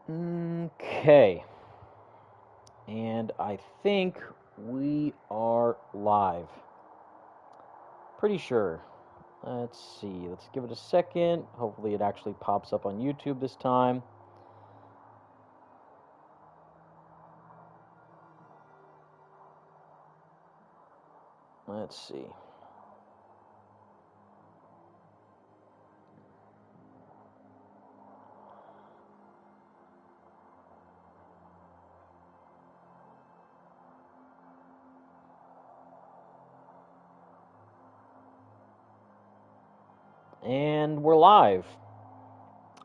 Okay, and I think we are live. Pretty sure. Let's see, let's give it a second. Hopefully it actually pops up on YouTube this time. Let's see. And we're live,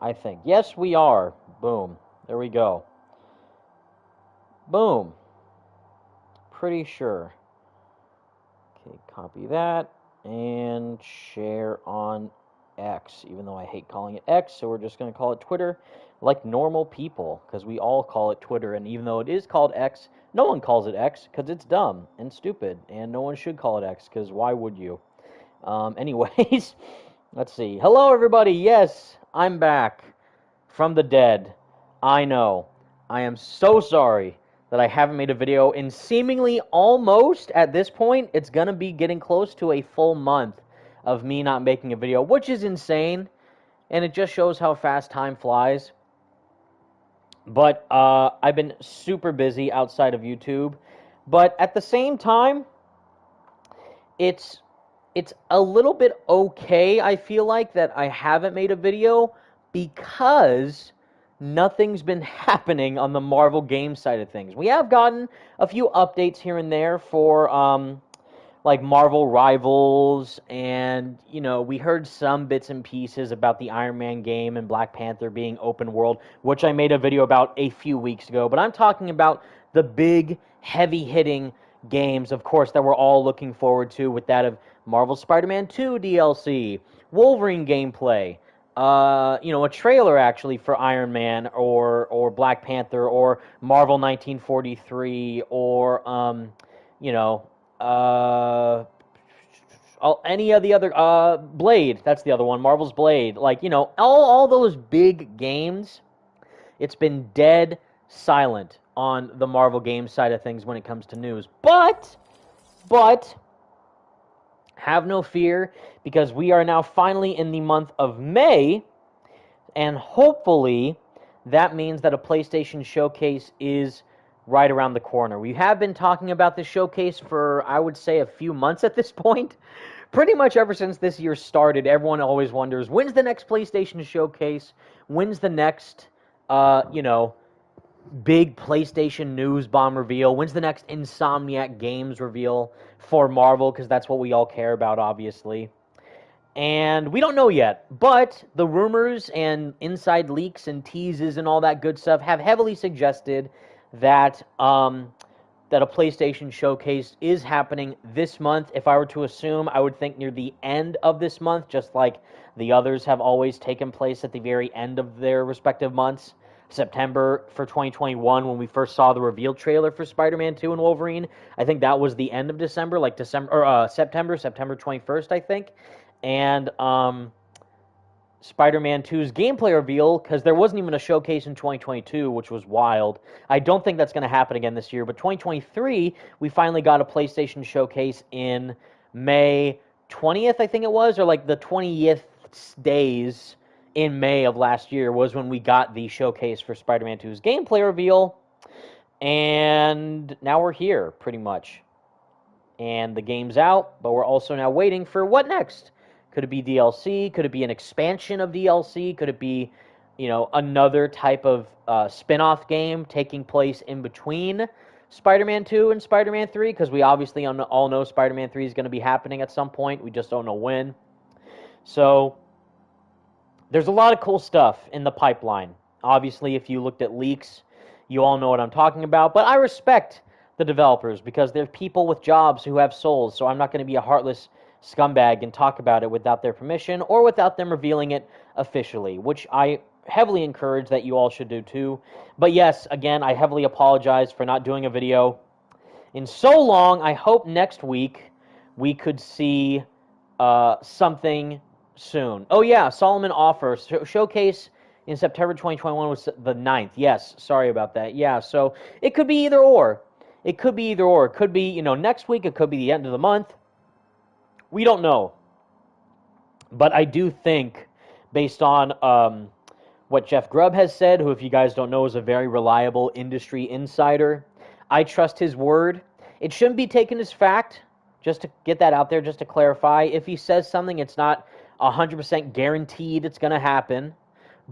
I think. Yes, we are. Boom. There we go. Boom. Pretty sure. Okay, copy that and share on X, even though I hate calling it X, so we're just going to call it Twitter like normal people, because we all call it Twitter, and even though it is called X, no one calls it X, because it's dumb and stupid, and no one should call it X, because why would you? Anyways, let's see. Hello, everybody. Yes, I'm back from the dead. I know. I am so sorry that I haven't made a video in seemingly almost, at this point, it's going to be getting close to a full month of me not making a video, which is insane, and it just shows how fast time flies. But I've been super busy outside of YouTube, but at the same time, it's a little bit okay, I feel like, that I haven't made a video because nothing's been happening on the Marvel game side of things. We have gotten a few updates here and there for like Marvel Rivals, and you know, we heard some bits and pieces about the Iron Man game and Black Panther being open world, which I made a video about a few weeks ago. But I'm talking about the big, heavy-hitting games, of course, that we're all looking forward to, with that of Marvel Spider-Man 2 DLC, Wolverine gameplay, you know, a trailer actually for Iron Man or Black Panther or Marvel 1943 or you know, any of the other Blade. That's the other one, Marvel's Blade. Like, you know, all those big games. It's been dead silent on the Marvel game side of things when it comes to news. But have no fear, because we are now finally in the month of May, and hopefully that means that a PlayStation showcase is right around the corner. We have been talking about this showcase for, I would say, a few months at this point. Pretty much ever since this year started, everyone always wonders, when's the next PlayStation showcase? When's the next, you know, big PlayStation news bomb reveal? When's the next Insomniac Games reveal for Marvel? Because that's what we all care about, obviously. And we don't know yet, but the rumors and inside leaks and teases and all that good stuff have heavily suggested that that a PlayStation showcase is happening this month. If I were to assume, I would think near the end of this month, just like the others have always taken place at the very end of their respective months. September for 2021, when we first saw the reveal trailer for Spider-Man 2 and Wolverine, I think that was the end of December, like September 21st, I think. And Spider-Man 2's gameplay reveal, because there wasn't even a showcase in 2022, which was wild. I don't think that's going to happen again this year, but 2023, we finally got a PlayStation showcase in May 20th, I think it was, or like the 20th days in May of last year was when we got the showcase for Spider-Man 2's gameplay reveal, and now we're here, pretty much. And the game's out, but we're also now waiting for what next? Could it be DLC? Could it be an expansion of DLC? Could it be, you know, another type of spin-off game taking place in between Spider-Man 2 and Spider-Man 3? Because we obviously all know Spider-Man 3 is going to be happening at some point. We just don't know when. So there's a lot of cool stuff in the pipeline. Obviously, if you looked at leaks, you all know what I'm talking about. But I respect the developers, because they're people with jobs who have souls, so I'm not going to be a heartless scumbag and talk about it without their permission or without them revealing it officially, which I heavily encourage that you all should do too. But yes, again, I heavily apologize for not doing a video in so long. I hope next week we could see something soon. Oh yeah, Solomon offers showcase in September 2021 was the 9th. Yes, sorry about that. Yeah, so it could be either or. It could be either or. It could be, next week. It could be the end of the month. We don't know. But I do think, based on what Jeff Grubb has said, who, if you guys don't know, is a very reliable industry insider, I trust his word. It shouldn't be taken as fact, just to get that out there, just to clarify. If he says something, it's not 100% guaranteed it's going to happen.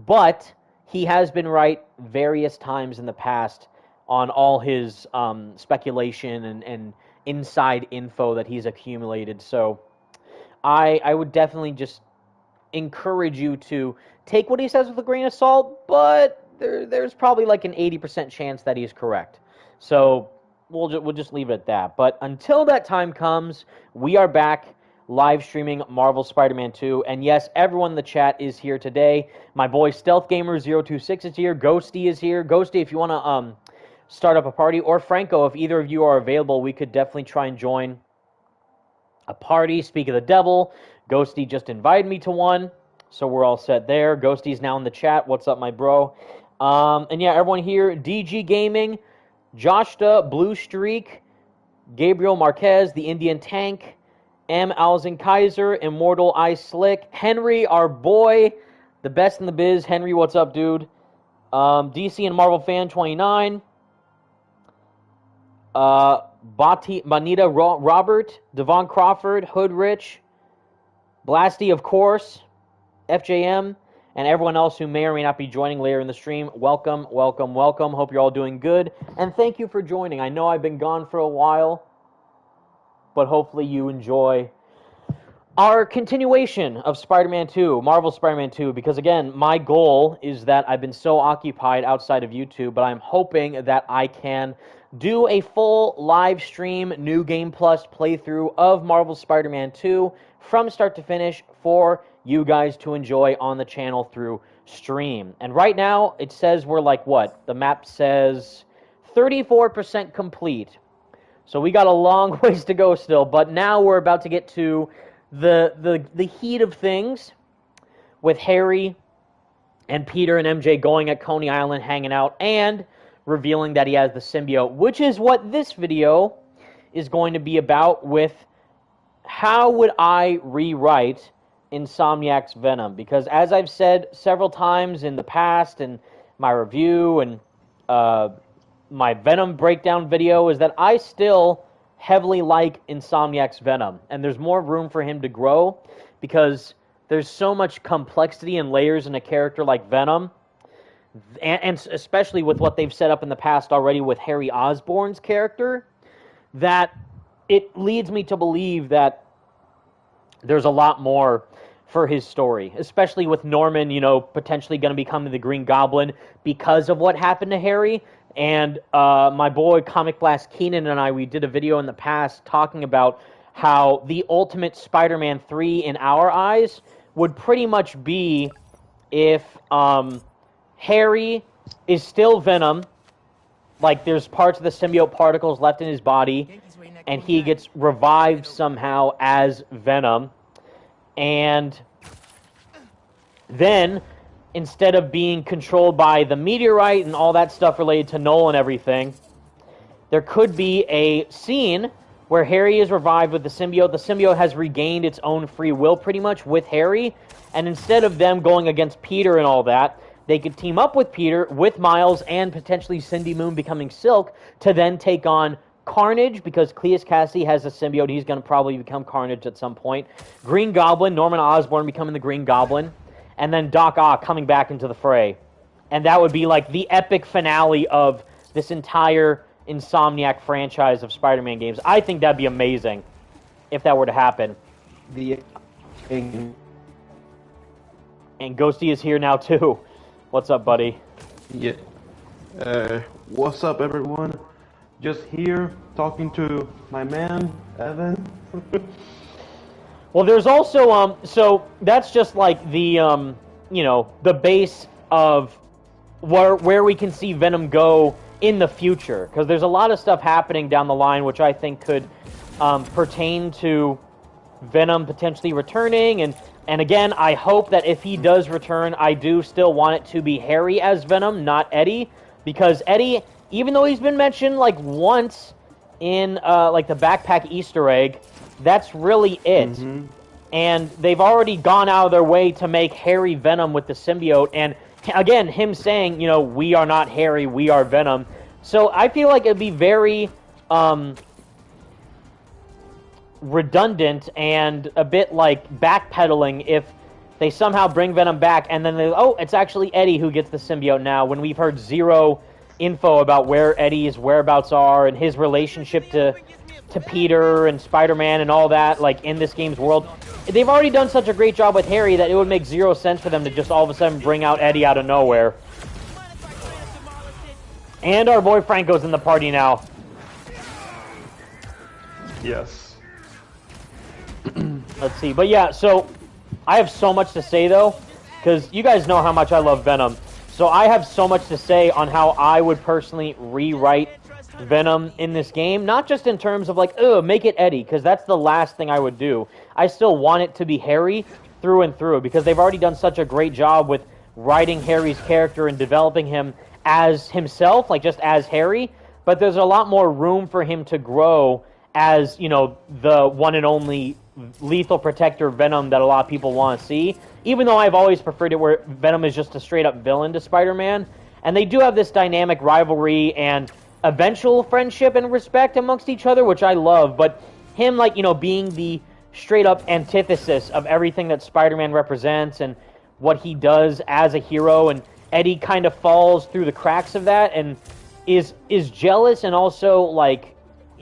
But he has been right various times in the past on all his speculation and inside info that he's accumulated. So I would definitely just encourage you to take what he says with a grain of salt, but there's probably like an 80% chance that he's correct. So we'll just leave it at that. But until that time comes, we are back live streaming Marvel Spider-Man 2. And yes, everyone in the chat is here today. My boy Stealth Gamer 026 is here. Ghosty is here. Ghosty, if you want to start up a party, or Franco, if either of you are available, we could definitely try and join a party. Speak of the devil, Ghosty just invited me to one, so we're all set there. Ghosty's now in the chat. What's up, my bro? And yeah, everyone here, DG Gaming, Joshta, Blue Streak, Gabriel Marquez, the Indian Tank, M. Alzen Kaiser, Immortal Ice Slick, Henry, our boy, the best in the biz. Henry, what's up, dude? DC and Marvel Fan 29, Bonita Robert, Devon Crawford, Hood Rich, Blasty, of course, FJM, and everyone else who may or may not be joining later in the stream. Welcome, welcome, welcome. Hope you're all doing good, and thank you for joining. I know I've been gone for a while, but hopefully you enjoy our continuation of Spider-Man 2, Marvel Spider-Man 2, because again, my goal is that I've been so occupied outside of YouTube, but I'm hoping that I can do a full live stream New Game Plus playthrough of Marvel Spider-Man 2 from start to finish for you guys to enjoy on the channel through stream. And right now, it says we're like, what? The map says 34% complete. So we got a long ways to go still, but now we're about to get to the heat of things with Harry and Peter and MJ going at Coney Island, hanging out, and revealing that he has the symbiote, which is what this video is going to be about, with how would I rewrite Insomniac'S Venom. Because as I've said several times in the past, in my review and my Venom breakdown video, is that I still heavily like Insomniac'S Venom, and there's more room for him to grow because there's so much complexity and layers in a character like Venom, and especially with what they've set up in the past already with Harry Osborn's character, that it leads me to believe that there's a lot more for his story, especially with Norman, potentially going to become the Green Goblin because of what happened to Harry. And my boy Comic Blast Keenan and I, we did a video in the past talking about how the ultimate Spider-Man 3 in our eyes would pretty much be if Harry is still Venom, like there's parts of the symbiote particles left in his body, and he gets revived somehow as Venom, and then instead of being controlled by the meteorite and all that stuff related to Null and everything, there could be a scene where Harry is revived with the symbiote. The symbiote has regained its own free will pretty much with Harry, and instead of them going against Peter and all that, they could team up with Peter, with Miles, and potentially Cindy Moon becoming Silk to then take on Carnage, because Cleus Cassidy has a symbiote. He's going to probably become Carnage at some point. Green Goblin, Norman Osborn becoming the Green Goblin, and then Doc Ock coming back into the fray. And that would be like the epic finale of this entire Insomniac franchise of Spider-Man games. I think that'd be amazing if that were to happen. And Ghosty is here now too. What's up, buddy? Yeah. What's up, everyone? Just here talking to my man, Evan. Well, there's also so that's just like the the base of where we can see Venom go in the future, because there's a lot of stuff happening down the line which I think could pertain to Venom potentially returning, and And again, I hope that if he does return, I do still want it to be Harry as Venom, not Eddie, because Eddie, even though he's been mentioned like once in like the backpack Easter egg, that's really it. Mm-hmm. And they've already gone out of their way to make Harry Venom with the symbiote. And again, him saying, you know, we are not Harry, we are Venom. So I feel like it'd be very redundant and a bit like backpedaling if they somehow bring Venom back and then oh, it's actually Eddie who gets the symbiote now, when we've heard zero info about where Eddie's whereabouts are and his relationship to Peter and Spider-Man and all that, like, in this game's world. They've already done such a great job with Harry that it would make zero sense for them to just all of a sudden bring out Eddie out of nowhere. And our boy Franco's in the party now. Yes. Let's see. But yeah, so I have so much to say, though, because you guys know how much I love Venom. So I have so much to say on how I would personally rewrite Venom in this game. Not just in terms of, like, make it Eddie, because that's the last thing I would do. I still want it to be Harry through and through, because they've already done such a great job with writing Harry's character and developing him as himself, like just as Harry. But there's a lot more room for him to grow as, you know, the one and only lethal protector Venom that a lot of people want to see. Even though I've always preferred it where Venom is just a straight-up villain to Spider-Man. And they do have this dynamic rivalry and eventual friendship and respect amongst each other, which I love. But him, like, you know, being the straight-up antithesis of everything that Spider-Man represents and what he does as a hero, and Eddie kind of falls through the cracks of that and is jealous and also, like,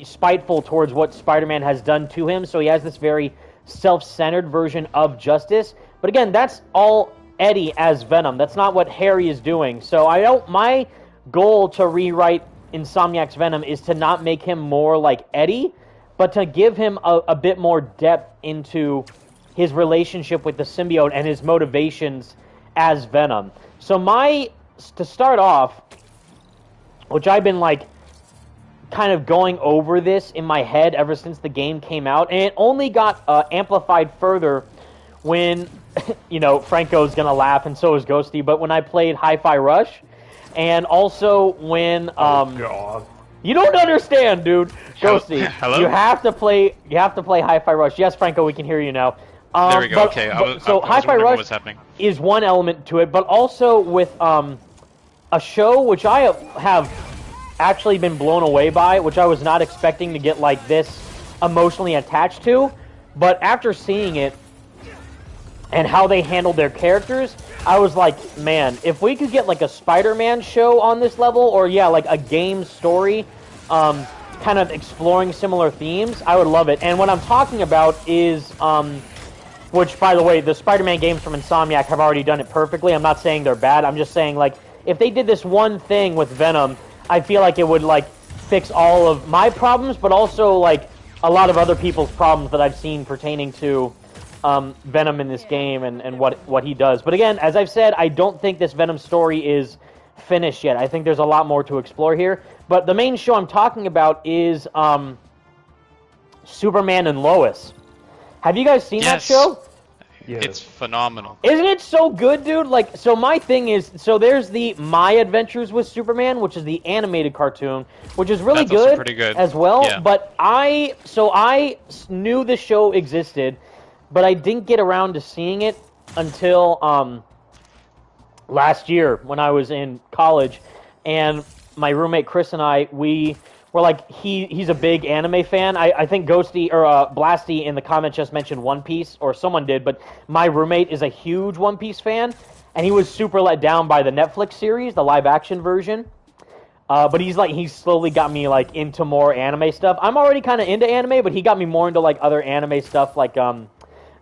spiteful towards what Spider-Man has done to him. So he has this very self-centered version of justice. But again, that's all Eddie as Venom. That's not what Harry is doing. So my goal to rewrite Insomniac'S Venom is to not make him more like Eddie, but to give him a bit more depth into his relationship with the symbiote and his motivations as Venom. So to start off, which I've been, like, kind of going over this in my head ever since the game came out, and it only got amplified further when, you know, Franco's gonna laugh and so is Ghosty, but when I played Hi-Fi Rush, and also when oh God. You don't understand, dude. Ghosty, hello? you have to play Hi-Fi Rush. Yes, Franco, we can hear you now. There we go. Okay, so Hi-Fi Rush is one element to it, but also with a show which I have actually been blown away by, which I was not expecting to get like this emotionally attached to, but after seeing it and how they handled their characters, I was like, man, if we could get like a Spider-Man show on this level, or yeah, like a game story, kind of exploring similar themes, I would love it. And what I'm talking about is, which, by the way, the Spider-Man games from Insomniac have already done it perfectly. I'm not saying they're bad. I'm just saying, like, if they did this one thing with Venom, I feel like it would, like, fix all of my problems, but also, like, a lot of other people's problems that I've seen pertaining to Venom in this game and what he does. But again, as I've said, I don't think this Venom story is finished yet. I think there's a lot more to explore here. But the main show I'm talking about is Superman and Lois. Have you guys seen that show? Yes. It's phenomenal. Isn't it so good, dude? Like, so my thing is, so there's the My Adventures with Superman, which is the animated cartoon, which is really That's also pretty good as well. Yeah. But I knew the show existed, but I didn't get around to seeing it until last year when I was in college, and my roommate Chris and I, we were like, he's a big anime fan. I think Ghosty or Blasty in the comments just mentioned One Piece, or someone did, but my roommate is a huge One Piece fan, and he was super let down by the Netflix series, the live action version. But he's slowly got me like into more anime stuff. I'm already kind of into anime, but he got me more into like other anime stuff like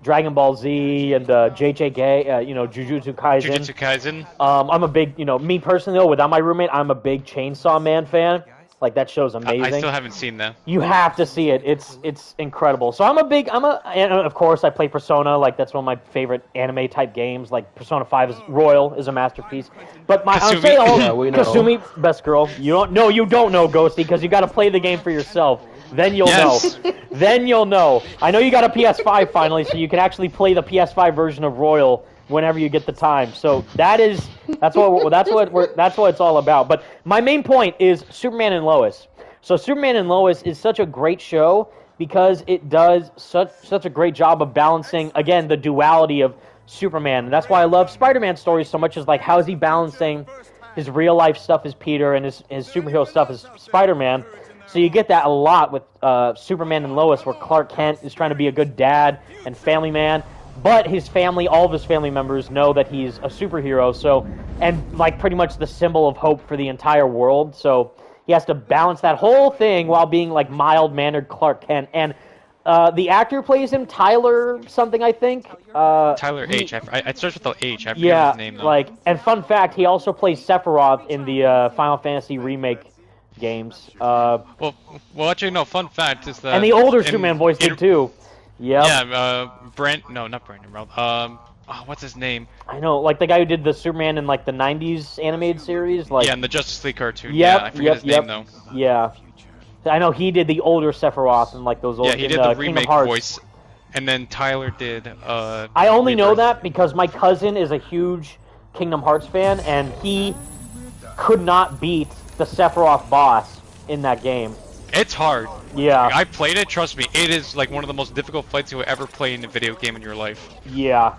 Dragon Ball Z and JJK, Jujutsu Kaisen. Jujutsu Kaisen. I'm a big, me personally though, without my roommate, I'm a big Chainsaw Man fan. Like, that show's amazing. I still haven't seen that. You have to see it. It's incredible. So and of course I play Persona. Like, that's one of my favorite anime type games. Like, Persona 5 is a masterpiece. But I'm saying Yeah, we know. Kasumi, best girl. You don't know Ghosty, because you got to play the game for yourself. Then you'll Yes. know. Then you'll know. I know you got a PS5 finally, so you can actually play the PS5 version of Royal whenever you get the time. So that's what it's all about. But my main point is Superman and Lois. So Superman and Lois is such a great show because it does such a great job of balancing, again, the duality of Superman. And that's why I love Spider-Man stories so much, is like, how is he balancing his real life stuff as Peter and his superhero stuff as Spider-Man. So you get that a lot with Superman and Lois, where Clark Kent is trying to be a good dad and family man, but his family, all of his family members, know that he's a superhero. So, and like pretty much the symbol of hope for the entire world. So he has to balance that whole thing while being like mild-mannered Clark Kent. And the actor who plays him, Tyler something, I think. Tyler H. I starts with the H. I forget his name though. Like, and fun fact, he also plays Sephiroth in the Final Fantasy remake games. Well, actually, no. Fun fact is that. And the older Superman voice did too. Yep. Yeah. Not Brandon Routh. What's his name? I know, like the guy who did the Superman in like the '90s animated series. Like, Yeah, in the Justice League cartoon. Yep, Yeah, I forget his name though. Yeah. I know he did the older Sephiroth and like those old. Yeah, he did the remake voice, and then Tyler did. I only know that because my cousin is a huge Kingdom Hearts fan, and he could not beat the Sephiroth boss in that game. It's hard. Yeah. I played it. Trust me, it is like one of the most difficult fights you will ever play in a video game in your life. Yeah.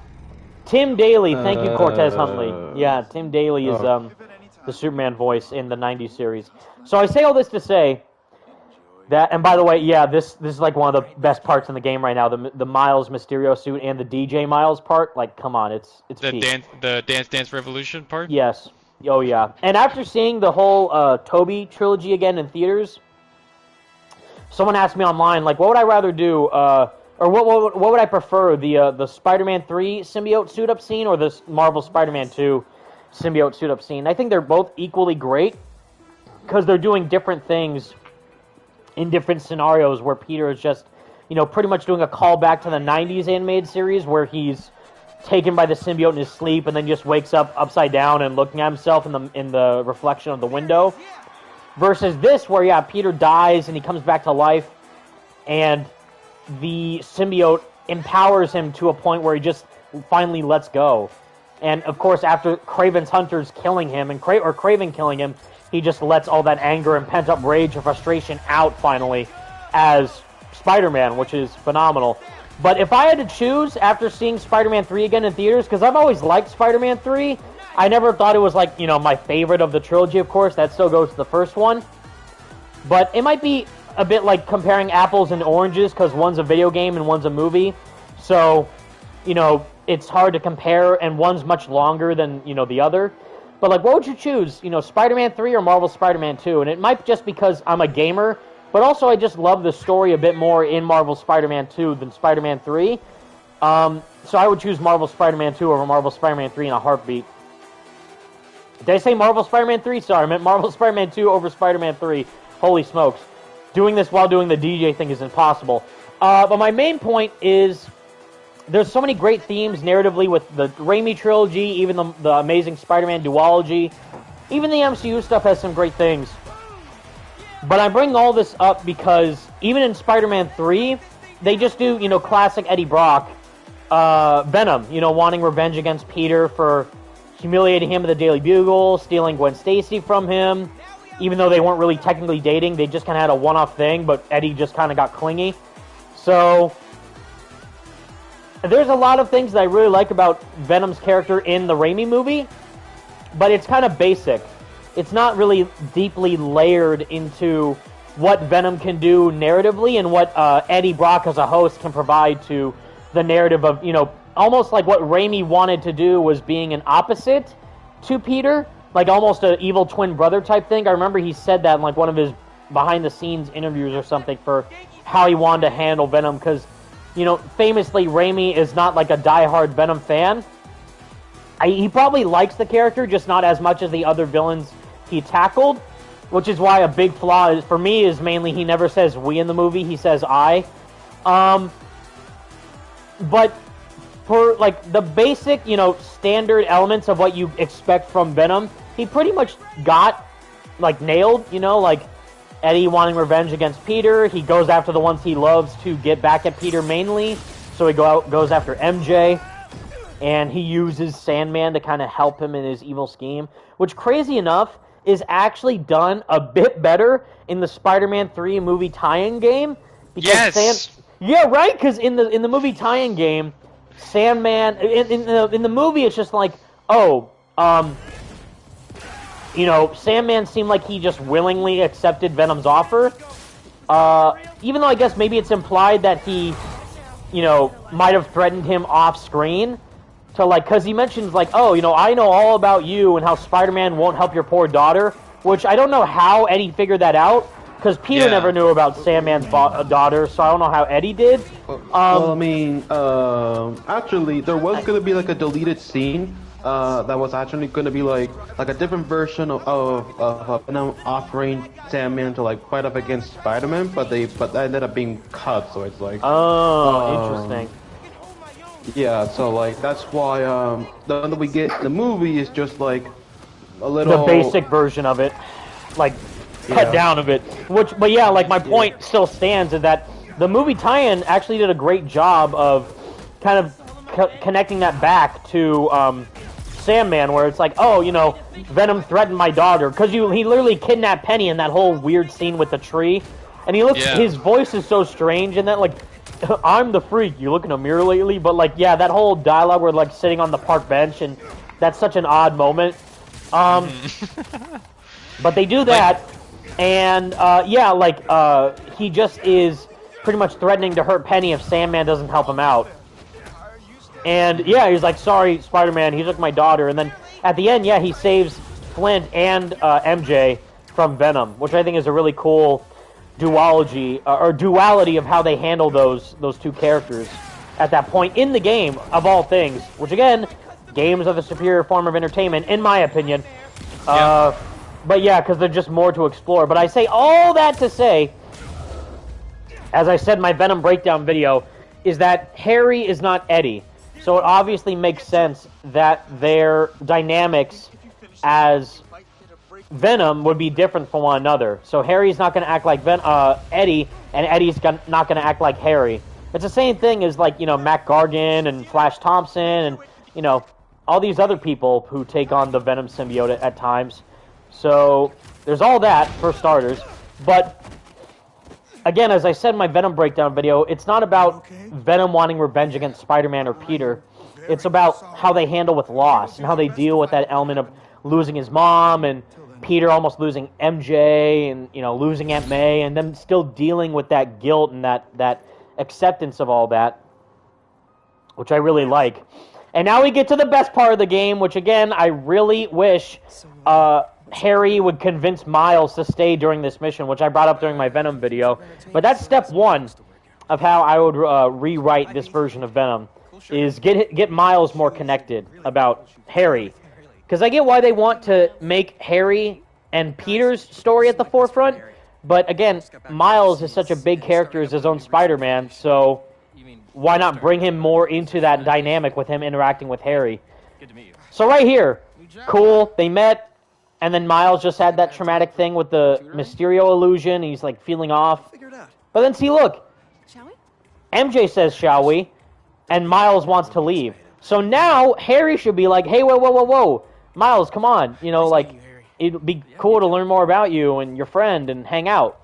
Tim Daly, thank you, Cortez Huntley. Yeah, Tim Daly is the Superman voice in the '90s series. So I say all this to say that, and by the way, yeah, this is like one of the best parts in the game right now. The Miles Mysterio suit and the DJ Miles part. Like, come on, it's peak. The Dance Revolution part. Yes. Oh yeah. And after seeing the whole Toby trilogy again in theaters, someone asked me online, like, what would I rather do, or what would I prefer, the Spider-Man 3 symbiote suit-up scene or this Marvel Spider-Man 2 symbiote suit-up scene? I think they're both equally great because they're doing different things in different scenarios, where Peter is just, pretty much doing a callback to the '90s animated series where he's taken by the symbiote in his sleep and then just wakes up upside down and looking at himself in the reflection of the window. Versus this, where, yeah, Peter dies and he comes back to life, and the symbiote empowers him to a point where he just finally lets go. And, of course, after Kraven's hunters killing him, or Kraven killing him, he just lets all that anger and pent-up rage and frustration out, finally, as Spider-Man, which is phenomenal. But if I had to choose, after seeing Spider-Man 3 again in theaters, because I've always liked Spider-Man 3, I never thought it was, like, my favorite of the trilogy, of course. That still goes to the first one. But it might be a bit like comparing apples and oranges, because one's a video game and one's a movie. So, it's hard to compare, and one's much longer than, the other. But, like, what would you choose? Spider-Man 3 or Marvel Spider-Man 2? And it might just because I'm a gamer, but also I just love the story a bit more in Marvel Spider-Man 2 than Spider-Man 3. So I would choose Marvel Spider-Man 2 over Marvel Spider-Man 3 in a heartbeat. Did I say Marvel Spider-Man 3? Sorry, I meant Marvel Spider-Man 2 over Spider-Man 3. Holy smokes. Doing this while doing the DJ thing is impossible. But my main point is, there's so many great themes narratively with the Raimi trilogy, even the Amazing Spider-Man duology. Even the MCU stuff has some great things. But I bring all this up because even in Spider-Man 3, they just do, classic Eddie Brock. Venom, wanting revenge against Peter for humiliating him at the Daily Bugle, stealing Gwen Stacy from him. Even though they weren't really technically dating, they just kind of had a one-off thing, but Eddie just kind of got clingy. So there's a lot of things that I really like about Venom's character in the Raimi movie, but it's kind of basic. It's not really deeply layered into what Venom can do narratively and what Eddie Brock as a host can provide to the narrative of, almost like what Raimi wanted to do was being an opposite to Peter, like almost an evil twin brother type thing. I remember he said that in like one of his behind-the-scenes interviews or something for how he wanted to handle Venom, because, famously Raimi is not like a diehard Venom fan. He probably likes the character, just not as much as the other villains he tackled, which is why a big flaw is, for me, is mainly he never says we in the movie, he says I. But for, like, the basic, standard elements of what you expect from Venom, he pretty much got, like, nailed, like, Eddie wanting revenge against Peter. He goes after the ones he loves to get back at Peter mainly. So he goes after MJ. And he uses Sandman to kind of help him in his evil scheme. Which, crazy enough, is actually done a bit better in the Spider-Man 3 movie tie-in game. Because yes! Yeah, right? Because in the movie tie-in game, Sandman... In the movie, it's just like, Sandman seemed like he just willingly accepted Venom's offer. Even though I guess maybe it's implied that he, might have threatened him off-screen. To, because he mentions, I know all about you and how Spider-Man won't help your poor daughter. Which I don't know how Eddie figured that out. Because Peter never knew about Sandman's daughter, so I don't know how Eddie did. Actually, there was going to be, a deleted scene. That was actually going to be like a different version of Venom offering Sandman to fight up against Spider-Man, but that ended up being cut. So it's interesting. Yeah, so that's why the one that we get in the movie is just a little the basic version of it, cut down of it. But yeah, my point still stands is that the movie tie-in actually did a great job of kind of connecting that back to Sandman, where it's Venom threatened my daughter, because he literally kidnapped Penny in that whole weird scene with the tree, and his voice is so strange, and that I'm the freak, you look in a mirror lately, but that whole dialogue where sitting on the park bench, and that's such an odd moment. But they do that, and he just is pretty much threatening to hurt Penny if Sandman doesn't help him out. And, he's like, sorry, Spider-Man, he took my daughter. And then, at the end, he saves Flint and MJ from Venom, which I think is a really cool duality of how they handle those two characters at that point in the game, of all things. Which, again, games are the superior form of entertainment, in my opinion. But, because they're just more to explore. But I say all that to say, as I said in my Venom breakdown video, is that Harry is not Eddie. So it obviously makes sense that their dynamics as Venom would be different from one another. So Harry's not going to act like Eddie, and Eddie's not going to act like Harry. It's the same thing as, Matt Gargan and Flash Thompson and, all these other people who take on the Venom symbiote at times. So there's all that, for starters. But again, as I said in my Venom breakdown video, it's not about Venom wanting revenge against Spider-Man or Peter. It's about how they handle with loss and how they deal with that element of losing his mom and Peter almost losing MJ and, losing Aunt May, and them still dealing with that guilt and that acceptance of all that, which I really like. And now we get to the best part of the game, which, again, I really wish Harry would convince Miles to stay during this mission, which I brought up during my Venom video. But that's step one of how I would rewrite this version of Venom, is get Miles more connected about Harry. Because I get why they want to make Harry and Peter's story at the forefront, but again, Miles is such a big character as his own Spider-Man, so why not bring him more into that dynamic with him interacting with Harry? So right here, cool, they met, and then Miles just had that traumatic thing with the Mysterio illusion. He's feeling off. But then see, look. Shall we? MJ says, shall we? And Miles wants to leave. So now Harry should be like, hey, whoa. Miles, come on. It'd be cool to learn more about you and your friend and hang out.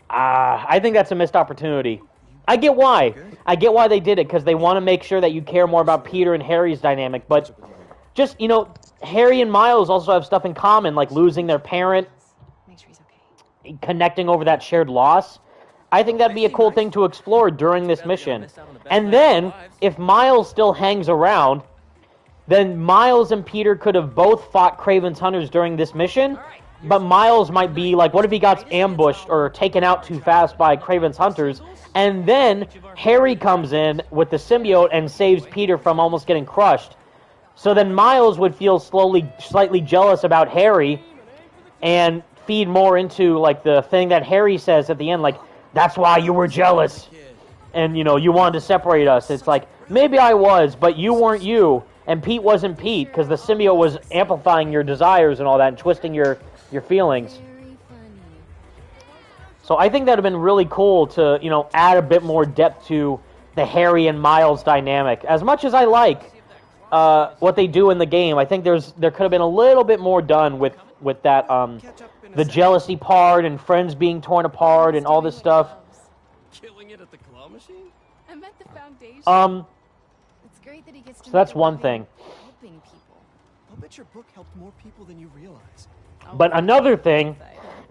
I think that's a missed opportunity. I get why. I get why they did it, because they want to make sure that you care more about Peter and Harry's dynamic. But just, Harry and Miles also have stuff in common, like losing their parent, Make sure he's okay. connecting over that shared loss. I think that'd be a cool thing to explore during this mission. And then, if Miles still hangs around, then Miles and Peter could have both fought Kraven's Hunters during this mission, but Miles might be what if he got ambushed or taken out too fast by Kraven's Hunters, and then Harry comes in with the symbiote and saves Peter from almost getting crushed. So then Miles would feel slightly jealous about Harry and feed more into, the thing that Harry says at the end, that's why you were jealous. And, you wanted to separate us. It's maybe I was, but you weren't you. And Pete wasn't Pete, because the symbiote was amplifying your desires and all that and twisting your feelings. So I think that would have been really cool to, add a bit more depth to the Harry and Miles dynamic. As much as I like what they do in the game, I think there could have been a little bit more done with that, the jealousy part and friends being torn apart and all this stuff. Killing it at the claw machine? I met the foundation. It's great that he gets to So that's make a one living thing. helping people. I'll bet your book helped more people than you realize. But another thing,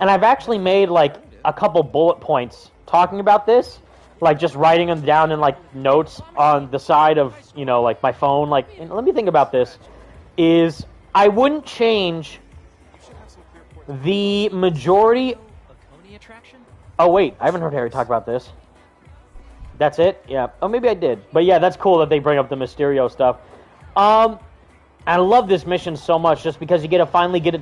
and I've actually made like a couple bullet points talking about this, like just writing them down in like notes on the side of, like my phone, like, and let me think about this, is I wouldn't change the majority. Oh wait, I haven't heard Harry talk about this. That's it? Yeah. Oh, maybe I did. But yeah, that's cool that they bring up the Mysterio stuff. I love this mission so much just because you get to finally get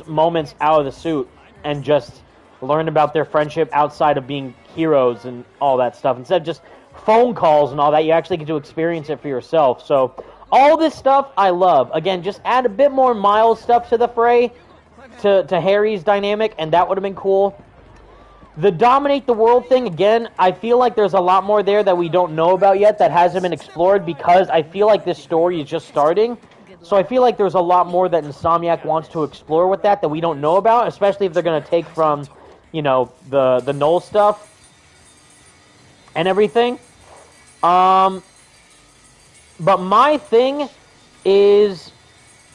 moments out of the suit and just learn about their friendship outside of being heroes and all that stuff. Instead of just phone calls and all that, you actually get to experience it for yourself. So all this stuff I love. Again, just add a bit more Miles stuff to the fray, to Harry's dynamic, and that would have been cool. The dominate the world thing, again, I feel like there's a lot more there that we don't know about yet that hasn't been explored because I feel like this story is just starting. So I feel like there's a lot more that Insomniac wants to explore with that we don't know about, especially if they're going to take from, the Null stuff and everything. But my thing is,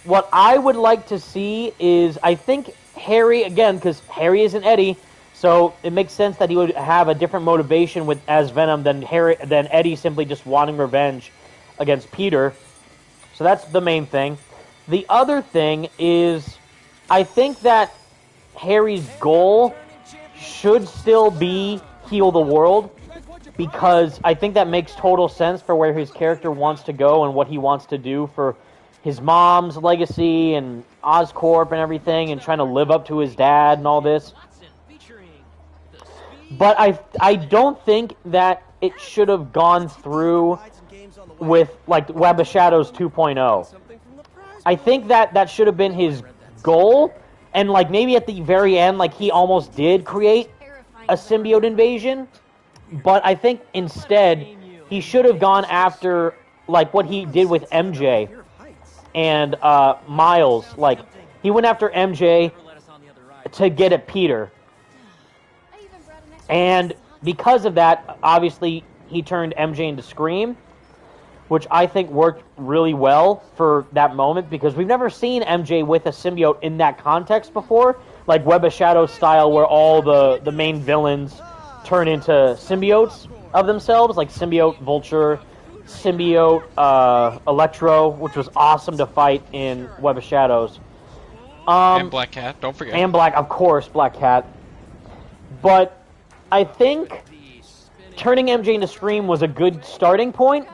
what I would like to see is, I think Harry, again, because Harry isn't Eddie, so it makes sense that he would have a different motivation as Venom than Eddie simply just wanting revenge against Peter. So that's the main thing. The other thing is, I think that Harry's goal should still be heal the world, because I think that makes total sense for where his character wants to go and what he wants to do for his mom's legacy and Oscorp and everything, and trying to live up to his dad and all this. But I don't think that it should have gone through with, like, Web of Shadows 2.0. I think that should have been his goal, and, like, maybe at the very end, like, he almost did create a symbiote invasion, but I think instead he should have gone after, like, what he did with MJ and Miles. Like, he went after MJ to get at Peter. And because of that, obviously, he turned MJ into Scream, which I think worked really well for that moment, because we've never seen MJ with a symbiote in that context before, like Web of Shadows style, where all the main villains turn into symbiotes of themselves, like Symbiote Vulture, Symbiote Electro, which was awesome to fight in Web of Shadows. And Black Cat, don't forget. And of course, Black Cat. But I think turning MJ into Scream was a good starting point,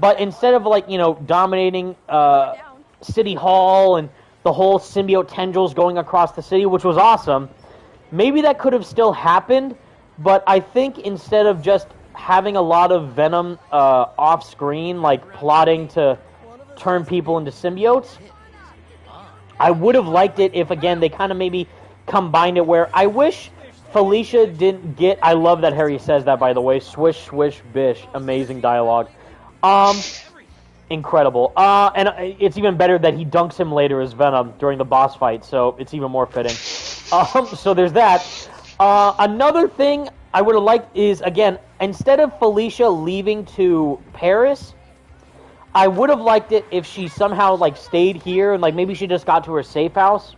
but instead of, like, dominating City Hall and the whole symbiote tendrils going across the city, which was awesome, maybe that could have still happened, but I think instead of just having a lot of Venom off-screen, like plotting to turn people into symbiotes, I would have liked it if, again, they kind of maybe combined it where I wish Felicia didn't get... I love that Harry says that, by the way. Swish, swish, bish. Amazing dialogue. Incredible. And it's even better that he dunks him later as Venom during the boss fight, so it's even more fitting. So there's that. Another thing I would have liked is, again, instead of Felicia leaving to Paris, I would have liked it if she somehow, like, stayed here and, like, maybe she just got to her safe house.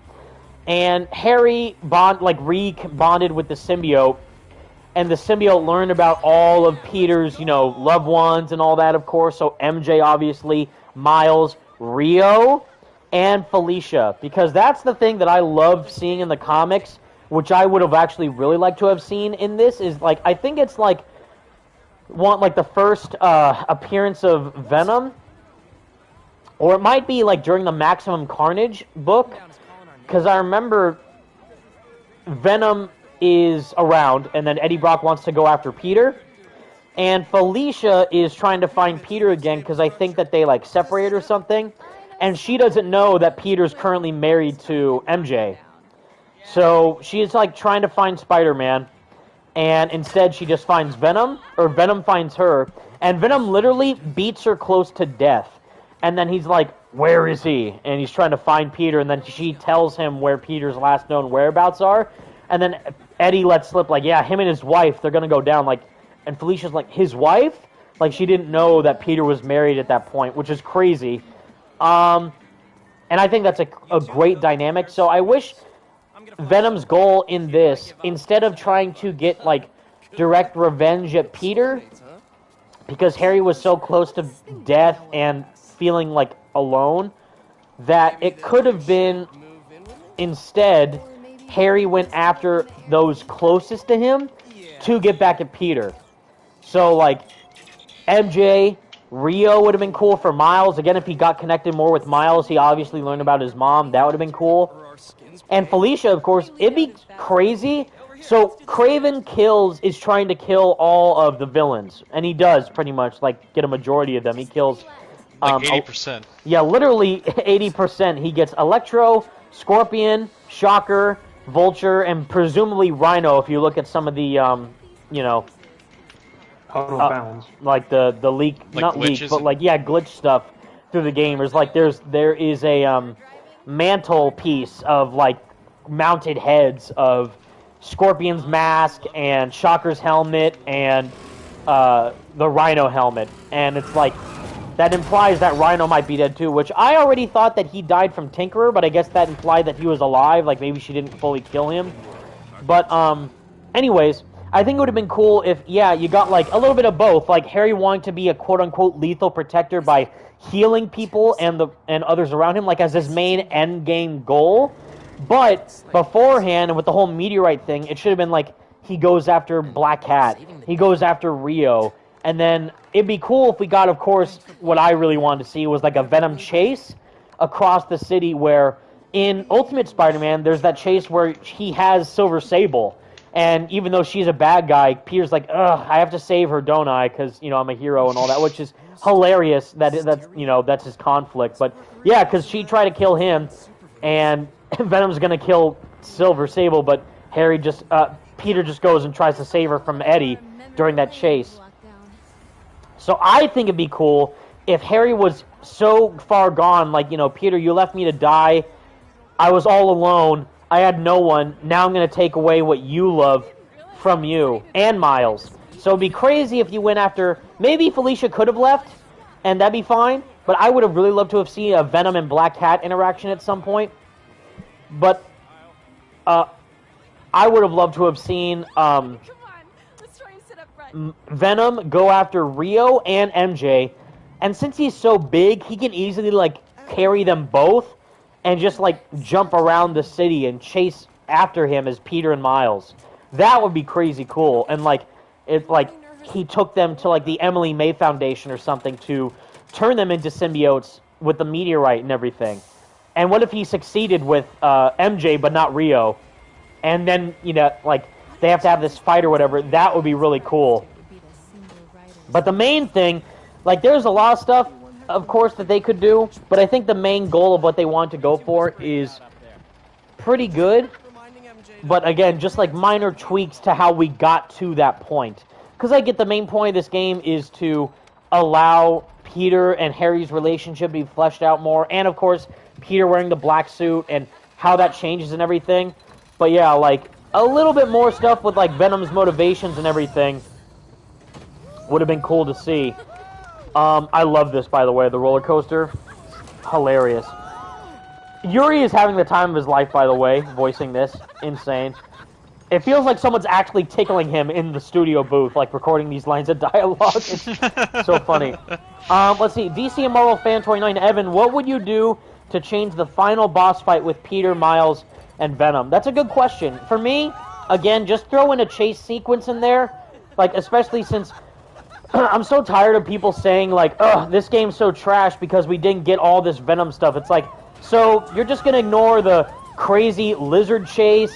And Harry re-bonded with the symbiote, and the symbiote learned about all of Peter's, loved ones and all that, of course. So MJ, obviously, Miles, Rio, and Felicia. Because that's the thing that I love seeing in the comics, which I would have actually really liked to have seen in this, is, like, I think it's, like, the first appearance of Venom. Or it might be, like, during the Maximum Carnage book. Because I remember Venom is around, and then Eddie Brock wants to go after Peter. And Felicia is trying to find Peter again, because I think that they, like, separated or something. And she doesn't know that Peter's currently married to MJ. So she's, like, trying to find Spider-Man. and instead she just finds Venom, or Venom finds her, and Venom literally beats her close to death. And then he's like, where is he? And he's trying to find Peter, and then she tells him where Peter's last known whereabouts are. And then Eddie lets slip, like, yeah, him and his wife, they're going to go down. Like, and Felicia's like, his wife? Like, she didn't know that Peter was married at that point, which is crazy. And I think that's a great dynamic. So I wish Venom's goal in this, instead of trying to get, like, direct revenge at Peter, because Harry was so close to death and feeling, like, alone, that it could have been, instead, Harry went after those closest to him to get back at Peter. So, like, MJ, Rio would have been cool for Miles. Again, if he got connected more with Miles, he obviously learned about his mom. That would have been cool. And Felicia, of course, it'd be crazy. So, Craven is trying to kill all of the villains. And he does, pretty much, like, get a majority of them. He kills... Like 80%. Yeah, literally 80%. He gets Electro, Scorpion, Shocker, Vulture, and presumably Rhino, if you look at some of the, you know... like the leak, like not leak, but like, yeah, glitch stuff through the game. There is a mantle piece of, like, mounted heads of Scorpion's mask and Shocker's helmet and the Rhino helmet. And it's like, that implies that Rhino might be dead too, which I already thought that he died from Tinkerer, but I guess that implied that he was alive, like maybe she didn't fully kill him. But, anyways, I think it would have been cool if, yeah, you got, like, a little bit of both, like Harry wanting to be a quote-unquote lethal protector by healing people and others around him, like, as his main endgame goal. But beforehand, and with the whole meteorite thing, it should have been like, he goes after Black Cat, he goes after Rio, and then it'd be cool if we got, of course, what I really wanted to see was like a Venom chase across the city, where in Ultimate Spider-Man, there's that chase where he has Silver Sable, and even though she's a bad guy, Peter's like, ugh, I have to save her, don't I? Because, you know, I'm a hero and all that, which is hilarious. That's you know, that's his conflict. But yeah, because she tried to kill him, and Venom's gonna kill Silver Sable, but Peter just goes and tries to save her from Eddie during that chase. So I think it'd be cool if Harry was so far gone, like, you know, Peter, you left me to die. I was all alone. I had no one. Now I'm going to take away what you love from you and Miles. So it'd be crazy if you went after... Maybe Felicia could have left, and that'd be fine. But I would have really loved to have seen a Venom and Black Cat interaction at some point. But I would have loved to have seen Venom go after Rio and MJ. And since he's so big, he can easily, like, carry them both and just, like, jump around the city and chase after him as Peter and Miles. That would be crazy cool. And, like, if, like, he took them to, like, the Emily May Foundation or something to turn them into symbiotes with the meteorite and everything. And what if he succeeded with MJ but not Rio? And then, you know, like, they have to have this fight or whatever. That would be really cool. But the main thing, like, there's a lot of stuff, of course, that they could do, but I think the main goal of what they want to go for is pretty good. But again, just like minor tweaks to how we got to that point. Because I get the main point of this game is to allow Peter and Harry's relationship to be fleshed out more, and of course, Peter wearing the black suit and how that changes and everything. But yeah, like, a little bit more stuff with, like, Venom's motivations and everything would have been cool to see. I love this, by the way, the roller coaster. Hilarious. Yuri is having the time of his life, by the way, voicing this. Insane. It feels like someone's actually tickling him in the studio booth, like, recording these lines of dialogue. It's so funny. Let's see. DC and Marvel Fan 29, Evan, what would you do to change the final boss fight with Peter, Miles, and Venom? That's a good question. For me, again, just throw in a chase sequence in there. Like, especially since I'm so tired of people saying, like, ugh, this game's so trash because we didn't get all this Venom stuff. It's like, so you're just going to ignore the crazy lizard chase,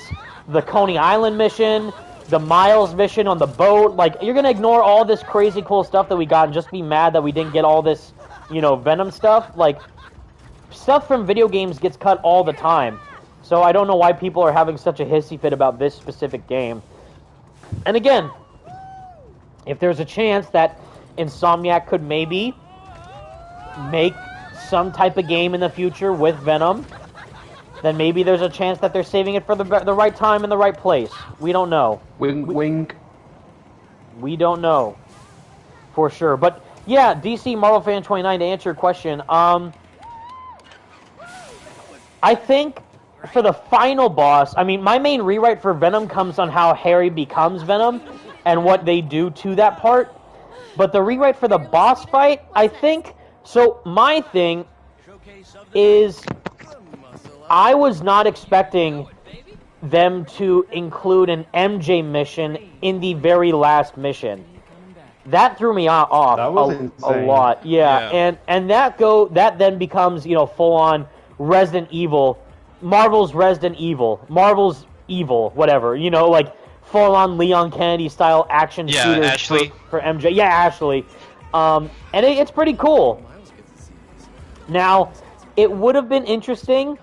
the Coney Island mission, the Miles mission on the boat. Like, you're going to ignore all this crazy cool stuff that we got and just be mad that we didn't get all this, you know, Venom stuff. Like, stuff from video games gets cut all the time. So I don't know why people are having such a hissy fit about this specific game. And again, if there's a chance that Insomniac could maybe make some type of game in the future with Venom, then maybe there's a chance that they're saving it for the right time and the right place. We don't know. Wink, wink. We don't know for sure. But yeah, DC Marvel Fan 29, to answer your question, I think for the final boss, I mean, my main rewrite for Venom comes on how Harry becomes Venom and what they do to that part. But the rewrite for the boss fight, I think, so my thing is I was not expecting them to include an MJ mission in the very last mission. That threw me off That was a lot. Yeah. And that then becomes, you know, full on Resident Evil, Marvel's Resident Evil, Marvel's Evil, whatever, you know, like full on Leon Kennedy style action shooter Ashley. For MJ. Yeah, Ashley. And it's pretty cool. Now, it would have been interesting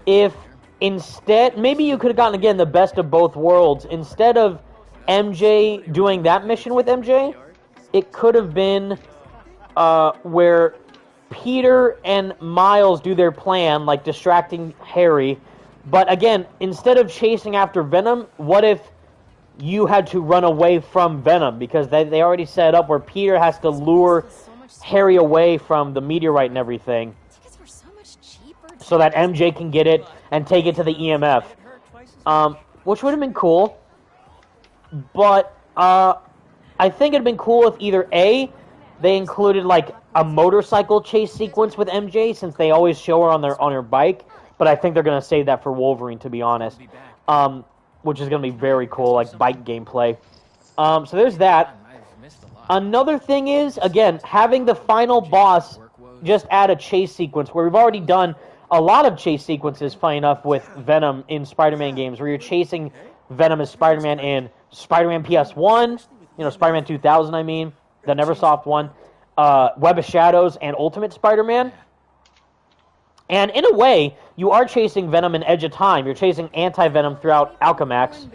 if instead, maybe you could have gotten, again, the best of both worlds. Instead of MJ doing that mission with MJ, it could have been where Peter and Miles do their plan, like distracting Harry. But again, instead of chasing after Venom, what if you had to run away from Venom? Because they already set it up where Peter has to lure Harry away from the meteorite and everything, so that MJ can get it and take it to the EMF, which would have been cool. But I think it'd been cool if either A, they included like a motorcycle chase sequence with MJ, since they always show her on her bike. But I think they're gonna save that for Wolverine, to be honest, which is gonna be very cool, like bike gameplay. So there's that. Another thing is, again, having the final boss just add a chase sequence, where we've already done a lot of chase sequences, funny enough, with Venom in Spider-Man games, where you're chasing Venom as Spider-Man in Spider-Man PS1, you know, Spider-Man 2000, I mean, the Neversoft one, Web of Shadows, and Ultimate Spider-Man. And in a way, you are chasing Venom in Edge of Time. You're chasing Anti-Venom throughout Alchemax,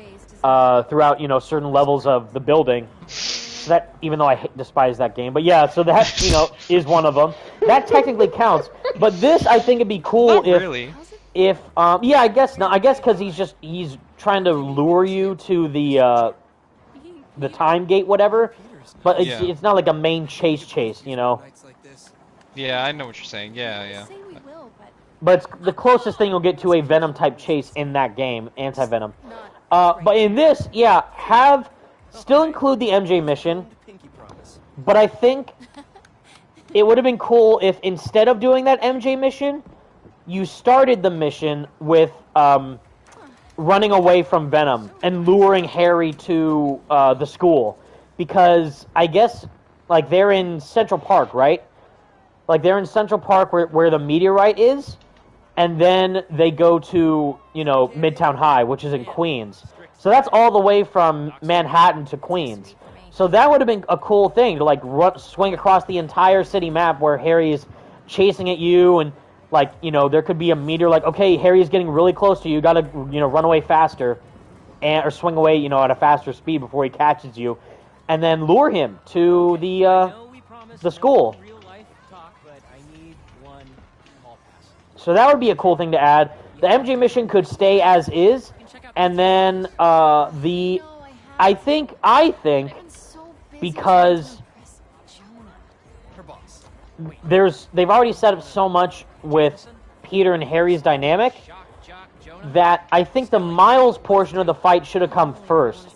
throughout, you know, certain levels of the building. So that, even though I despise that game, but yeah, so that, you know, is one of them. That technically counts. But this, I think it'd be cool Not really. if yeah, I guess not. I guess because he's trying to lure you to the time gate, whatever. But it's not like a main chase, you know. Yeah, I know what you're saying. Yeah. But it's the closest thing you'll get to a Venom type chase in that game, Anti-Venom. But in this, yeah, still include the MJ mission. But I think it would have been cool if instead of doing that MJ mission, you started the mission with running away from Venom and luring Harry to the school. Because I guess, like, they're in Central Park, right? Like, they're in Central Park where the meteorite is, and then they go to, you know, Midtown High, which is in Queens. So that's all the way from Manhattan to Queens. So that would have been a cool thing, to, like, swing across the entire city map where Harry's chasing at you, and, like, you know, there could be a meteor, like, okay, Harry's getting really close to you, gotta, you know, run away faster, or swing away, you know, at a faster speed before he catches you, and then lure him to the school. So that would be a cool thing to add. The MJ mission could stay as is, and then I think because they've already set up so much with Peter and Harry's dynamic that I think the Miles portion of the fight should have come first.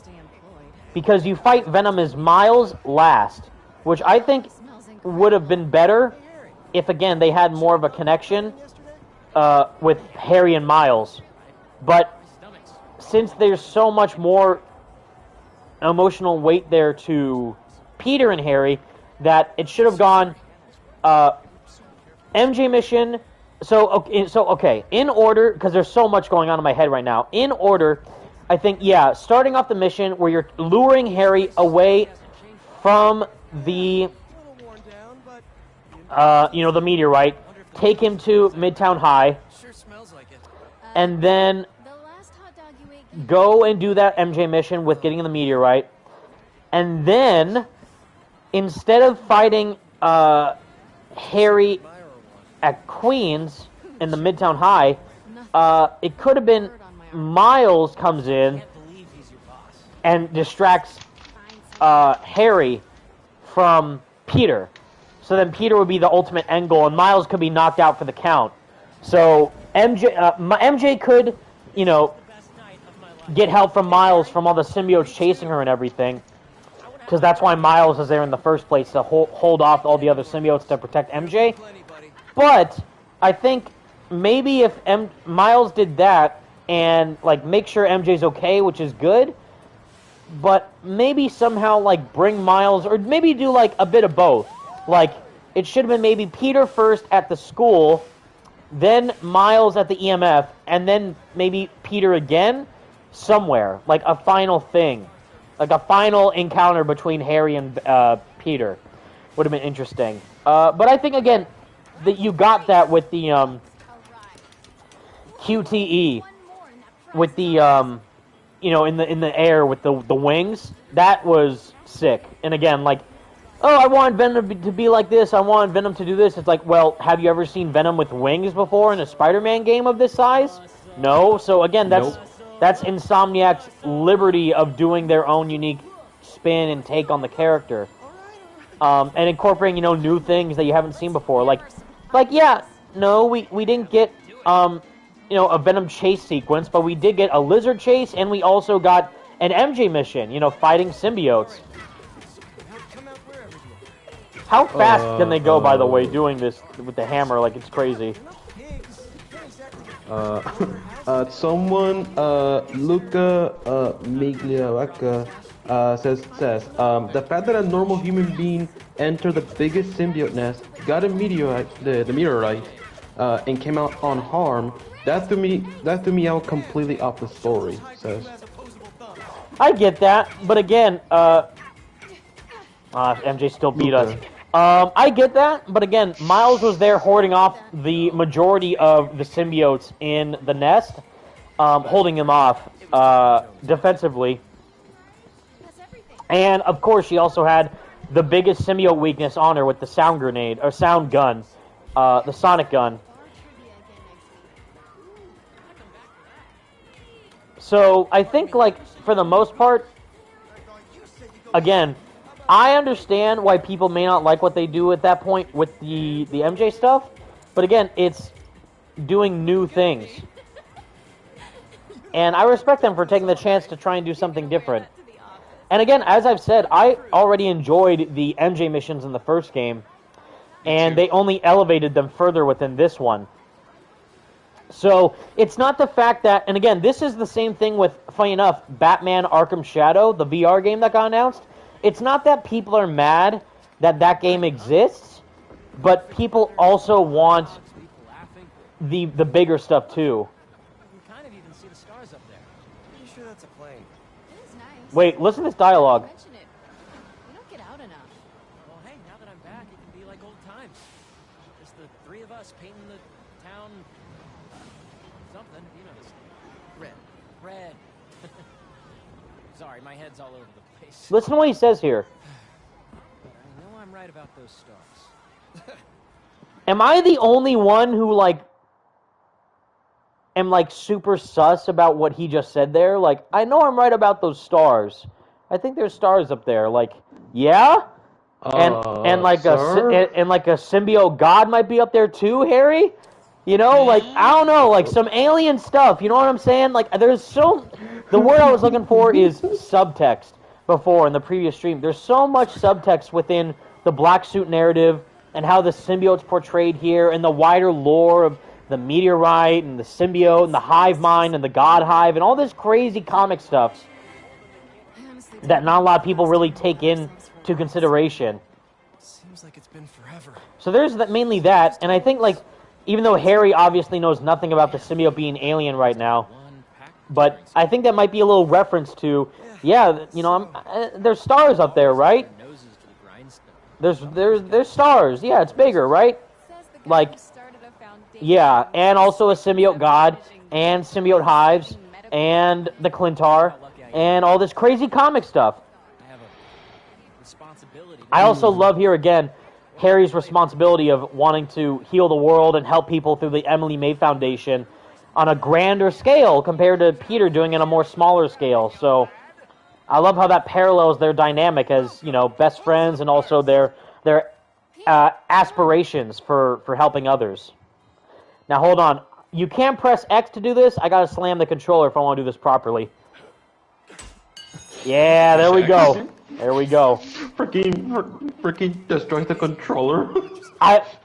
Because you fight Venom as Miles last, which I think would have been better if, again, they had more of a connection with Harry and Miles. But since there's so much more emotional weight there to Peter and Harry, that it should have gone MJ mission. So okay, in order, because there's so much going on in my head right now. In order, I think, yeah, starting off the mission where you're luring Harry away from the, you know, the meteorite, take him to Midtown High, and then go and do that MJ mission with getting the meteorite, and then instead of fighting Harry at Queens in the Midtown High, it could have been Miles comes in and distracts Harry from Peter. So then Peter would be the ultimate end goal, and Miles could be knocked out for the count. So MJ could, you know, get help from Miles from all the symbiotes chasing her and everything, because that's why Miles is there in the first place, to hold off all the other symbiotes to protect MJ. But I think maybe if Miles did that and like make sure MJ's okay, which is good, but maybe somehow like bring Miles, or maybe do like a bit of both. Like it should have been maybe Peter first at the school, then Miles at the EMF, and then maybe Peter again somewhere, like a final thing, like a final encounter between Harry and Peter would have been interesting. But I think again that you got that with the QTE, with the you know, in the air with the wings. That was sick. And again, like, oh, I want Venom to be like this, I want Venom to do this. It's like, well, have you ever seen Venom with wings before in a Spider-Man game of this size? No. So again, that's Insomniac'S liberty of doing their own unique spin and take on the character, and incorporating, you know, new things that you haven't seen before. Like yeah, no, we didn't get you know, a Venom chase sequence, but we did get a lizard chase, and we also got an MJ mission, you know, fighting symbiotes. How fast can they go, by the way, doing this with the hammer? Like, it's crazy. Someone, Luca Migliavaca, says, the fact that a normal human being entered the biggest symbiote nest, got a meteorite, the meteorite, and came out unharmed, that threw me out completely off the story, says. I get that, but again, MJ still beat us. I get that, but again, Miles was there hoarding off the majority of the symbiotes in the nest, holding them off defensively. And of course, she also had the biggest symbiote weakness on her with the sound grenade, or sound gun, the sonic gun. So I think, like, for the most part, again, I understand why people may not like what they do at that point with the MJ stuff, but again, it's doing new things. And I respect them for taking the chance to try and do something different. And again, as I've said, I already enjoyed the MJ missions in the first game, and they only elevated them further within this one. So, it's not the fact that, and again, this is the same thing with, funny enough, Batman Arkham Shadow, the VR game that got announced. It's not that people are mad that that game exists, but people also want the bigger stuff too. You can kind of even see the stars up there. Pretty sure that's a plane. It is nice. Wait, listen to this dialogue. Mention it. We don't get out enough. Well, hey, now that I'm back, it can be like old times. Just the three of us painting the town something, you know, this red. Sorry, my head's all over the place. Listen to what he says here. I know I'm right about those stars. Am I the only one who, like, am, like, super sus about what he just said there? Like, I know I'm right about those stars. I think there's stars up there. Like, yeah? And like a symbiote god might be up there too, Harry? You know, like, I don't know, like some alien stuff, you know what I'm saying? Like, there's the word I was looking for is subtext before in the previous stream. There's so much subtext within the Black Suit narrative and how the symbiote's portrayed here and the wider lore of the meteorite and the symbiote and the hive mind and the god hive and all this crazy comic stuff that not a lot of people really take into consideration. Seems like it's been forever. So there's mainly that, and I think, like, even though Harry obviously knows nothing about the symbiote being alien right now, but I think that might be a little reference to, yeah, you know, there's stars up there, right? There's stars. Yeah, it's bigger, right? Like, yeah, and also a symbiote god and symbiote hives and the Clintar, and all this crazy comic stuff. I have a responsibility. I also love here again Harry's responsibility of wanting to heal the world and help people through the Emily May Foundation on a grander scale compared to Peter doing it on a more smaller scale. So I love how that parallels their dynamic as, you know, best friends and also their aspirations for helping others. Now hold on. You can't press X to do this. I gotta slam the controller if I want to do this properly. Yeah, there we go. There we go. Freaking destroy the controller.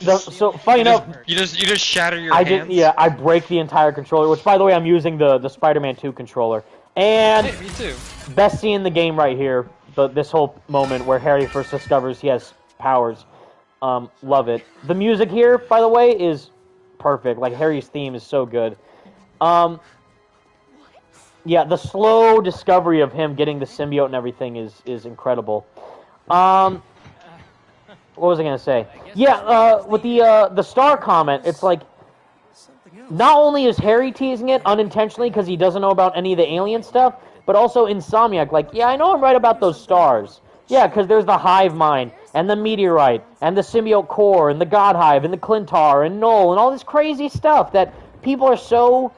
So funny enough, You just shatter your hands. I break the entire controller. Which, by the way, I'm using the Spider-Man 2 controller. And Hey, me too. best scene in the game right here. This whole moment where Harry first discovers he has powers. Love it. The music here, by the way, is perfect. Like Harry's theme is so good. Yeah, the slow discovery of him getting the symbiote and everything is incredible. What was I gonna say? Yeah, with the star comment, it's like not only is Harry teasing it unintentionally because he doesn't know about any of the alien stuff, but also Insomniac. Like, yeah, I know I'm right about those stars. Yeah, because there's the hive mind and the meteorite and the symbiote core and the god hive and the Clintar and Null and all this crazy stuff that people are so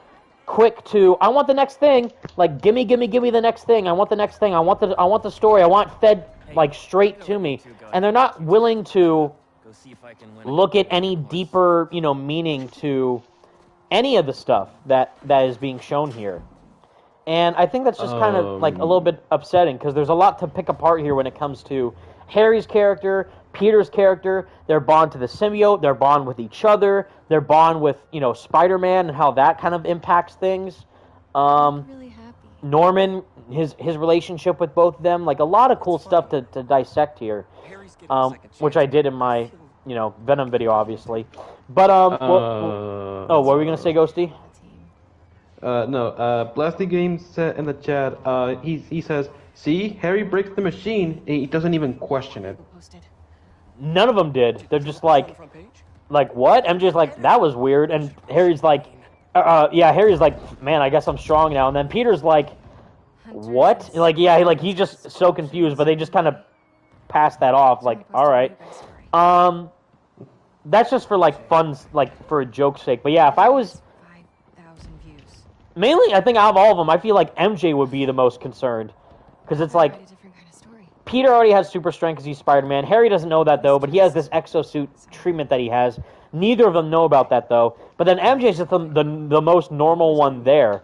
quick to, I want the next thing, like gimme the next thing, I want the next thing, I want the story, I want fed like straight to me, and they're not willing to Go see if I can win. look at any deeper, you know, meaning to any of the stuff that is being shown here. And I think that's just kind of like a little bit upsetting because there's a lot to pick apart here when it comes to Harry's character, Peter's character, their bond to the symbiote, their bond with each other, their bond with, you know, Spider-Man and how that kind of impacts things. I'm really happy. Norman, his relationship with both of them, like a lot of cool stuff to dissect here, which I did in my, you know, Venom video, obviously. But what were we gonna say, Ghosty? No, Blasty Games said in the chat, he says, see, Harry breaks the machine, and he doesn't even question it. Posted. None of them did. They're just like what? MJ's like, that was weird, and Harry's like, yeah, Harry's like, man, I guess I'm strong now, and then Peter's like, what? Like, yeah, he's just so confused, but they just kind of pass that off, like, all right. That's just for like fun, like for a joke's sake. But yeah, if I was 5,000 views. mainly, I think out of all of them, I feel like MJ would be the most concerned because it's like Quite a different kind of story. Peter already has super strength because he's Spider-Man. Harry doesn't know that though, but he has this exosuit treatment that he has. Neither of them know about that though. But then MJ's just the most normal one there.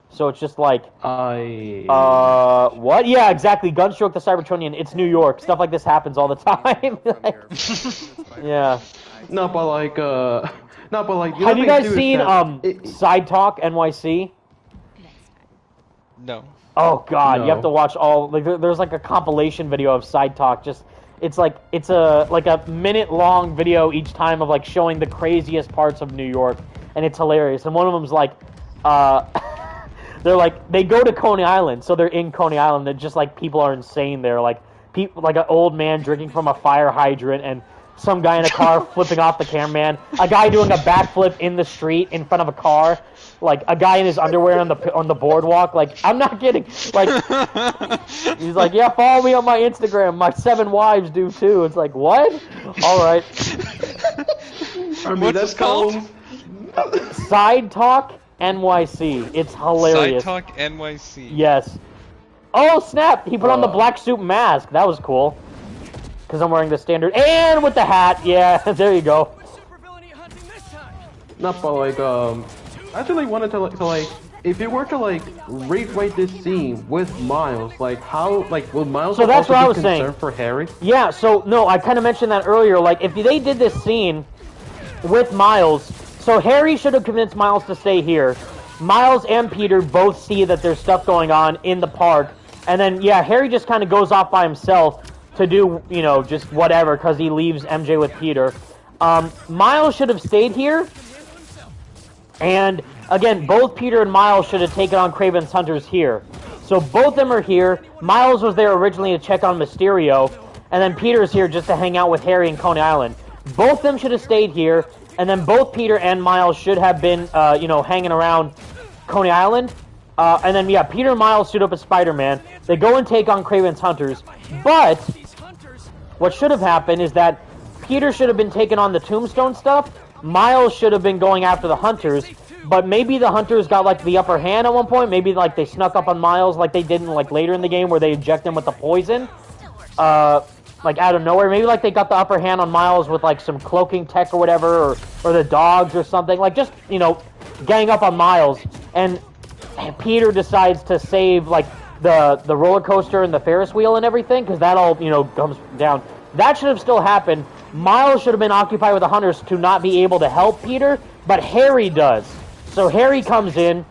So it's just like, what? Yeah, exactly. Gunstroke the Cybertronian. It's New York. Stuff like this happens all the time. Yeah. No, but like, Have you guys seen Side Talk NYC? No. Oh God, No. you have to watch all. Like, there's like a compilation video of Side Talk. Just it's a minute-long video each time of like showing the craziest parts of New York, and it's hilarious. And one of them's like, they're like they go to Coney Island, so they're in Coney Island. They're just like people are insane there, like people like an old man drinking from a fire hydrant and some guy in a car flipping off the cameraman, a guy doing a backflip in the street in front of a car, like a guy in his underwear on the boardwalk. Like, I'm not kidding. Like, he's like, yeah, follow me on my Instagram. My 7 wives do too. It's like, what? All right. I mean, What's that's it called? Side Talk NYC. It's hilarious. Side Talk NYC. Yes. Oh snap! He put on the black suit mask. That was cool. Because I'm wearing the standard and with the hat. Yeah, there you go. Not but like, I actually wanted to like, if you were to like rewrite this scene with Miles, like how, like, would Miles So that's also what I be was saying. concerned for Harry? Yeah, so, no, I kind of mentioned that earlier. Like, if they did this scene with Miles, so Harry should have convinced Miles to stay here. Miles and Peter both see that there's stuff going on in the park. And then, yeah, Harry just kind of goes off by himself to do, you know, just whatever, because he leaves MJ with Peter. Miles should have stayed here. And, again, both Peter and Miles should have taken on Kraven's Hunters here. So both of them are here. Miles was there originally to check on Mysterio. And then Peter's here just to hang out with Harry in Coney Island. Both of them should have stayed here. And then both Peter and Miles should have been, you know, hanging around Coney Island. And then, yeah, Peter and Miles suit up as Spider-Man. They go and take on Kraven's Hunters. But what should have happened is that Peter should have been taking on the Tombstone stuff. Miles should have been going after the Hunters. But maybe the Hunters got, like, the upper hand at one point. Maybe, like, they snuck up on Miles like they did in, like, later in the game where they inject him with the poison. Like, out of nowhere. Maybe, like, they got the upper hand on Miles with, like, some cloaking tech or whatever. Or the dogs or something. Like, just, you know, gang up on Miles. And Peter decides to save, like, the roller coaster and the Ferris wheel and everything. Because that all, you know, comes down. That should have still happened. Miles should have been occupied with the Hunters to not be able to help Peter. But Harry does. So Harry comes in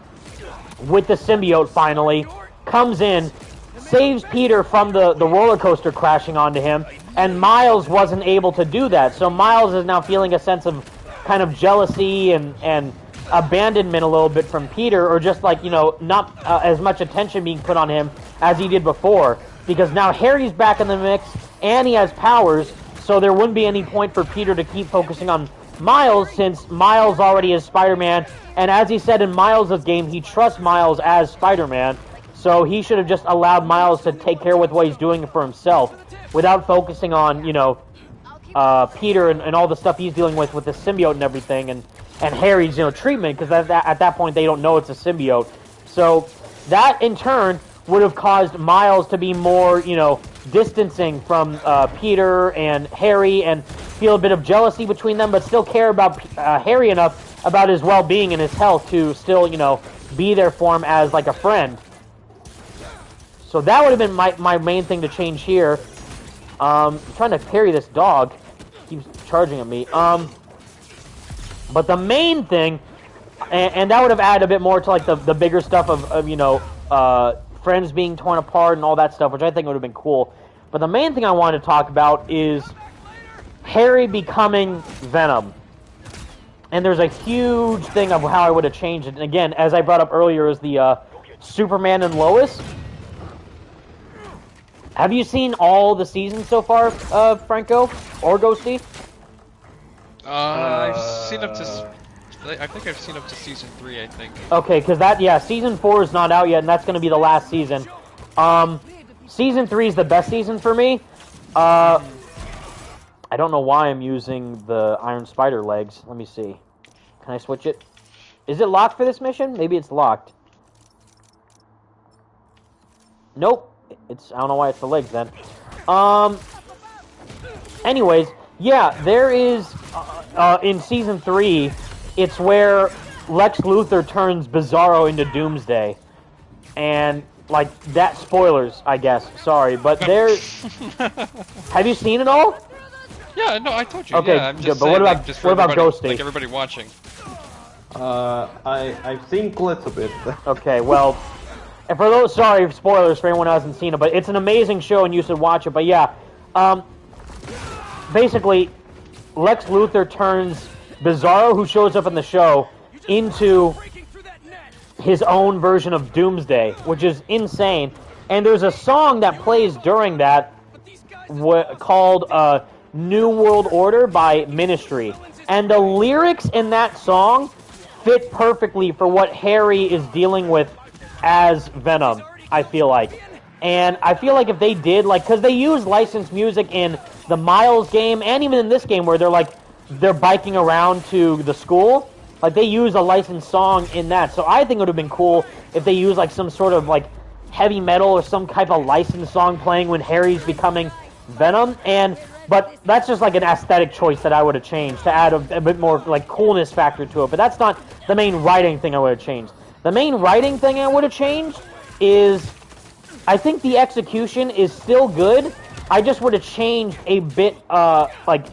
with the symbiote finally, comes in, saves Peter from the roller coaster crashing onto him, and Miles wasn't able to do that. So Miles is now feeling a sense of kind of jealousy and abandonment a little bit from Peter, or just like, you know, not as much attention being put on him as he did before, because now Harry's back in the mix, and he has powers, so there wouldn't be any point for Peter to keep focusing on Miles, since Miles already is Spider-Man, and as he said in Miles' game, he trusts Miles as Spider-Man, so he should have just allowed Miles to take care with what he's doing for himself, without focusing on, you know, Peter and all the stuff he's dealing with the symbiote and everything, and Harry's, you know, treatment, because at that point they don't know it's a symbiote. So that, in turn, would have caused Miles to be more, you know, distancing from Peter and Harry, and feel a bit of jealousy between them, but still care about Harry enough about his well-being and his health to still, you know, be there for him as, like, a friend. So that would have been my main thing to change here. I'm trying to parry this dog. Keeps charging at me. But the main thing, and that would have added a bit more to, like, the bigger stuff of you know, friends being torn apart and all that stuff, which I think would have been cool. But the main thing I wanted to talk about is Harry becoming Venom. And there's a huge thing of how I would have changed it. And again, as I brought up earlier, is the Superman and Lois. Have you seen all the seasons so far, Franco or Ghosty? I've seen up to. I think I've seen up to season 3. I think. Okay, because season 4 is not out yet, and that's going to be the last season. Season 3 is the best season for me. I don't know why I'm using the Iron Spider legs. Let me see. Can I switch it? Is it locked for this mission? Maybe it's locked. Nope. I don't know why it's the legs then. Anyways, yeah, there is in season 3, it's where Lex Luthor turns Bizarro into Doomsday, and like that. Spoilers, I guess. Sorry, but there. Have you seen it all? Yeah, no, I told you. Okay, yeah, I'm just good. But saying, what about like, just for Ghosty? like everybody watching? I've seen clips of it. Okay, well. And for those, sorry, spoilers for anyone who hasn't seen it, but it's an amazing show and you should watch it. But yeah, basically, Lex Luthor turns Bizarro, who shows up in the show, into his own version of Doomsday, which is insane. And there's a song that plays during that called New World Order by Ministry. And the lyrics in that song fit perfectly for what Harry is dealing with as Venom, I feel like. And I feel like if they did, like, because they use licensed music in the Miles game, and even in this game where they're biking around to the school, like, they use a licensed song in that. So I think it would have been cool if they used, like, some sort of, like, heavy metal or some type of licensed song playing when Harry's becoming Venom. But that's just, like, an aesthetic choice that I would have changed to add a bit more, like, coolness factor to it. But that's not the main writing thing I would have changed. The main writing thing I would have changed is, I think the execution is still good. I just would have changed a bit, like,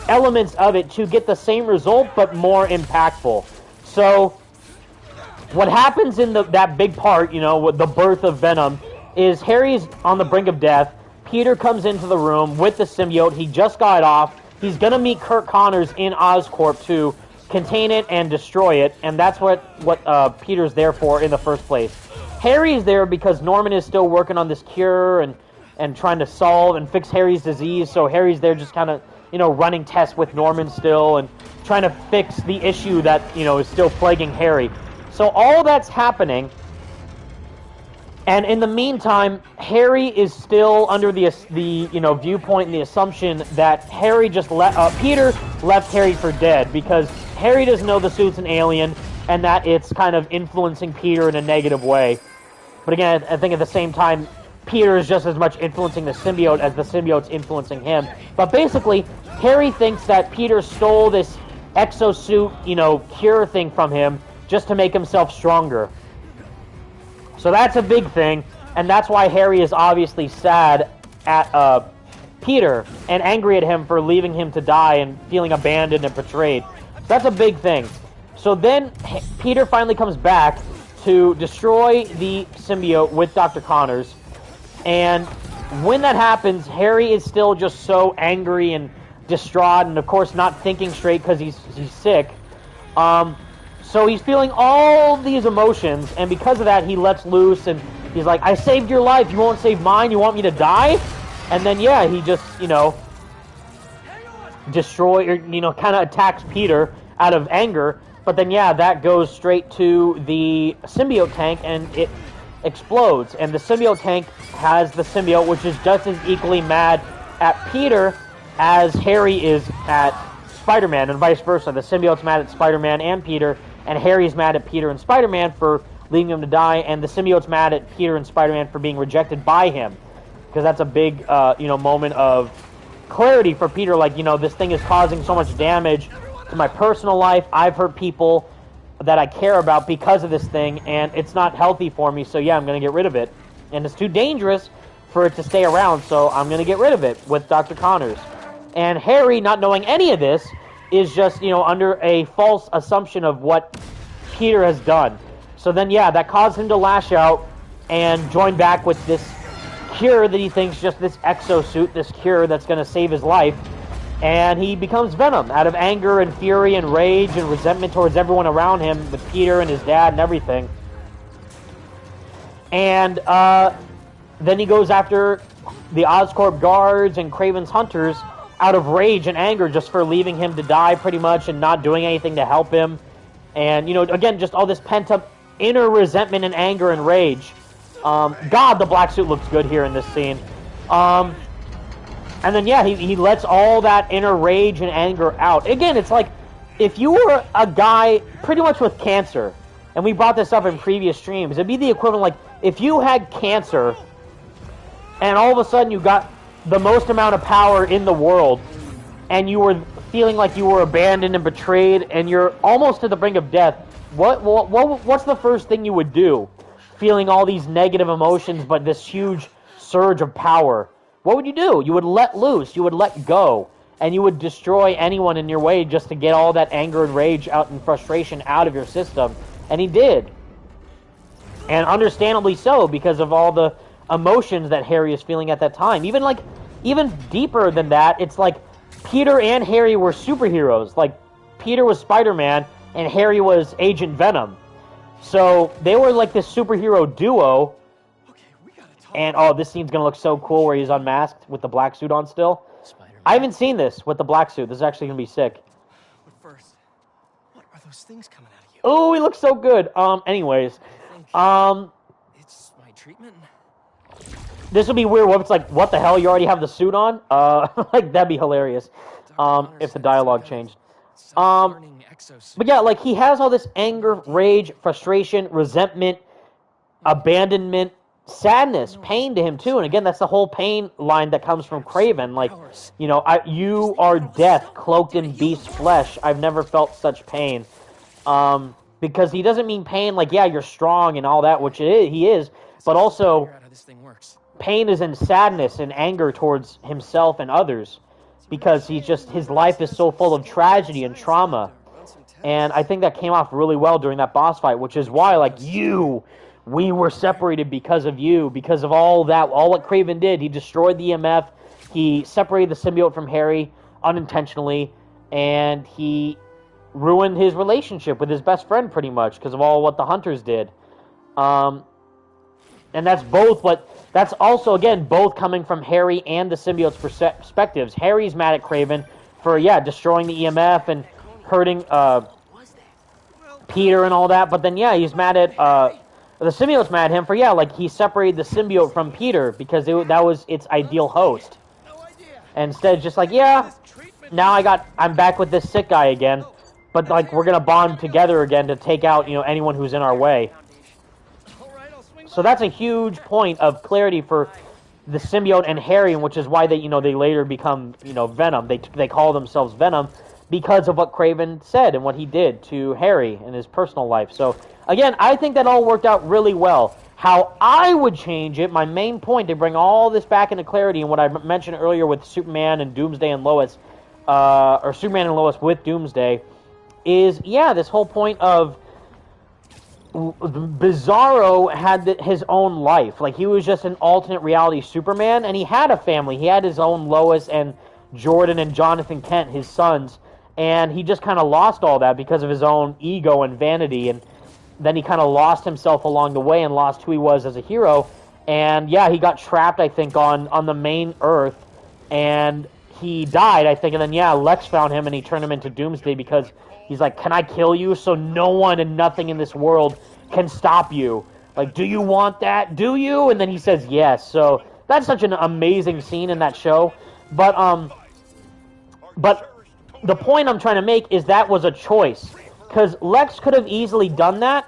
elements of it to get the same result, but more impactful. So, what happens in that big part, you know, with the birth of Venom, is Harry's on the brink of death. Peter comes into the room with the symbiote. He just got off. He's going to meet Kirk Connors in Oscorp to contain it and destroy it, and that's what Peter's there for in the first place. Harry's there because Norman is still working on this cure and trying to solve and fix Harry's disease, so Harry's there just kind of, you know, running tests with Norman still and trying to fix the issue that, you know, is still plaguing Harry. So all that's happening, And in the meantime, Harry is still under the viewpoint and the assumption that Harry just Peter left Harry for dead because Harry doesn't know the suit's an alien and that it's kind of influencing Peter in a negative way. But again, I think at the same time, Peter is just as much influencing the symbiote as the symbiote's influencing him. But basically, Harry thinks that Peter stole this exosuit, cure thing from him just to make himself stronger. So that's a big thing, and that's why Harry is obviously sad at Peter and angry at him for leaving him to die and feeling abandoned and betrayed. So that's a big thing. So then Peter finally comes back to destroy the symbiote with Dr. Connors, and when that happens, Harry is still just so angry and distraught, and of course not thinking straight because he's sick. So he's feeling all these emotions, and because of that, he lets loose, and he's like, I saved your life, you won't save mine, you want me to die? And then, yeah, he just, kind of attacks Peter out of anger, but then, yeah, that goes straight to the symbiote tank, and it explodes, and the symbiote tank has the symbiote, which is just as equally mad at Peter as Harry is at Spider-Man, and vice versa. The symbiote's mad at Spider-Man and Peter, and Harry's mad at Peter and Spider-Man for leaving him to die, and the symbiote's mad at Peter and Spider-Man for being rejected by him, because that's a big, moment of clarity for Peter, like, this thing is causing so much damage to my personal life, I've hurt people that I care about because of this thing, and it's not healthy for me, so yeah, I'm going to get rid of it, and it's too dangerous for it to stay around, so I'm going to get rid of it with Dr. Connors. And Harry, not knowing any of this, is just, under a false assumption of what Peter has done. So then, yeah, that caused him to lash out and join back with this cure that he thinks just this exosuit, this cure that's going to save his life. And he becomes Venom out of anger and fury and rage and resentment towards everyone around him, with Peter and his dad and everything. And then he goes after the Oscorp guards and Kraven's hunters out of rage and anger just for leaving him to die pretty much and not doing anything to help him. And, again, just all this pent-up inner resentment and anger and rage. God, the black suit looks good here in this scene. And then, yeah, he lets all that inner rage and anger out. Again, it's like, if you were a guy pretty much with cancer, and we brought this up in previous streams, it'd be the equivalent, like, if you had cancer, and all of a sudden you got the most amount of power in the world, and you were feeling like you were abandoned and betrayed, and you're almost to the brink of death, what's the first thing you would do? Feeling all these negative emotions, but this huge surge of power. What would you do? You would let loose, you would let go, and you would destroy anyone in your way just to get all that anger and rage out and frustration out of your system. And he did. And understandably so, because of all the emotions that Harry is feeling at that time. Even deeper than that, it's like Peter and Harry were superheroes. Like, Peter was Spider-Man, and Harry was Agent Venom. So, they were like this superhero duo. And, oh, this scene's gonna look so cool where he's unmasked with the black suit on still. Spider-Man. I haven't seen this with the black suit. This is actually gonna be sick. But first, what are those things coming out of you? Oh, he looks so good. Anyways. It's my treatment? This would be weird. What if it's like, what the hell? You already have the suit on? Like, that'd be hilarious. If the dialogue changed. But yeah, like, he has all this anger, rage, frustration, resentment, abandonment, sadness, pain to him too. And again, that's the whole pain line that comes from Kraven. Like, you are death cloaked in beast flesh. I've never felt such pain. Because he doesn't mean pain like, yeah, you're strong and all that, which he is, but also pain is in sadness and anger towards himself and others, because his life is so full of tragedy and trauma. And I think that came off really well during that boss fight, which is why, like, we were separated because of you, because of all what Kraven did. He destroyed the EMF, he separated the symbiote from Harry unintentionally, and he ruined his relationship with his best friend pretty much because of all what the hunters did. And that's also, again, both coming from Harry and the symbiote's perspectives. Harry's mad at Kraven for, destroying the EMF and hurting Peter and all that, but then, he's mad at The symbiote's mad at him for, like, he separated the symbiote from Peter because that was its ideal host. And instead, just like, now I'm back with this sick guy again, but, like, we're gonna bond together again to take out, anyone who's in our way. So that's a huge point of clarity for the symbiote and Harry, which is why they later become, Venom. They call themselves Venom because of what Kraven said and what he did to Harry in his personal life. So, again, I think that all worked out really well. How I would change it, my main point to bring all this back into clarity, and what I mentioned earlier with Superman and Doomsday and Lois, or Superman and Lois with Doomsday, is, this whole point of Bizarro had his own life. Like, he was just an alternate reality Superman, and he had a family. He had his own Lois and Jordan and Jonathan Kent, his sons, and he just kind of lost all that because of his own ego and vanity, and then he kind of lost himself along the way and lost who he was as a hero. And he got trapped, I think, on the main Earth, and he died, I think, and then Lex found him and he turned him into Doomsday because he's like, can I kill you so no one and nothing in this world can stop you? Like, do you want that? Do you? And then he says yes. So that's such an amazing scene in that show. But the point I'm trying to make is that was a choice. Because Lex could have easily done that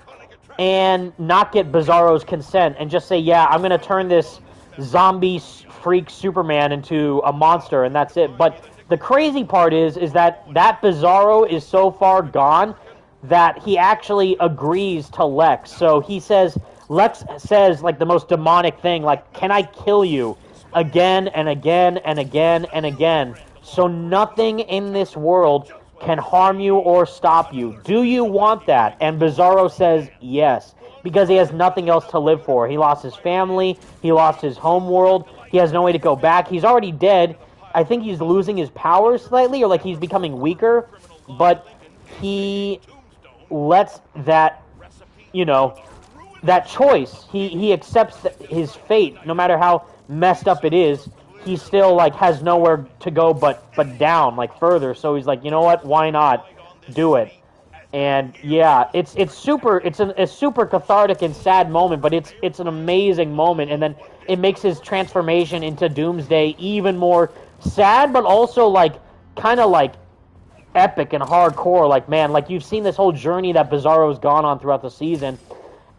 and not get Bizarro's consent and just say, I'm going to turn this zombie freak Superman into a monster, and that's it. But the crazy part is that Bizarro is so far gone that he actually agrees to Lex. So Lex says, like, the most demonic thing, like, can I kill you again and again and again and again, so nothing in this world can harm you or stop you. Do you want that? And Bizarro says yes, because he has nothing else to live for. He lost his family, he lost his home world, he has no way to go back, he's already dead. I think he's losing his powers slightly, or like he's becoming weaker, but he lets that, that choice, he accepts his fate, no matter how messed up it is. He still, like, has nowhere to go but down, like, further. So he's like, you know what? Why not do it? And it's super. It's a super cathartic and sad moment, but it's an amazing moment. And then it makes his transformation into Doomsday even more sad, but also like kind of like epic and hardcore. Like, man, like, you've seen this whole journey that Bizarro's gone on throughout the season.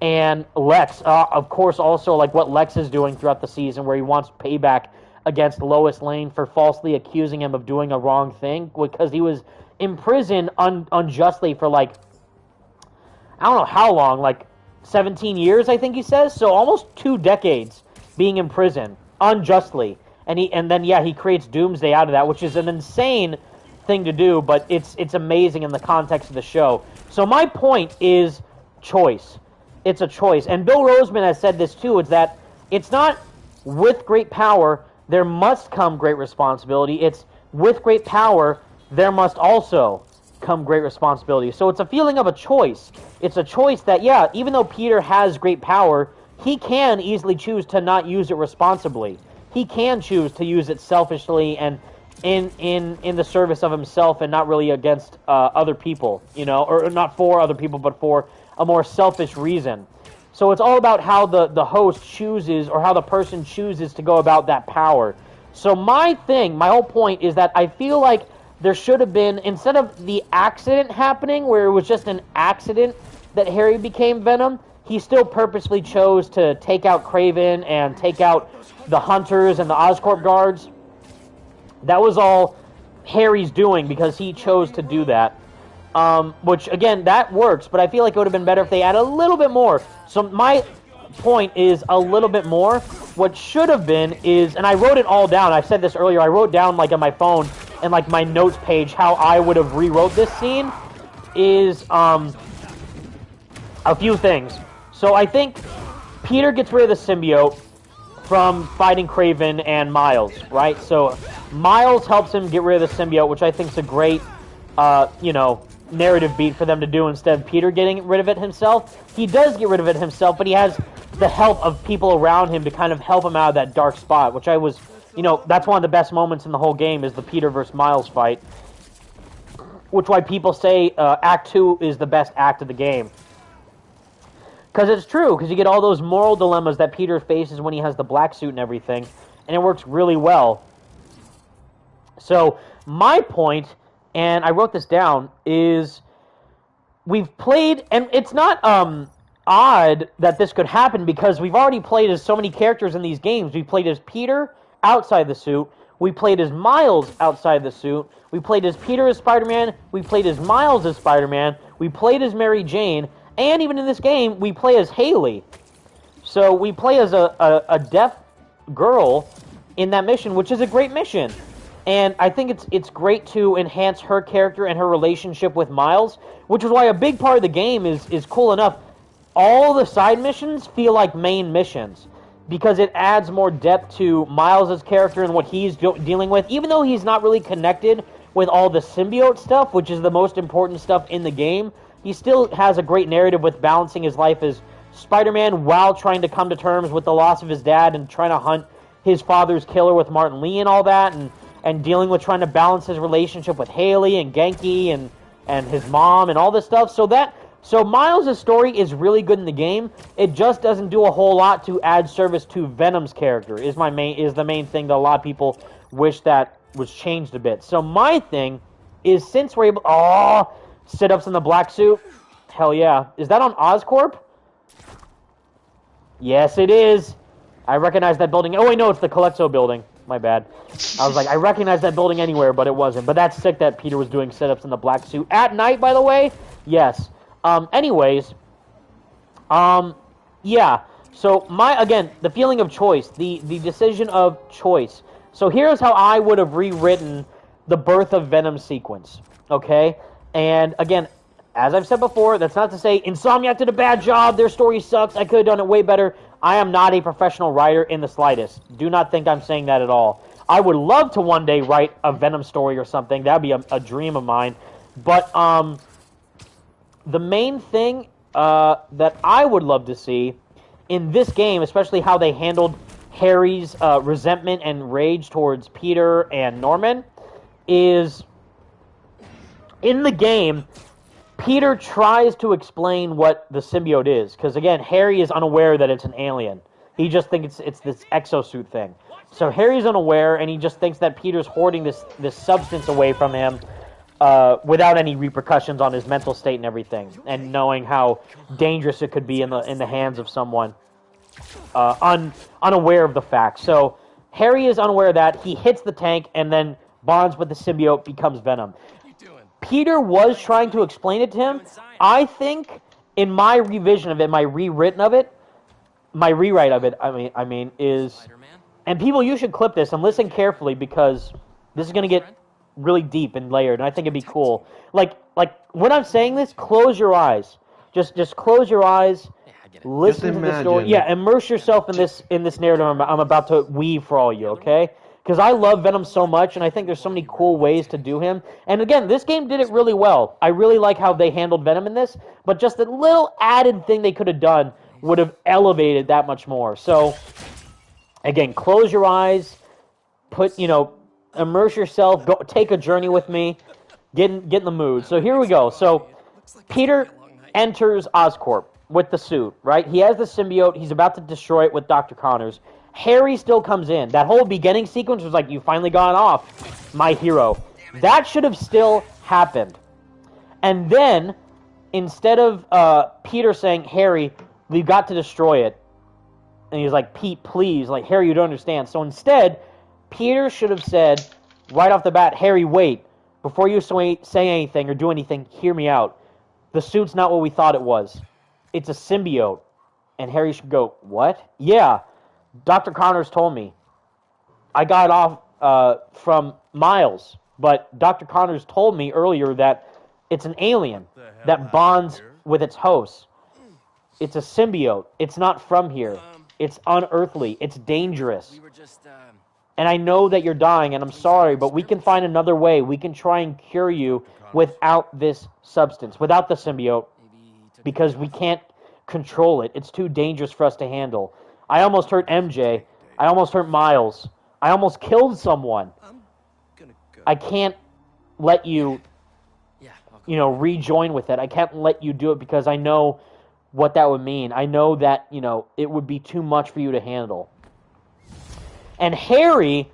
And Lex, of course, also like what Lex is doing throughout the season, where he wants payback against Lois Lane for falsely accusing him of doing a wrong thing because he was imprisoned unjustly for, like, I don't know how long, like 17 years, I think he says. So almost 2 decades being in prison unjustly. And then he creates Doomsday out of that, which is an insane thing to do, but it's amazing in the context of the show. So my point is choice. It's a choice. And Bill Roseman has said this too, is that it's not with great power there must come great responsibility. It's with great power, there must also come great responsibility. So it's a feeling of a choice. It's a choice that, even though Peter has great power, he can easily choose to not use it responsibly. He can choose to use it selfishly and in the service of himself and not really against other people, or not for other people, but for a more selfish reason. So it's all about how the host chooses, or how the person chooses to go about that power. So my whole point is that I feel like there should have been, instead of the accident happening, where it was just an accident that Harry became Venom, he still purposely chose to take out Kraven and take out the Hunters and the Oscorp guards. That was all Harry's doing because he chose to do that. Which, again, that works, but I feel like it would have been better if they add a little bit more. So my point is a little bit more. What should have been is, and I wrote it all down, I said this earlier, I wrote down, like, on my phone and, like, my notes page how I would have rewrote this scene, is a few things. So I think Peter gets rid of the symbiote from fighting Kraven and Miles, right? So Miles helps him get rid of the symbiote, which I think is a great, narrative beat for them to do instead of Peter getting rid of it himself. He does get rid of it himself, but he has the help of people around him to kind of help him out of that dark spot, which I was, that's one of the best moments in the whole game, is the Peter versus Miles fight, which why people say Act 2 is the best act of the game. Because it's true, because you get all those moral dilemmas that Peter faces when he has the black suit and everything, and it works really well. So, my point, and I wrote this down, is we've played, and it's not odd that this could happen because we've already played as so many characters in these games. We played as Peter outside the suit. We played as Miles outside the suit. We played as Peter as Spider-Man. We played as Miles as Spider-Man. We played as Mary Jane. And even in this game, we play as Haley. So we play as a deaf girl in that mission, which is a great mission. And I think it's great to enhance her character and her relationship with Miles, which is why a big part of the game is cool enough. All the side missions feel like main missions because it adds more depth to Miles' character and what he's dealing with, even though he's not really connected with all the symbiote stuff, which is the most important stuff in the game. He still has a great narrative with balancing his life as Spider-Man while trying to come to terms with the loss of his dad and trying to hunt his father's killer with Martin Lee and all that, and dealing with trying to balance his relationship with Haley and Genki and his mom and all this stuff. So Miles' story is really good in the game. It just doesn't do a whole lot to add service to Venom's character. Is the main thing that a lot of people wish that was changed a bit. So my thing is, since we're able sit-ups in the black suit, hell yeah. Is that on Oscorp? Yes, it is. I recognize that building. Oh wait, no, it's the Colexo building. My bad. I was like, I recognize that building anywhere, but it wasn't. But that's sick that Peter was doing sit-ups in the black suit at night, by the way. Yes. Anyways, yeah. So again, the feeling of choice, the decision of choice. So here's how I would have rewritten the birth of Venom sequence. Okay, and again, as I've said before, that's not to say Insomniac did a bad job. Their story sucks. I could have done it way better. I am not a professional writer in the slightest. Do not think I'm saying that at all. I would love to one day write a Venom story or something. That'd be a dream of mine. But the main thing that I would love to see in this game, especially how they handled Harry's resentment and rage towards Peter and Norman, is in the game, Peter tries to explain what the symbiote is. Because, again, Harry is unaware that it's an alien. He just thinks it's this exosuit thing. So Harry's unaware, and he just thinks that Peter's hoarding this substance away from him without any repercussions on his mental state and everything, and knowing how dangerous it could be in the hands of someone unaware of the fact. So Harry is unaware of that. He hits the tank and then bonds with the symbiote, becomes Venom. Peter was trying to explain it to him. I think in my revision of it, my rewrite of it, I mean, is, and people, you should clip this and listen carefully because this is going to get really deep and layered, and I think it'd be cool. Like when I'm saying this, close your eyes. Just close your eyes. Listen to the story. Yeah, immerse yourself in this narrative I'm about to weave for all you. Okay. Because I love Venom so much, and I think there's so many cool ways to do him. And again, this game did it really well. I really like how they handled Venom in this, but just a little added thing they could have done would have elevated that much more. So, again, close your eyes, immerse yourself, go take a journey with me, get in the mood. So here we go. So, Peter enters Oscorp with the suit, right? He has the symbiote. He's about to destroy it with Dr. Connors. Harry still comes in. That whole beginning sequence was like, you finally got off, my hero. That should have still happened. And then, instead of Peter saying, Harry, we've got to destroy it, and he's like, Pete, please, like, Harry, you don't understand. So instead, Peter should have said, right off the bat, Harry, wait, before you say anything or do anything, hear me out. The suit's not what we thought it was. It's a symbiote. And Harry should go, what? Yeah. Dr. Connors told me. I got off from Miles, but Dr. Connors told me earlier that it's an alien that bonds with its host. It's a symbiote. It's not from here. It's unearthly. It's dangerous. And I know that you're dying, and I'm sorry, but we can find another way. We can try and cure you without this substance, without the symbiote, because we can't control it. It's too dangerous for us to handle. I almost hurt MJ. I almost hurt Miles. I almost killed someone. I can't let you, rejoin with it. I can't let you do it because I know what that would mean. I know that, it would be too much for you to handle. And Harry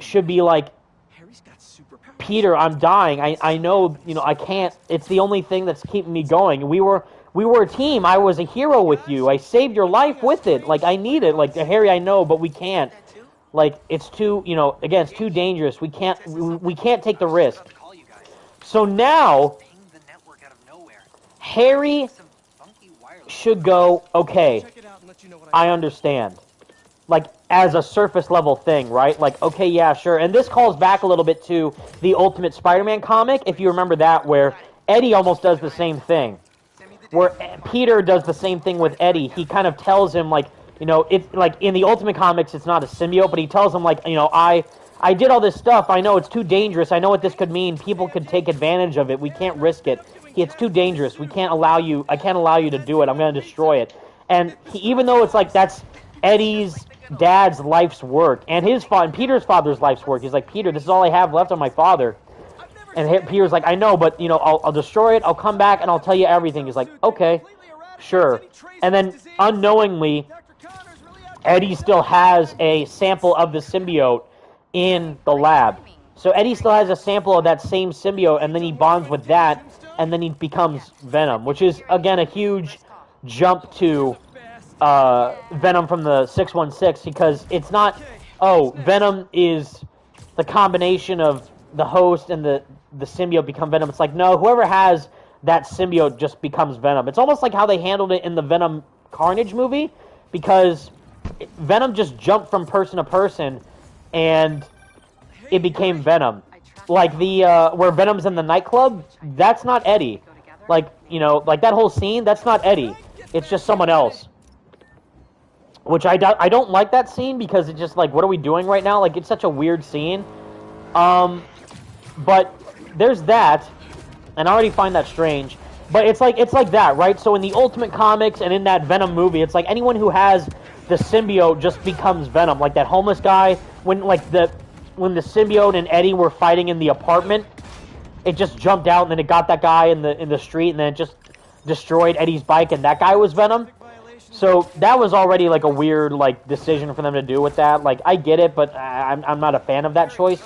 should be like, Peter, I'm dying. I know, I can't. It's the only thing that's keeping me going. We were a team. I was a hero with you. I saved your life with it. Like, I need it. Like, Harry, I know, but we can't. Like, it's too, again, it's too dangerous. We can't take the risk. So now, Harry should go, okay, I understand. Like, as a surface level thing, right? Like, okay, yeah, sure. And this calls back a little bit to the Ultimate Spider-Man comic, if you remember that, where Eddie almost does the same thing. Where Peter does the same thing with Eddie. He kind of tells him, like, it's like in the Ultimate Comics, it's not a symbiote, but he tells him, like, I did all this stuff. I know it's too dangerous. I know what this could mean. People could take advantage of it. We can't risk it. It's too dangerous. I can't allow you to do it. I'm going to destroy it. And even though it's like that's Eddie's dad's life's work and Peter's father's life's work, he's like, Peter, this is all I have left on my father. And Peter's like, I know, but I'll destroy it. I'll come back and I'll tell you everything. He's like, okay, sure. And then unknowingly, Eddie still has a sample of the symbiote in the lab. So Eddie still has a sample of that same symbiote, and then he bonds with that, and then he becomes Venom, which is, again, a huge jump to Venom from the 616, because it's not, Venom is the combination of the host and the symbiote become Venom. It's like, no, whoever has that symbiote just becomes Venom. It's almost like how they handled it in the Venom Carnage movie, because Venom just jumped from person to person, and it became Venom. Like where Venom's in the nightclub, that's not Eddie. Like, like that whole scene, that's not Eddie. It's just someone else. Which I don't like that scene, because it's just like, what are we doing right now? Like, it's such a weird scene. But there's that, and I already find that strange. But it's like that, right? So in the Ultimate Comics and in that Venom movie, it's like anyone who has the symbiote just becomes Venom. Like that homeless guy, when the symbiote and Eddie were fighting in the apartment, it just jumped out and then it got that guy in the street, and then it just destroyed Eddie's bike, and that guy was Venom. So that was already like a weird like decision for them to do with that. Like, I get it, but I'm not a fan of that choice.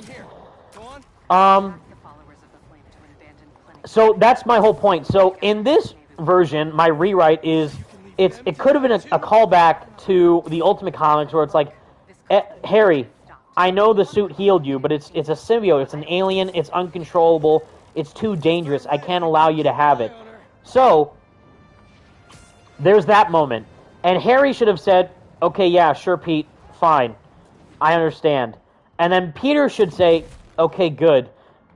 So that's my whole point. So in this version, my rewrite is it could have been a callback to the Ultimate Comics, where it's like, Harry, I know the suit healed you, but it's a symbiote. It's an alien. It's uncontrollable. It's too dangerous. I can't allow you to have it. So there's that moment. And Harry should have said, okay, yeah, sure, Pete, fine. I understand. And then Peter should say, okay, good.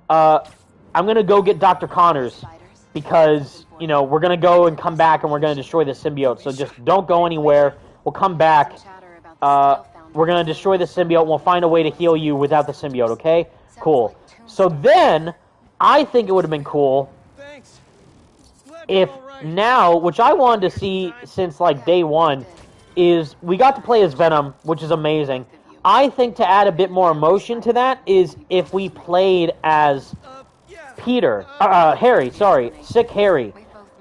I'm going to go get Dr. Connors, because, we're going to go and come back and we're going to destroy the symbiote. So just don't go anywhere. We'll come back. We're going to destroy the symbiote. We'll find a way to heal you without the symbiote, okay? Cool. So then, I think it would have been cool if now, which I wanted to see since, like, day one, is we got to play as Venom, which is amazing. I think to add a bit more emotion to that is if we played as Harry, sick Harry.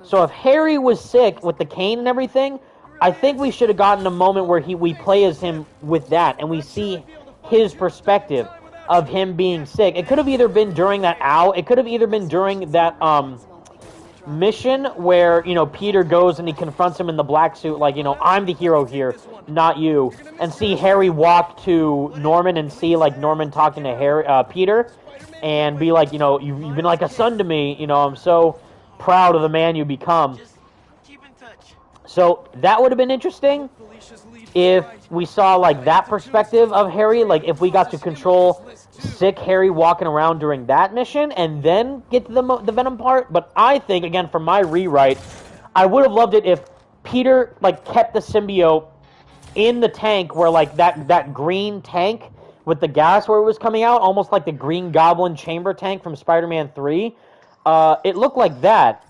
So if Harry was sick with the cane and everything, I think we should have gotten a moment where we play as him with that, and we see his perspective of him being sick. It could have either been during that it could have either been during that mission where, Peter goes and he confronts him in the black suit, like, I'm the hero here, not you, and see Harry walk to Norman and see, like, Norman talking to Peter, and be like, you've been like a son to me, I'm so proud of the man you become. So that would have been interesting if we saw, like, that perspective of Harry, like, if we got to control sick Harry walking around during that mission and then get to the Venom part. But I think, again, for my rewrite, I would have loved it if Peter, like, kept the symbiote in the tank, where, like, that green tank with the gas where it was coming out, almost like the Green Goblin chamber tank from Spider-Man 3. It looked like that.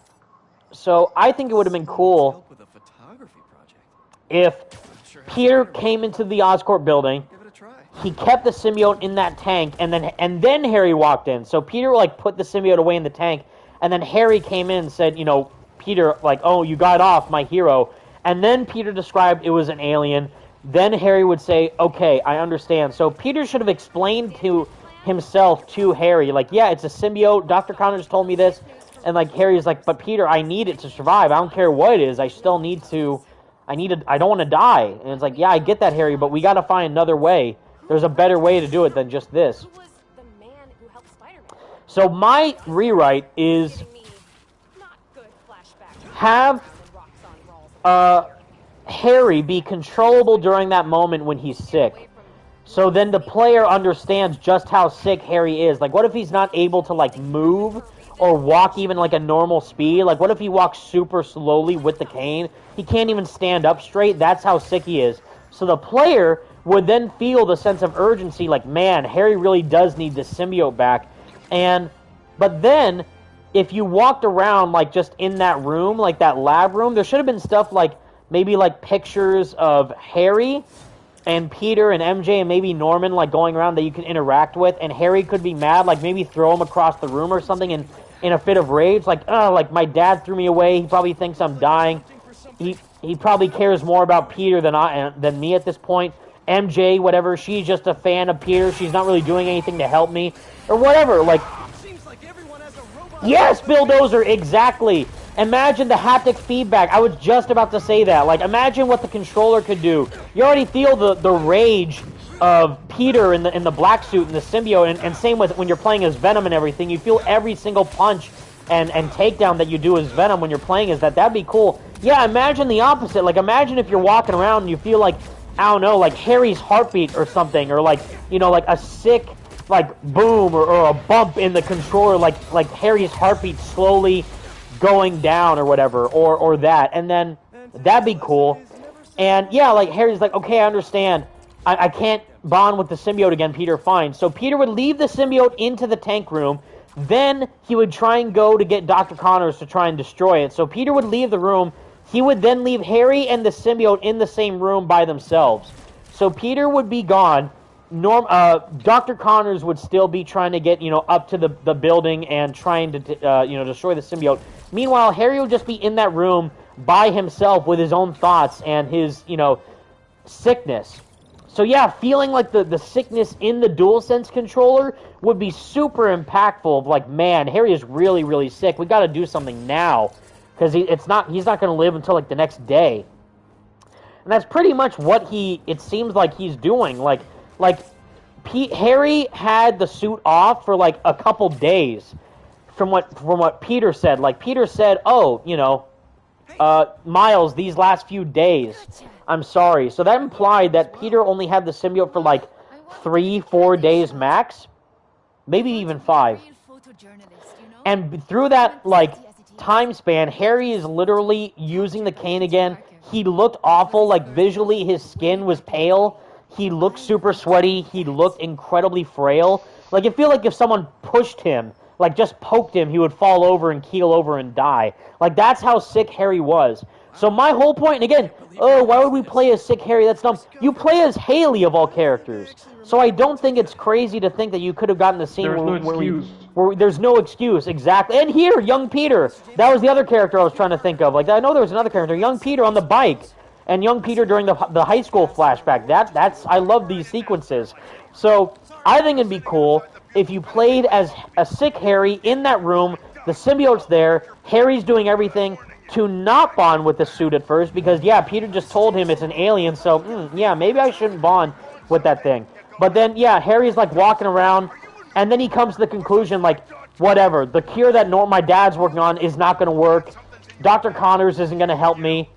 So I think it would have been cool if Peter came into the Oscorp building, he kept the symbiote in that tank, and then Harry walked in. So Peter, like, put the symbiote away in the tank, and then Harry came in and said, Peter, like, oh, you got off, my hero. And then Peter described it was an alien. Then Harry would say, okay, I understand. So Peter should have explained to himself to Harry, like, yeah, it's a symbiote. Dr. Connors told me this. And, like, Harry's like, but Peter, I need it to survive. I don't care what it is. I still need to, I don't want to die. And it's like, yeah, I get that, Harry, but we got to find another way. There's a better way to do it than just this. Who was the man who helped Spider-Man? So my rewrite is Giving me not good flashbacks. have Harry be controllable during that moment when he's sick. So then the player understands just how sick Harry is. Like, what if he's not able to, like, move or walk even, like, a normal speed? Like, what if he walks super slowly with the cane? He can't even stand up straight. That's how sick he is. So the player would then feel the sense of urgency, like, man, Harry really does need the symbiote back. But then, if you walked around, like, just in that room, like that lab room, there should have been stuff like, maybe, like, pictures of Harry and Peter and MJ and maybe Norman, like, going around that you can interact with, and Harry could be mad, like, maybe throw him across the room or something in a fit of rage, like, oh, like, my dad threw me away, he probably thinks I'm dying, he probably cares more about Peter than me at this point. MJ, whatever, she's just a fan of Peter, she's not really doing anything to help me, or whatever, like, yes, Bulldozer, exactly. Imagine the haptic feedback. I was just about to say that. Like, imagine what the controller could do. You already feel the rage of Peter in the black suit and the symbiote, and same with when you're playing as Venom and everything. You feel every single punch and takedown that you do as Venom when you're playing as that. That'd be cool. Yeah, imagine the opposite. Like, imagine if you're walking around and you feel like, I don't know, like Harry's heartbeat or something, or like, you know, like a sick, like, boom or a bump in the controller, like Harry's heartbeat slowly going down or whatever, or that, and then that'd be cool. And yeah, like, Harry's like, okay, I understand, I can't bond with the symbiote again, Peter, fine. So Peter would leave the symbiote into the tank room, then he would try and go to get Dr. Connors to try and destroy it. So Peter would leave the room, he would then leave Harry and the symbiote in the same room by themselves. So Peter would be gone, Dr. Connors would still be trying to get, you know, up to the building and trying to, you know, destroy the symbiote. Meanwhile, Harry would just be in that room by himself with his own thoughts and his, you know, sickness. So yeah, feeling like the sickness in the DualSense controller would be super impactful. Like, man, Harry is really, really sick. We got to do something now, because he's not going to live until, like, the next day. And that's pretty much what it seems like he's doing. Like Harry had the suit off for, like, a couple days, from what Peter said. Like, Peter said, oh, you know, Miles, these last few days, I'm sorry. So that implied that Peter only had the symbiote for, like, 3-4 days max, maybe even 5. And through that, like, time span, Harry is literally using the cane again. He looked awful. Like, visually, his skin was pale. He looked super sweaty. He looked incredibly frail. Like, it feel like if someone pushed him, like, just poked him, he would fall over and keel over and die. Like, that's how sick Harry was. So my whole point, and again, oh, why would we play as sick Harry? That's dumb. You play as Haley of all characters. So I don't think it's crazy to think that you could have gotten the scene where there's no excuse, exactly. And here, young Peter. That was the other character I was trying to think of. Like, I know there was another character, young Peter on the bike. And young Peter during the high school flashback. That's I love these sequences. So I think it'd be cool if you played as a sick Harry in that room, the symbiote's there, Harry's doing everything to not bond with the suit at first, because, yeah, Peter just told him it's an alien, so, yeah, maybe I shouldn't bond with that thing. But then, yeah, Harry's, like, walking around, and then he comes to the conclusion, like, whatever, the cure that my dad's working on is not going to work, Dr. Connors isn't going to help me,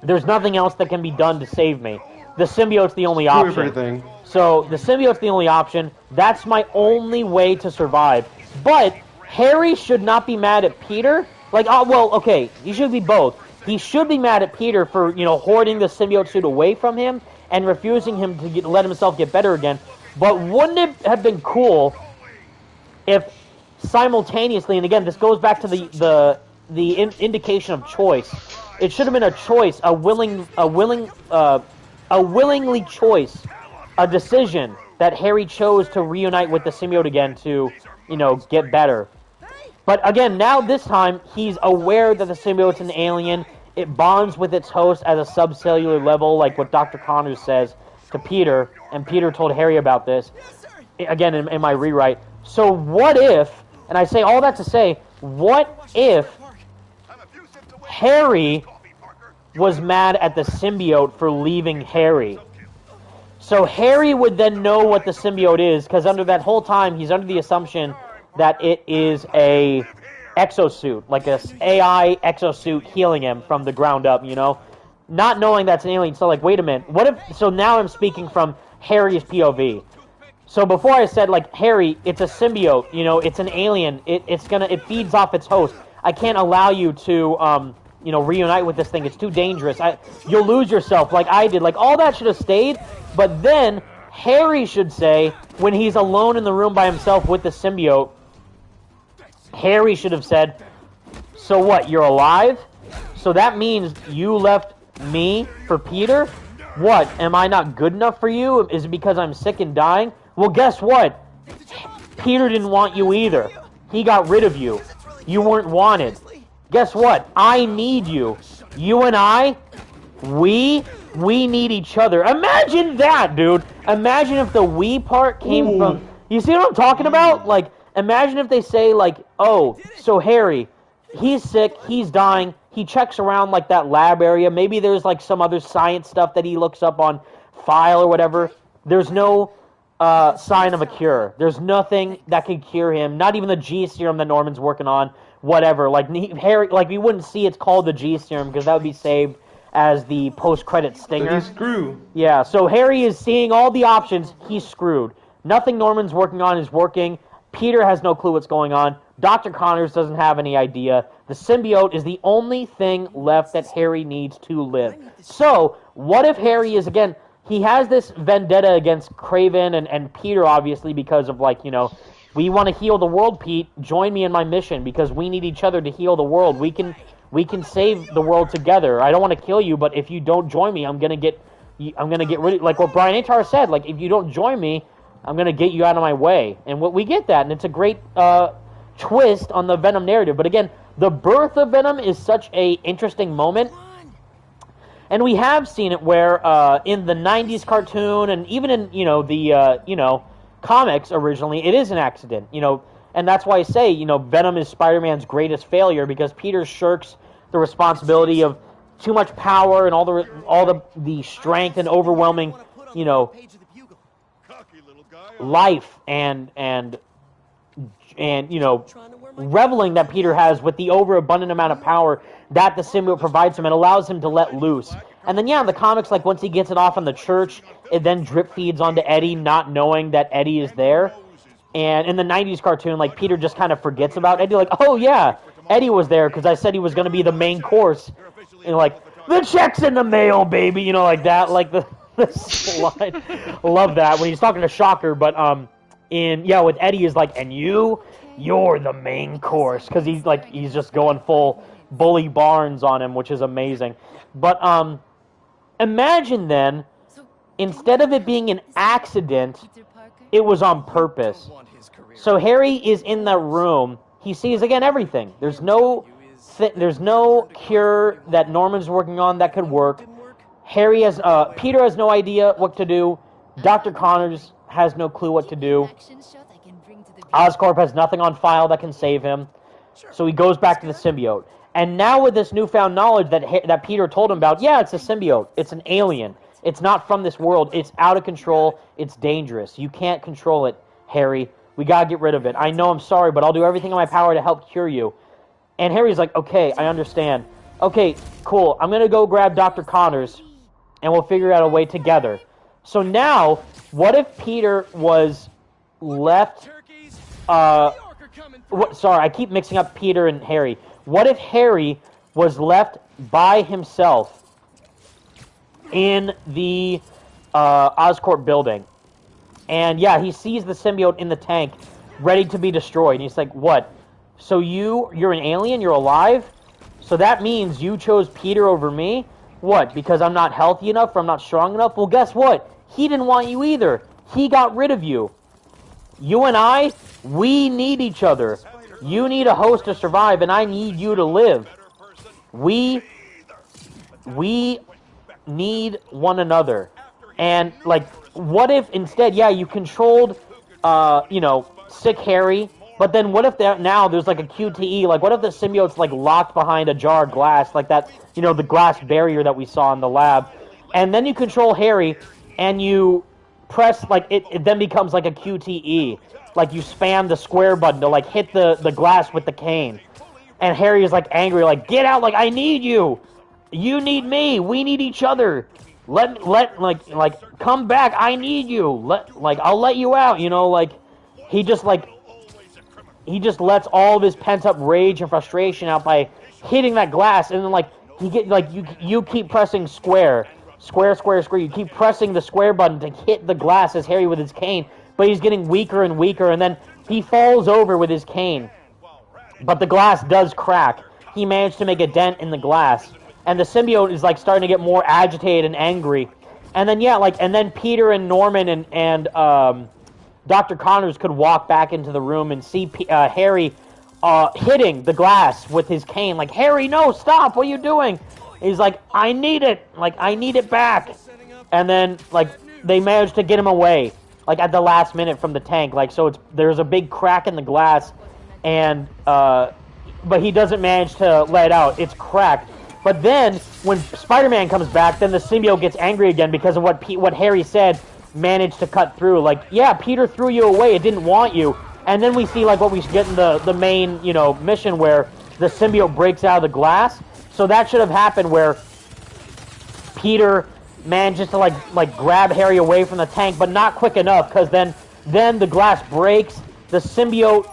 there's nothing else that can be done to save me. The symbiote's the only option. Everything. So, the symbiote's the only option. That's my only way to survive. But Harry should not be mad at Peter. Like, oh, well, okay, he should be both. He should be mad at Peter for, you know, hoarding the symbiote suit away from him and refusing him to let himself get better again. But wouldn't it have been cool if simultaneously, and again, this goes back to the indication of choice. It should have been a choice, a willingly choice, a decision that Harry chose to reunite with the symbiote again to, you know, get better. But again, now this time, he's aware that the symbiote's an alien. It bonds with its host at a subcellular level, like what Dr. Connors says to Peter, and Peter told Harry about this, again, in my rewrite. So what if, and I say all that to say, what if Harry was mad at the symbiote for leaving Harry? So Harry would then know what the symbiote is, because under that whole time, he's under the assumption that it is a exosuit, like a AI exosuit healing him from the ground up, you know? Not knowing that's an alien, so like, wait a minute, what if, so now I'm speaking from Harry's POV. So before I said, like, Harry, it's a symbiote, you know, it's an alien, it feeds off its host. I can't allow you to, you know, reunite with this thing, it's too dangerous. You'll lose yourself like I did. Like, all that should have stayed, but then Harry should say, when he's alone in the room by himself with the symbiote, Harry should have said, so what, you're alive? So that means you left me for Peter? What, am I not good enough for you? Is it because I'm sick and dying? Well, guess what? Peter didn't want you either. He got rid of you. You weren't wanted. Guess what? I need you. You and I, we need each other. Imagine that, dude. Imagine if the we part came from... You see what I'm talking about? Like, imagine if they say, like, oh, so Harry, he's sick, he's dying, he checks around, like, that lab area. Maybe there's, like, some other science stuff that he looks up on file or whatever. There's no sign of a cure. There's nothing that could cure him. Not even the G serum that Norman's working on. Whatever. Like, Harry, like, we wouldn't see it's called the G serum because that would be saved as the post-credit stinger. So he's screwed. Yeah, so Harry is seeing all the options. He's screwed. Nothing Norman's working on is working. Peter has no clue what's going on. Dr. Connors doesn't have any idea. The symbiote is the only thing left that Harry needs to live. So, what if Harry is, again, he has this vendetta against Craven and Peter, obviously, because of, like, you know, we want to heal the world, Pete. Join me in my mission, because we need each other to heal the world. We can save the world together. I don't want to kill you, but if you don't join me, I'm gonna get rid of, like what Brian Atar said, like, if you don't join me, I'm going to get you out of my way. And we get that, and it's a great twist on the Venom narrative. But again, the birth of Venom is such a interesting moment. And we have seen it where in the 90s cartoon and even in, you know, the, comics originally, it is an accident, you know. And that's why I say, you know, Venom is Spider-Man's greatest failure, because Peter shirks the responsibility of too much power and all the strength and overwhelming, you know, life and you know, reveling that Peter has with the overabundant amount of power that the symbiote provides him and allows him to let loose. And then, yeah, in the comics, like, once he gets it off in the church, it then drip feeds onto Eddie, not knowing that Eddie is there. And in the 90s cartoon, like, Peter just kind of forgets about Eddie, like, oh, yeah, Eddie was there because I said he was going to be the main course. And, like, the check's in the mail, baby, you know, like that, like the slide. Love that when he's talking to Shocker, but with Eddie is like, and you're the main course, because he's just going full Bully Barnes on him, which is amazing. But imagine then, instead of it being an accident, it was on purpose. So Harry is in that room. He sees again everything. There's no cure that Norman's working on that could work. Peter has no idea what to do. Dr. Connors has no clue what to do. Oscorp has nothing on file that can save him. So he goes back to the symbiote. And now with this newfound knowledge that Peter told him about, yeah, it's a symbiote. It's an alien. It's not from this world. It's out of control. It's dangerous. You can't control it, Harry. We gotta get rid of it. I know I'm sorry, but I'll do everything in my power to help cure you. And Harry's like, okay, I understand. Okay, cool. I'm gonna go grab Dr. Connors, and we'll figure out a way together. So now, what if Peter was left... sorry, I keep mixing up Peter and Harry. What if Harry was left by himself in the Oscorp building? And yeah, he sees the symbiote in the tank, ready to be destroyed. And he's like, what? So you're an alien? You're alive? So that means you chose Peter over me? What, because I'm not healthy enough or I'm not strong enough? Well, guess what? He didn't want you either. He got rid of you. You and I, we need each other. You need a host to survive, and I need you to live. We need one another. And, like, what if instead, yeah, you controlled, sick Harry, but then what if now there's, like, a QTE? Like, what if the symbiote's, like, locked behind a jar of glass, like that, the glass barrier that we saw in the lab? And then you control Harry, and you press, like, it then becomes, like, a QTE. Like, you spam the square button to, like, hit the glass with the cane. And Harry is, like, angry, like, get out, like, I need you! You need me. We need each other. Come back. I need you. I'll let you out. He just lets all of his pent up rage and frustration out by hitting that glass, and then you keep pressing square. You keep pressing the square button to hit the glass as Harry with his cane, but he's getting weaker and weaker, and then he falls over with his cane. But the glass does crack. He managed to make a dent in the glass. And the symbiote is, like, starting to get more agitated and angry. And then, and then Peter and Norman and Dr. Connors could walk back into the room and see Harry hitting the glass with his cane. Like, Harry, no, stop, what are you doing? He's like, I need it. Like, I need it back. And then, like, they managed to get him away, like, at the last minute from the tank. Like, so there's a big crack in the glass, and, but he doesn't manage to let it out. It's cracked. But then, when Spider-Man comes back, then the symbiote gets angry again because of what Harry said managed to cut through. Like, yeah, Peter threw you away. It didn't want you. And then we see, like, what we get in the main, mission where the symbiote breaks out of the glass. So that should have happened where Peter manages to, like grab Harry away from the tank, but not quick enough, because then the glass breaks, the symbiote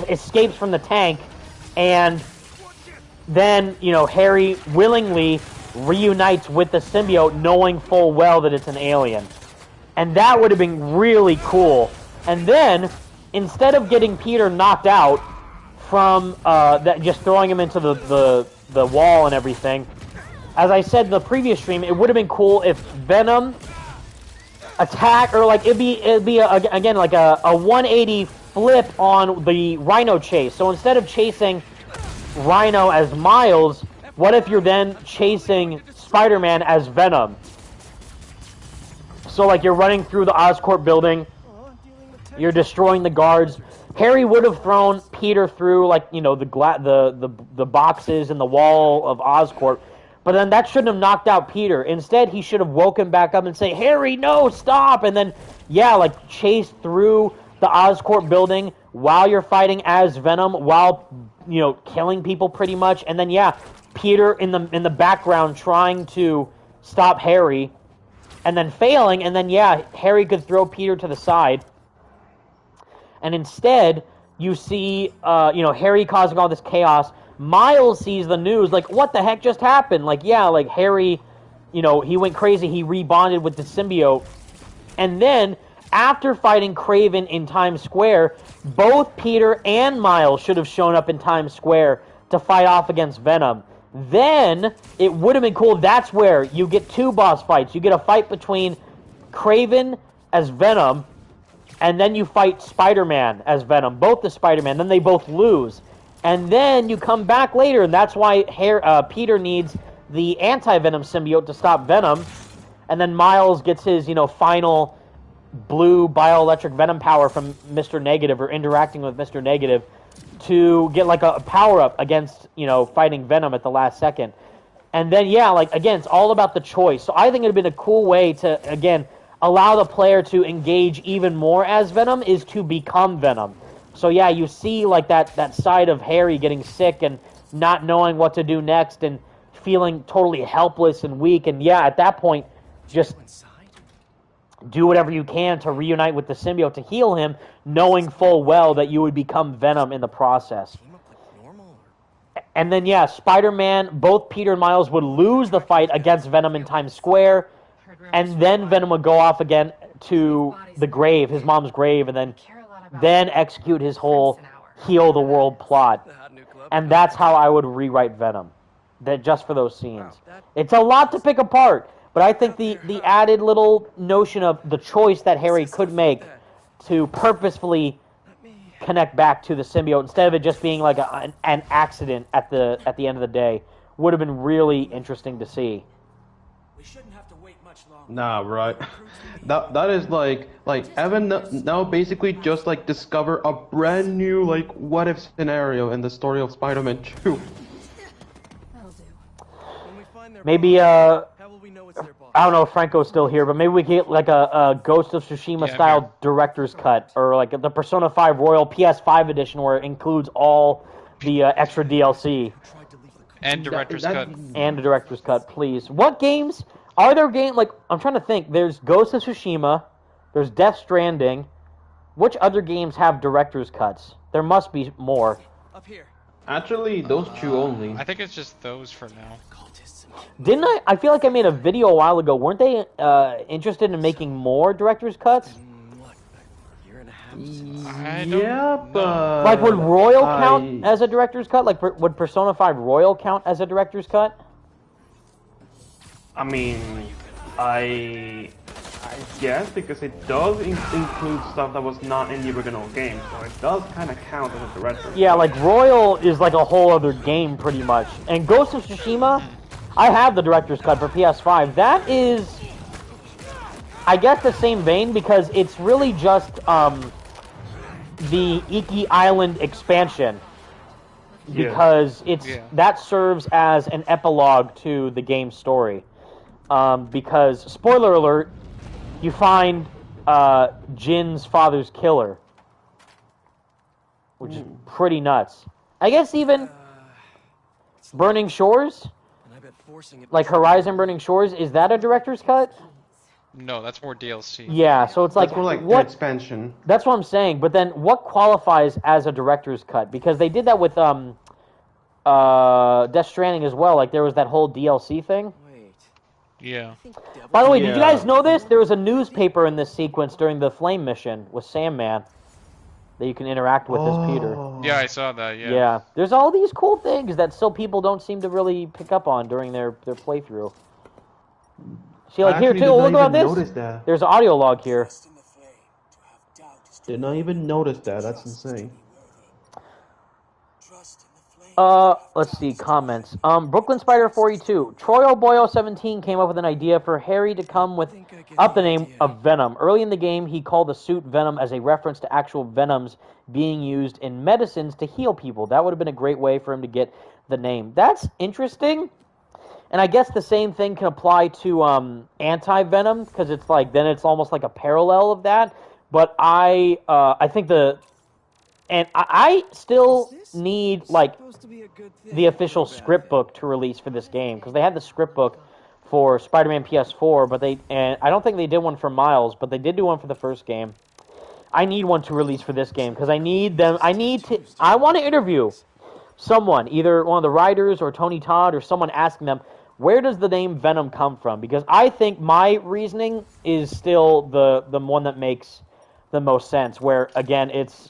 escapes from the tank, and then, Harry willingly reunites with the symbiote, knowing full well that it's an alien. And that would have been really cool. And then, instead of getting Peter knocked out from just throwing him into the wall and everything, as I said in the previous stream, it would have been cool if Venom attack, or it'd be again like a 180 flip on the Rhino chase. So instead of chasing Rhino as Miles, what if you're then chasing Spider-Man as Venom? So, like, you're running through the Oscorp building, you're destroying the guards. Harry would have thrown Peter through, like, the boxes and the wall of Oscorp, but then that shouldn't have knocked out Peter. Instead, he should have woken back up and say, Harry, no, stop! And then, chase through the Oscorp building while you're fighting as Venom, while killing people pretty much, and then Peter in the background trying to stop Harry, and then failing, and then Harry could throw Peter to the side, and instead you see Harry causing all this chaos. Miles sees the news, like, what the heck just happened? Like, Harry, he went crazy, he rebonded with the symbiote, and then after fighting Kraven in Times Square, both Peter and Miles should have shown up in Times Square to fight off against Venom. Then, it would have been cool. That's where you get two boss fights. You get a fight between Kraven as Venom, and then you fight Spider-Man as Venom. Both the Spider-Man. Then they both lose. And then you come back later, and that's why Peter needs the anti-Venom symbiote to stop Venom. And then Miles gets his, final blue bioelectric Venom power from Mr. Negative, or interacting with Mr. Negative, to get, like, a power-up against, fighting Venom at the last second. And then, again, it's all about the choice. So I think it would have been a cool way to, again, allow the player to engage even more as Venom, is to become Venom. So, you see, like, that side of Harry getting sick and not knowing what to do next and feeling totally helpless and weak. And, at that point, just do whatever you can to reunite with the symbiote to heal him, knowing full well that you would become Venom in the process. And then, Spider-Man, both Peter and Miles would lose the fight against Venom in Times Square, and then Venom would go off again to the grave, his mom's grave, and then execute his whole heal the world plot. And that's how I would rewrite Venom, just for those scenes. It's a lot to pick apart. But I think the added little notion of the choice that Harry could make to purposefully connect back to the symbiote instead of it just being like an accident at the end of the day. Would have been really interesting to see. We shouldn't have to wait much longer. Nah, right. That is like Evan now basically just like discover a brand new like what if scenario in the story of Spider-Man 2. That'll do. When we find their Maybe boss, how will we know it's their boss? I don't know if Franco's still here, but maybe we get like a Ghost of Tsushima Yeah, style director's cut, or like the Persona 5 Royal PS5 edition where it includes all the extra DLC. And director's That- cut. And a director's cut, please. What games are there? Like I'm trying to think. There's Ghost of Tsushima. There's Death Stranding. Which other games have director's cuts? There must be more. Up here. Actually, those two only. I think it's just those for now. Didn't I? I feel like I made a video a while ago. Weren't they interested in making more director's cuts? What? A year and a half? I don't Yeah, know. but Like, would Royal count I- as a director's cut? Like, would Persona 5 Royal count as a director's cut? I mean, I guess because it does include stuff that was not in the original game, so it does kind of count as a director. Yeah, like, Royal is like a whole other game, pretty much. And Ghost of Tsushima, I have the director's cut for PS5. That is, I guess, the same vein, because it's really just the Iki Island expansion. Yeah. Because it's Yeah. that serves as an epilogue to the game's story. Because, spoiler alert, you find Jin's father's killer, which is pretty nuts. I guess even Burning Shores, And I bet forcing it like Horizon Burning Shores, is that a director's cut? No, that's more DLC. Yeah, so it's like, That's more like an what? expansion. That's what I'm saying. But then, what qualifies as a director's cut? Because they did that with Death Stranding as well. Like, there was that whole DLC thing. Wait. Yeah. By the way, did you Yeah. guys know this? There was a newspaper in this sequence during the Flame mission with Sandman that you can interact with as Peter. Yeah, I saw that, yeah. Yeah. There's all these cool things that still people don't seem to really pick up on during their playthrough. See, like, I here actually too, did look not about even this. notice that. There's an audio log here. Did not even notice that. That's insane. Let's see, comments. Brooklyn Spider 42. Troyo Boyo 17 came up with an idea for Harry to come with up the name of Venom. Early in the game, he called the suit Venom as a reference to actual venoms being used in medicines to heal people. That would have been a great way for him to get the name. That's interesting. And I guess the same thing can apply to anti-venom, because it's like, then it's almost like a parallel of that. But I think I still need, like, the official script book to release for this game, because they had the script book for Spider-Man PS4, and I don't think they did one for Miles, but they did do one for the first game. I need one to release for this game, because I want to interview someone, either one of the writers or Tony Todd or someone, asking them, where does the name Venom come from? Because I think my reasoning is still the one that makes the most sense, where, again, it's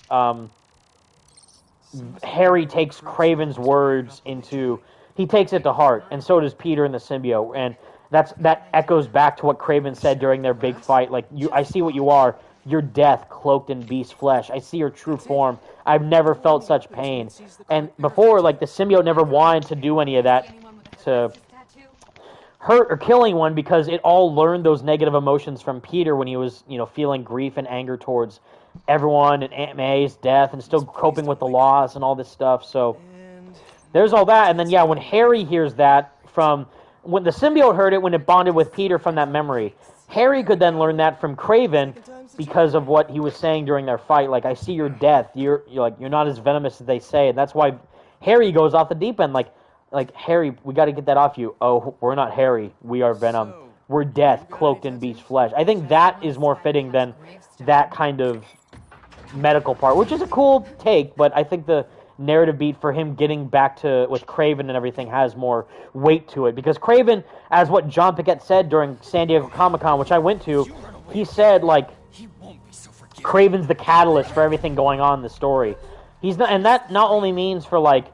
Harry takes Craven's words he takes it to heart, and so does Peter in the symbiote, and that echoes back to what Craven said during their big fight, like, I see what you are, you're death cloaked in beast flesh, I see your true form, I've never felt such pain. And before, like, the symbiote never wanted to do any of that to hurt or kill anyone, because it all learned those negative emotions from Peter when he was, feeling grief and anger towards everyone and Aunt May's death and still coping with the loss and all this stuff. So there's all that. And then, yeah, when Harry hears that when the symbiote heard it when it bonded with Peter from that memory, Harry could then learn that from Craven because of what he was saying during their fight. Like, I see your death. You're not as venomous as they say. And that's why Harry goes off the deep end. Like, Harry, we got to get that off you. Oh, we're not Harry. We are Venom. We're death cloaked in beast flesh. I think that is more fitting than that kind of medical part, which is a cool take, but I think the narrative beat for him getting back to with Craven and everything has more weight to it, because Craven, as what John Piquette said during San Diego Comic-Con, which I went to, he said, like, Craven's the catalyst for everything going on in the story. And that not only means for, like,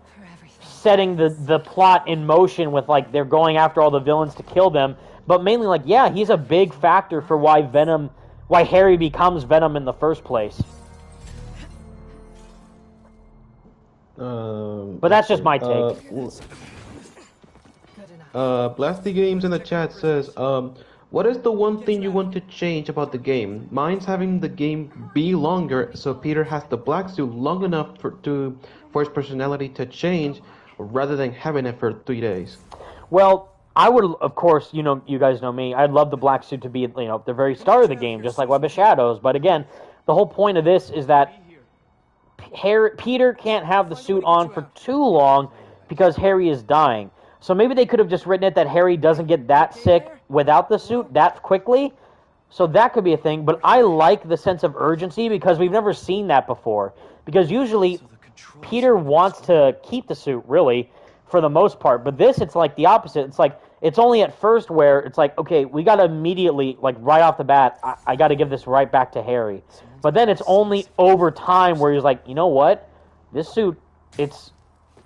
setting the plot in motion with, like, they're going after all the villains to kill them, but mainly, like, yeah, he's a big factor for why Harry becomes Venom in the first place. But that's just my take. Blasty Games in the chat says, what is the one thing you want to change about the game? Mine's having the game be longer, so Peter has the black suit long enough for his personality to change, rather than having it for 3 days. Well, I would, of course, you guys know me. I'd love the black suit to be, the very start of the game, just like Web of Shadows. But again, the whole point of this is that Peter can't have the suit on for too long because Harry is dying. So maybe they could have just written it that Harry doesn't get that sick without the suit that quickly. So that could be a thing. But I like the sense of urgency because we've never seen that before. Because usually Peter wants to keep the suit, really, for the most part. But this, it's like the opposite. It's like, it's only at first where it's like, okay, we got to immediately, like right off the bat, I got to give this right back to Harry. But then it's only over time where he's like, you know what? This suit, it's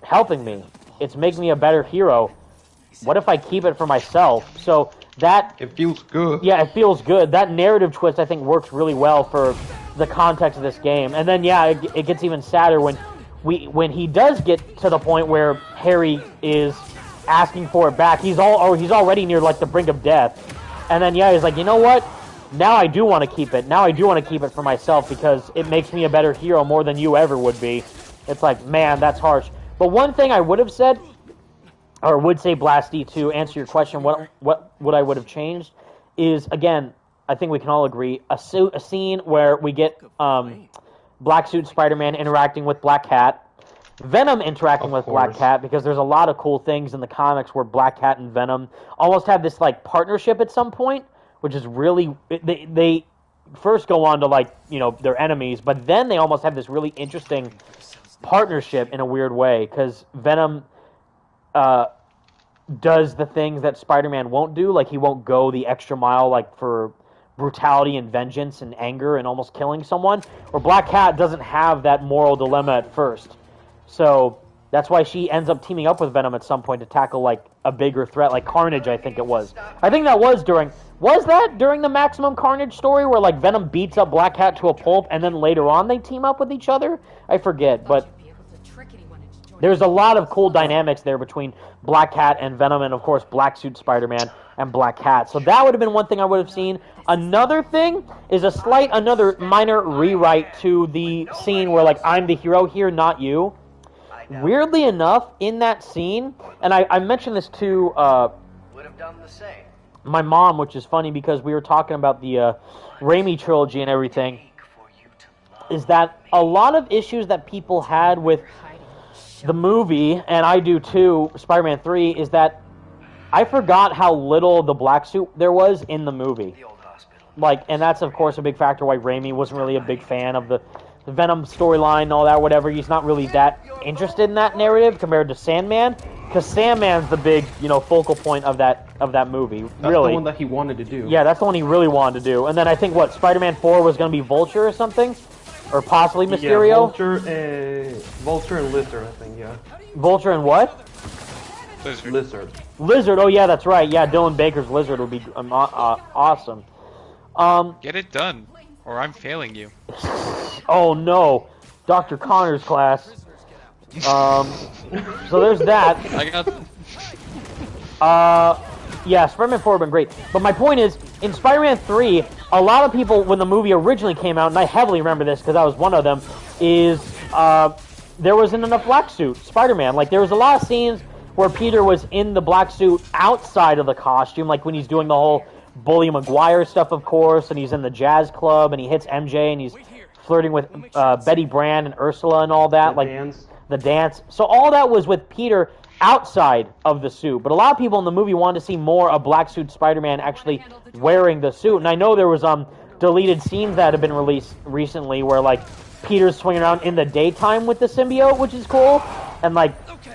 helping me. It's making me a better hero. What if I keep it for myself? So that... It feels good. Yeah, it feels good. That narrative twist, I think, works really well for the context of this game. And then, yeah, it gets even sadder when he does get to the point where Harry is asking for it back. He's already near, like, the brink of death. And then, yeah, he's like, you know what? Now I do want to keep it. Now I do want to keep it for myself because it makes me a better hero more than you ever would be. It's like, man, that's harsh. But one thing I would have said, or would say, Blasty, to answer your question, what I would have changed is, again, I think we can all agree, a scene where we get Black Suit Spider-Man interacting with Black Cat, Venom interacting with Black Cat, because there's a lot of cool things in the comics where Black Cat and Venom almost have this like partnership at some point, which is really, they first go on to like, they're enemies, but then they almost have this really interesting partnership in a weird way, because Venom does the things that Spider-Man won't do, like he won't go the extra mile like for brutality and vengeance and anger and almost killing someone, or Black Cat doesn't have that moral dilemma at first. So that's why she ends up teaming up with Venom at some point to tackle like a bigger threat, like Carnage, I think it was. I think that was during the Maximum Carnage story where like Venom beats up Black Cat to a pulp and then later on they team up with each other? I forget, but there's a lot of cool dynamics there between Black Cat and Venom, and of course Black Suit Spider-Man and Black Cat. So that would have been one thing I would have seen. Another thing is another minor rewrite to the scene where like I'm the hero here, not you. Weirdly enough, in that scene, and I mentioned this to my mom, which is funny because we were talking about the Raimi trilogy and everything, is that a lot of issues that people had with the movie, and I do too, Spider-Man 3, is that I forgot how little the black suit there was in the movie. Like, and that's of course a big factor why Raimi wasn't really a big fan of the Venom storyline and all that, whatever. He's not really that interested in that narrative compared to Sandman, because Sandman's the big, focal point of that movie. That's really, the one that he wanted to do. Yeah, that's the one he really wanted to do. And then I think Spider-Man 4 was going to be Vulture or something, or possibly Mysterio. Yeah, Vulture and Lizard, I think. Yeah. Vulture and what? Lizard. Lizard. Oh yeah, that's right. Yeah, Dylan Baker's Lizard would be awesome. Get it done, or I'm failing you. Oh no, Dr. Connor's class. So there's that. I got. Yeah, Spider-Man 4 would have been great. But my point is, in Spider-Man 3, a lot of people, when the movie originally came out, and I heavily remember this because I was one of them, is there wasn't enough black suit Spider-Man. Like, there was a lot of scenes where Peter was in the black suit outside of the costume, like when he's doing the whole Bully Maguire stuff, of course, and he's in the jazz club, and he hits MJ, and he's flirting with Betty Brand and Ursula and all that. The dance. So all that was with Peter outside of the suit. But a lot of people in the movie wanted to see more of Black Suit Spider-Man actually wearing the suit. And I know there was deleted scenes that have been released recently where like Peter's swinging around in the daytime with the symbiote, which is cool, and like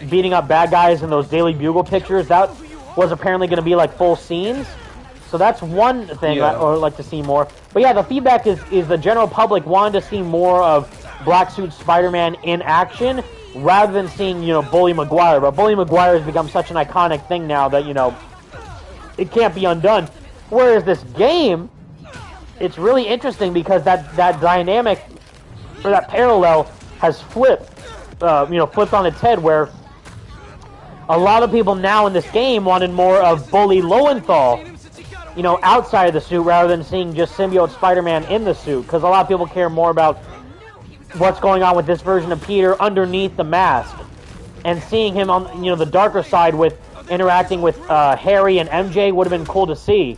beating up bad guys in those Daily Bugle pictures. That was apparently going to be like full scenes. So that's one thing I would like to see more. But yeah, the feedback is the general public wanted to see more of Black Suit Spider-Man in action rather than seeing, Bully Maguire. But Bully Maguire has become such an iconic thing now that, it can't be undone. Whereas this game, it's really interesting because that dynamic, or that parallel, has flipped. flipped on its head, where a lot of people now in this game wanted more of Bully Lowenthal, outside of the suit rather than seeing just symbiote Spider-Man in the suit, because a lot of people care more about what's going on with this version of Peter underneath the mask, and seeing him on the darker side with interacting with Harry and MJ would have been cool to see,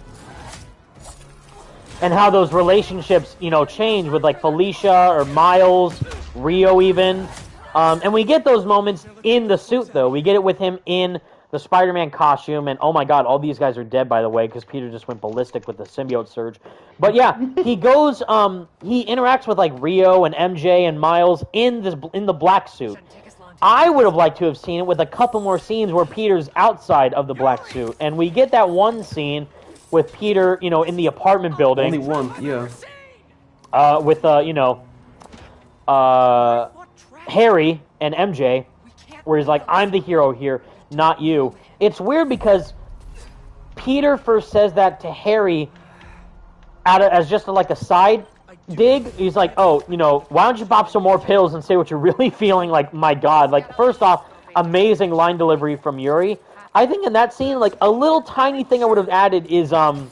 and how those relationships change with like Felicia or Miles, Rio even, and we get those moments in the suit though. We get it with him in the Spider-Man costume, and oh my god, all these guys are dead, by the way, because Peter just went ballistic with the symbiote surge. But yeah, he goes, he interacts with like Rio and MJ and Miles in the black suit. I would have liked to have seen it with a couple more scenes where Peter's outside of the black suit, and we get that one scene with Peter, in the apartment building. Only one, yeah. With Harry and MJ, where he's like, "I'm the hero here, not you." It's weird because Peter first says that to Harry as just like a side dig. He's like, "Oh, why don't you pop some more pills and say what you're really feeling?" Like, my god. Like, first off, amazing line delivery from Yuri. I think in that scene, like, a little tiny thing I would have added is, how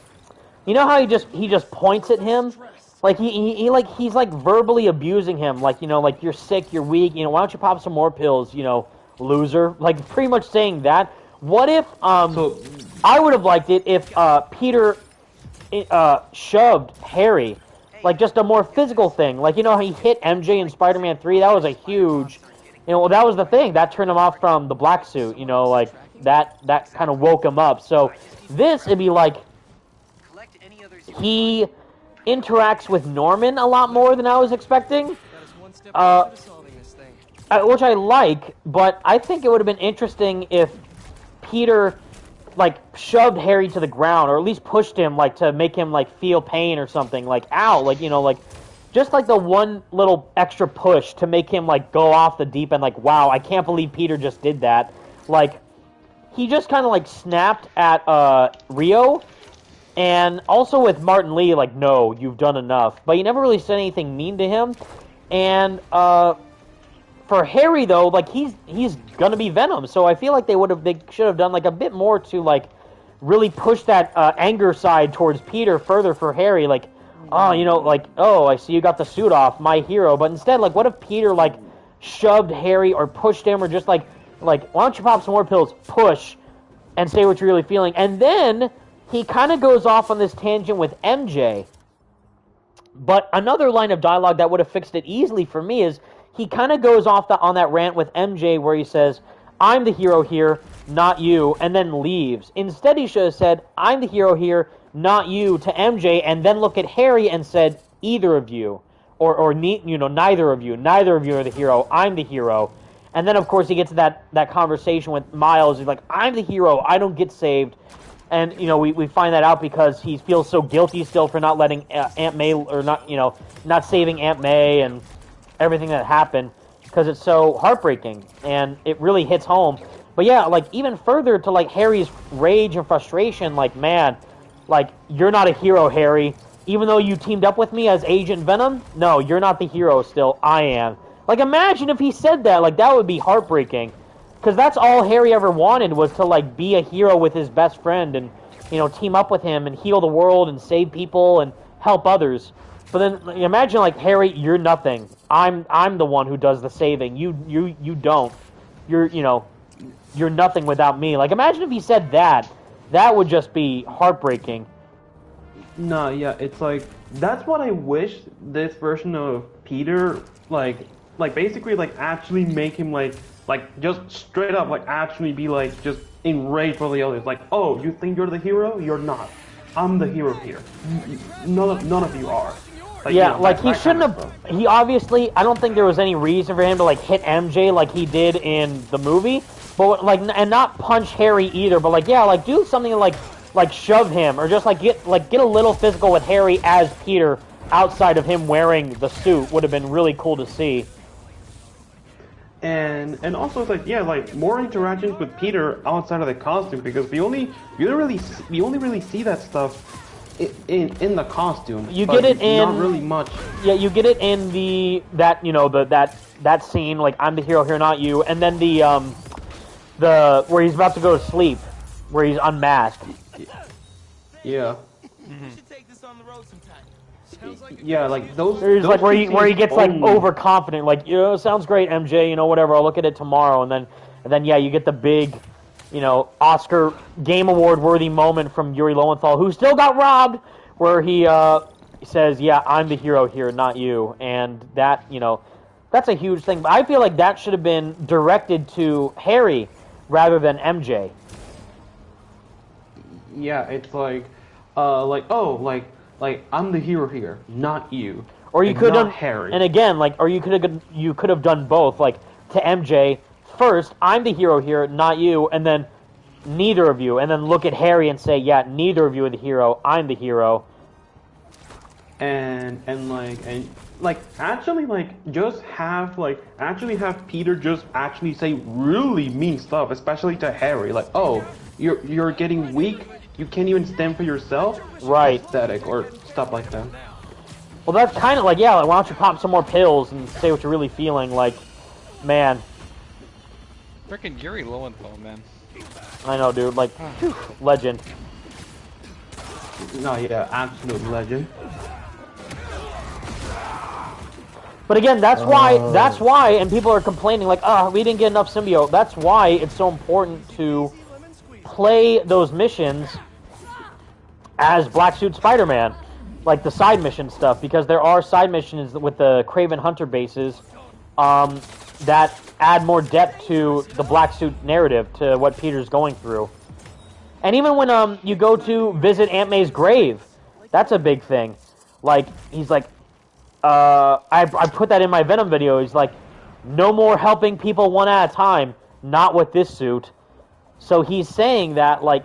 he just points at him? Like, he's like verbally abusing him. Like, like, "You're sick, you're weak, why don't you pop some more pills, loser?" Like, pretty much saying that. What if, I would have liked it if, Peter, shoved Harry. Like, just a more physical thing. Like, how he hit MJ in Spider-Man 3? That was a huge, that was the thing. That turned him off from the black suit, like, that kind of woke him up. So, this, it'd be like, he interacts with Norman a lot more than I was expecting. Which I like, but I think it would have been interesting if Peter, like, shoved Harry to the ground, or at least pushed him, like, to make him, like, feel pain or something, like, ow, like, like, just, like, the one little extra push to make him, like, go off the deep end, like, wow, I can't believe Peter just did that. Like, he just kind of, like, snapped at, Rio, and also with Martin Lee, like, "No, you've done enough," but he never really said anything mean to him, and, for Harry, though, like, he's gonna be Venom, so I feel like they should have done, like, a bit more to, like, really push that, anger side towards Peter further for Harry, like, "Oh, like, oh, I see you got the suit off, my hero," but instead, like, what if Peter, like, shoved Harry or pushed him, or just, like, "Why don't you pop some more pills, push, and say what you're really feeling," and then he kind of goes off on this tangent with MJ, but another line of dialogue that would have fixed it easily for me is, he kind of goes off on that rant with MJ where he says, "I'm the hero here, not you," and then leaves. Instead, he should have said, "I'm the hero here, not you," to MJ, and then look at Harry and said, "Either of you," or "Neither of you. Neither of you are the hero. I'm the hero." And then, of course, he gets that conversation with Miles. He's like, "I'm the hero. I don't get saved." And, we find that out because he feels so guilty still for not letting Aunt May, or not saving Aunt May and everything that happened, because it's so heartbreaking, and it really hits home. But yeah, like, even further to, like, Harry's rage and frustration, like, man, like, "You're not a hero, Harry. Even though you teamed up with me as Agent Venom, no, you're not the hero still, I am." Like, imagine if he said that, like, that would be heartbreaking. Because that's all Harry ever wanted, was to, like, be a hero with his best friend and, team up with him and heal the world and save people and help others. But then imagine, like, "Harry, you're nothing. I'm the one who does the saving. You don't. You're nothing without me." Like, imagine if he said that. That would just be heartbreaking. No, yeah, it's like, that's what I wish this version of Peter, like basically, like, actually make him, like just straight up, like, actually be, like, just enraged for the others. Like, "Oh, you think you're the hero? You're not. I'm the hero here. None of you are." Like, yeah, like, he shouldn't have. He obviously, I don't think there was any reason for him to, like, hit MJ like he did in the movie, but, like, and not punch Harry either. But, like, yeah, like, do something like shove him, or just, like, get a little physical with Harry as Peter outside of him wearing the suit. Would have been really cool to see. And also, it's like, yeah, like, more interactions with Peter outside of the costume, because we only really see that stuff in the costume. You but get it in not really much. Yeah, you get it in that scene, like I'm the hero here, not you, and then the where he's about to go to sleep, where he's unmasked. Yeah. We should take this on the road sometime. Yeah, like those. There's those like where two he scenes gets like only- overconfident, like sounds great, MJ, whatever. I'll look at it tomorrow, and then yeah, you get the big, Oscar Game Award worthy moment from Yuri Lowenthal, who still got robbed, where he says, "Yeah, I'm the hero here, not you," and that that's a huge thing. But I feel like that should have been directed to Harry rather than MJ. Yeah, it's like I'm the hero here, not you. Or you and could not have, Harry. and again, you could have done both, like to MJ first, I'm the hero here, not you, and then neither of you, and then look at Harry and say, yeah, neither of you are the hero, I'm the hero. And just have Peter just actually say really mean stuff, especially to Harry, like, oh, you're getting weak, you can't even stand for yourself, Right. Pathetic, or stuff like that. Well, that's kind of like, yeah, why don't you pop some more pills and say what you're really feeling, like, man. Frickin' Yuri Lowenthal, man. I know, dude, like, legend. No, yeah, absolute legend. But again, that's why, and people are complaining, like, we didn't get enough symbiote. That's why it's so important to play those missions as Black Suit Spider-Man, like the side mission stuff, because there are side missions with the Craven Hunter bases that add more depth to the Black Suit narrative, to what Peter's going through. And even when you go to visit Aunt May's grave, that's a big thing. Like, he's like, I put that in my Venom video. He's like, no more helping people one at a time, not with this suit. So he's saying that, like,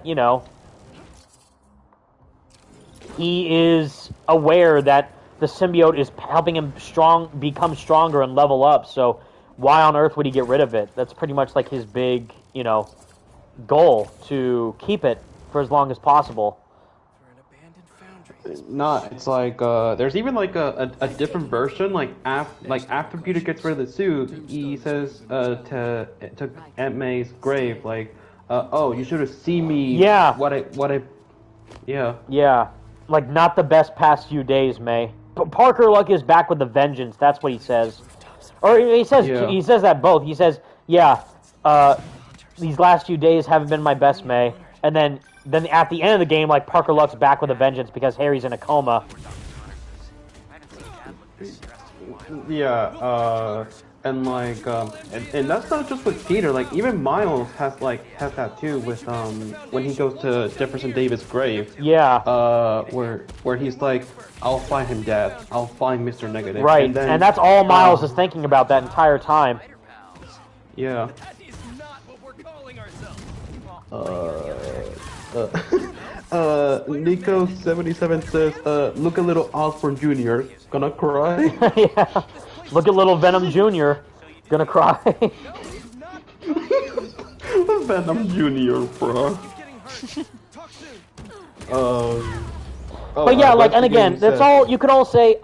he is aware that the symbiote is helping him become stronger and level up. So why on earth would he get rid of it? That's pretty much like his big, goal, to keep it for as long as possible. No, it's like there's even like a different version. Like after Peter gets rid of the suit, he says to Aunt May's grave, like, "Oh, you should have seen me. Yeah. Yeah. Yeah, like not the best past few days, May. Parker Luck is back with a vengeance. That's what he says, or he says that both. He says, "Yeah, these last few days haven't been my best, May," and then at the end of the game, like, Parker Luck's back with a vengeance because Harry's in a coma. Yeah, and like, and that's not just with Peter. Like, even Miles has that too with when he goes to Jefferson Davis' grave. Yeah. Where he's like, I'll find him, Dad. I'll find Mr. Negative. Right, and that's all Miles is thinking about that entire time. Yeah. That is not what we're calling ourselves. Nico77 says, look a little Osborn Jr. Gonna cry? Yeah. Look at little Venom Jr. Gonna cry. Venom Jr., bro. But yeah, like, and again, that's all, you could all say,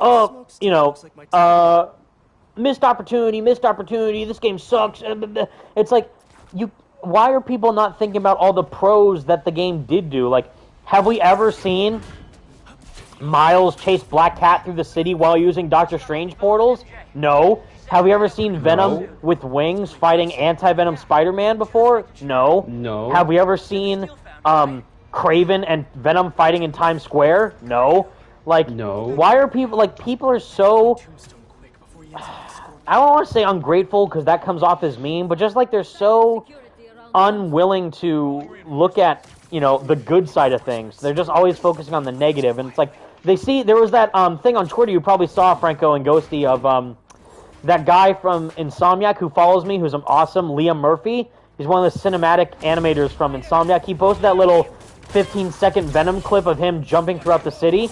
missed opportunity, this game sucks. It's like, why are people not thinking about all the pros that the game did do? Like, have we ever seen Miles chase Black Cat through the city while using Doctor Strange portals? No. Have we ever seen Venom with wings fighting anti-Venom Spider-Man before? No. No. Have we ever seen Kraven and Venom fighting in Times Square? No. Like, no. Why are people are so, I don't want to say ungrateful because that comes off as mean, but just like they're so unwilling to look at, the good side of things. They're just always focusing on the negative, and it's like, there was that thing on Twitter you probably saw, Franco and Ghosty, of that guy from Insomniac who follows me, who's awesome, Liam Murphy. He's one of the cinematic animators from Insomniac. He posted that little 15-second Venom clip of him jumping throughout the city.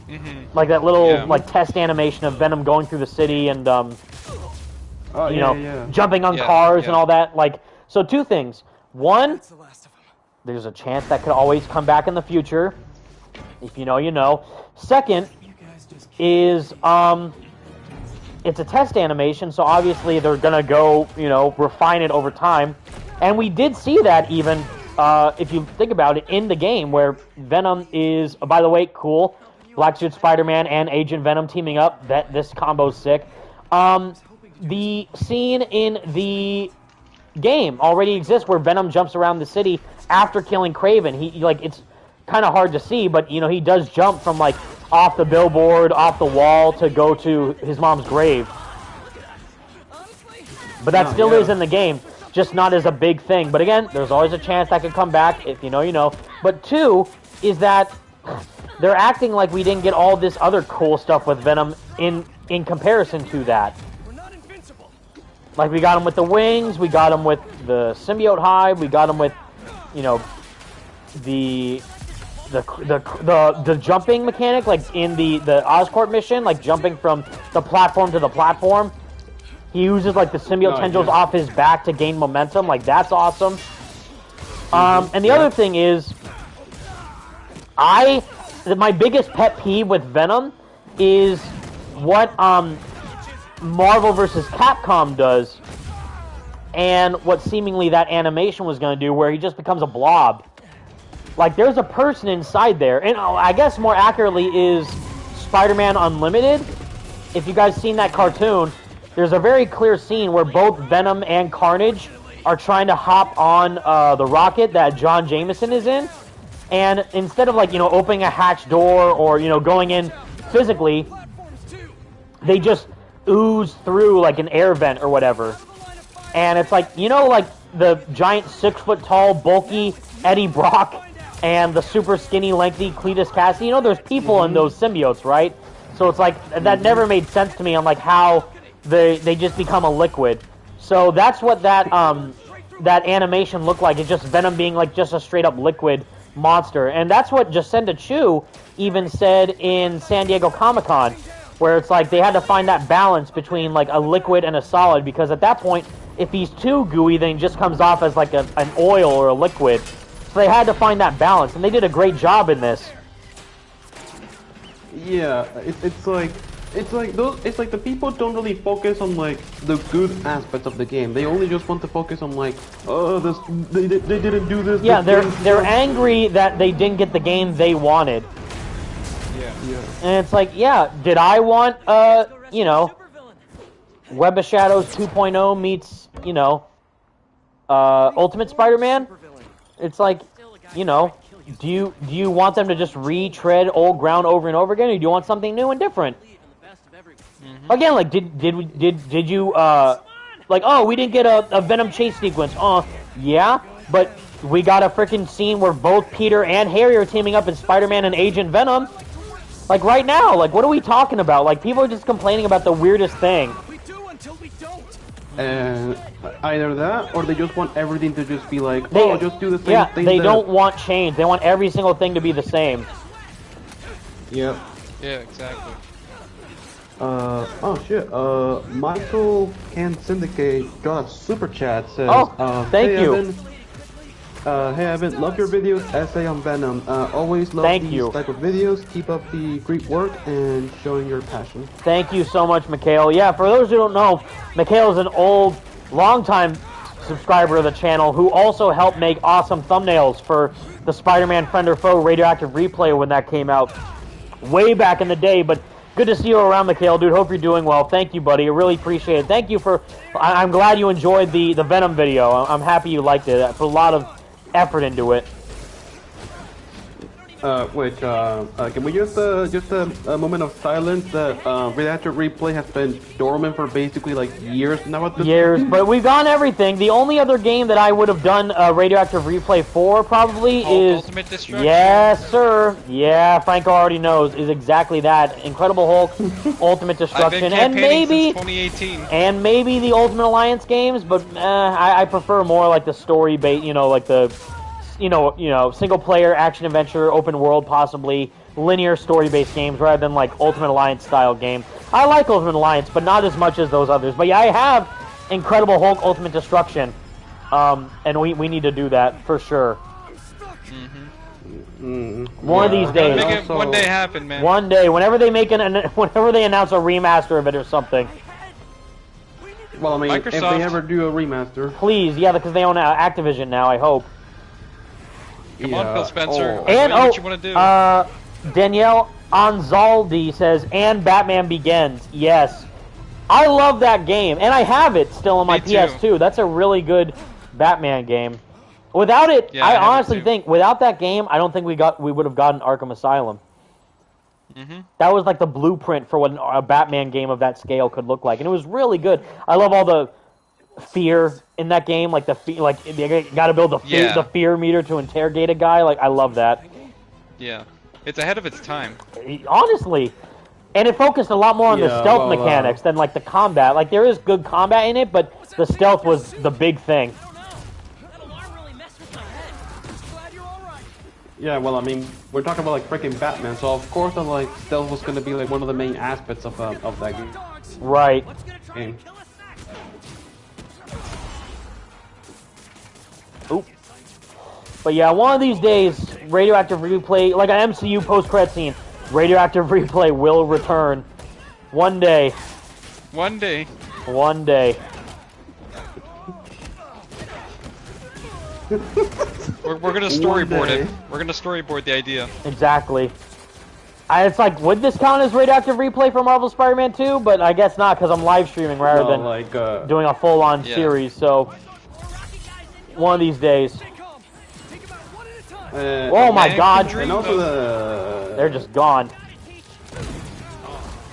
Mm-hmm. Like that little test animation of Venom going through the city and jumping on cars and all that. Like, so two things. One, there's a chance that could always come back in the future. If you know, you know. Second is it's a test animation, so obviously they're gonna go, you know, refine it over time. And we did see that even, if you think about it, in the game where Venom is, by the way, cool. Black Suit Spider-Man and Agent Venom teaming up. This combo's sick. The scene in the game already exists where Venom jumps around the city after killing Kraven. He like it's kind of hard to see, but you know he does jump from like off the billboard, off the wall to go to his mom's grave. But that still is in the game, just not as a big thing. But again, there's always a chance that could come back. If you know, you know. But two is that they're acting like we didn't get all this other cool stuff with Venom in comparison to that. Like we got him with the wings, we got him with the symbiote hive, we got him with, you know, the jumping mechanic, like in the Oscorp mission, like jumping from the platform to the platform. He uses like the symbiote tendrils off his back to gain momentum. Like that's awesome. And the other thing is, my biggest pet peeve with Venom is what Marvel vs. Capcom does, and what seemingly that animation was going to do, where he just becomes a blob. Like, there's a person inside there, and I guess more accurately is Spider-Man Unlimited. If you guys seen that cartoon, there's a very clear scene where both Venom and Carnage are trying to hop on the rocket that John Jameson is in, and instead of, like, you know, opening a hatch door or, you know, going in physically, they just ooze through like an air vent or whatever. And it's like, you know, like the giant 6-foot-tall, bulky Eddie Brock and the super skinny, lengthy Cletus Cassidy. You know, there's people in those symbiotes, right? So it's like, that never made sense to me on like how they just become a liquid. So that's what that animation looked like. It's just Venom being like just a straight up liquid monster. And that's what Jacinda Chu even said in San Diego Comic-Con, where it's like they had to find that balance between like a liquid and a solid, because at that point, if he's too gooey, then he just comes off as like an oil or a liquid. So they had to find that balance, and they did a great job in this. Yeah, it's like the people don't really focus on like the good aspects of the game. They only just want to focus on like, oh, they didn't do this. Yeah, they're angry that they didn't get the game they wanted. Yeah. And it's like, yeah, did I want, you know, Web of Shadows 2.0 meets, you know, Ultimate Spider-Man? It's like, you know, do you want them to just retread old ground over and over again, or do you want something new and different? Again, like, did you, like, oh, we didn't get a Venom chase sequence. Yeah, but we got a freaking scene where both Peter and Harry are teaming up in Spider-Man and Agent Venom. Like, right now, like, what are we talking about? Like, people are just complaining about the weirdest thing. We do until we don't. And either that, or they just want everything to just be like, just do the same thing. Yeah, they don't want change. They want every single thing to be the same. Yep. Yeah, exactly. Oh shit, Michael Can Syndicate got a super chat, says, thank hey, you. Evan, hey Evan, love your videos, essay on Venom. Always love these type of videos. Keep up the great work and showing your passion. Thank you so much, Mikhail. Yeah, for those who don't know, Mikhail is an old, long-time subscriber of the channel who also helped make awesome thumbnails for the Spider-Man Friend or Foe Radioactive Replay when that came out way back in the day. But good to see you around, Mikhail, dude. Hope you're doing well. Thank you, buddy. I really appreciate it. Thank you for... I'm glad you enjoyed the Venom video. I'm happy you liked it. I put a lot of effort into it. Can we just a moment of silence? That Radioactive Replay has been dormant for basically like years now at this point. But we've done everything. The only other game that I would have done Radioactive Replay for probably is Ultimate Destruction. Yes, sir. Yeah, Franco already knows, is exactly that. Incredible Hulk, Ultimate Destruction, and maybe since 2018. And maybe the Ultimate Alliance games, but I prefer more like the story bait, you know, like the single player action adventure, open world, possibly linear story based games rather than like Ultimate Alliance style game. I like Ultimate Alliance, but not as much as those others. But yeah, I have Incredible Hulk Ultimate Destruction, and we need to do that for sure. One of these days. Make it one day happen, man. One day, whenever they announce a remaster of it or something. Well, I mean, Microsoft. if they ever do a remaster. Please, yeah, because they own Activision now, I hope. Come on, Phil Spencer. Oh. And, what you want to do. Danielle Anzaldi says, and Batman Begins. Yes. I love that game, and I have it still on my PS2. That's a really good Batman game. Without it, Yeah, I have it honestly too. think, without that game, I don't think we would have gotten Arkham Asylum. That was like the blueprint for what a Batman game of that scale could look like, and it was really good. I love all the fear in that game, like you got to build the fear meter to interrogate a guy. Like I love that. Yeah, it's ahead of its time. Honestly, and it focused a lot more on the stealth mechanics than like the combat. Like there is good combat in it, but the stealth was the big thing. Yeah, well, I mean, we're talking about like freaking Batman, so of course, like stealth was going to be like one of the main aspects of that game. Right. Oop. But yeah, one of these days, Radioactive Replay, like an MCU post-credit scene, Radioactive Replay will return. One day. One day. One day. We're gonna storyboard it. We're gonna storyboard the idea. Exactly. It's like, would this count as Radioactive Replay for Marvel Spider-Man 2? But I guess not, because I'm live streaming rather than like, doing a full-on series, so one of these days. Oh my god! And also they're just gone.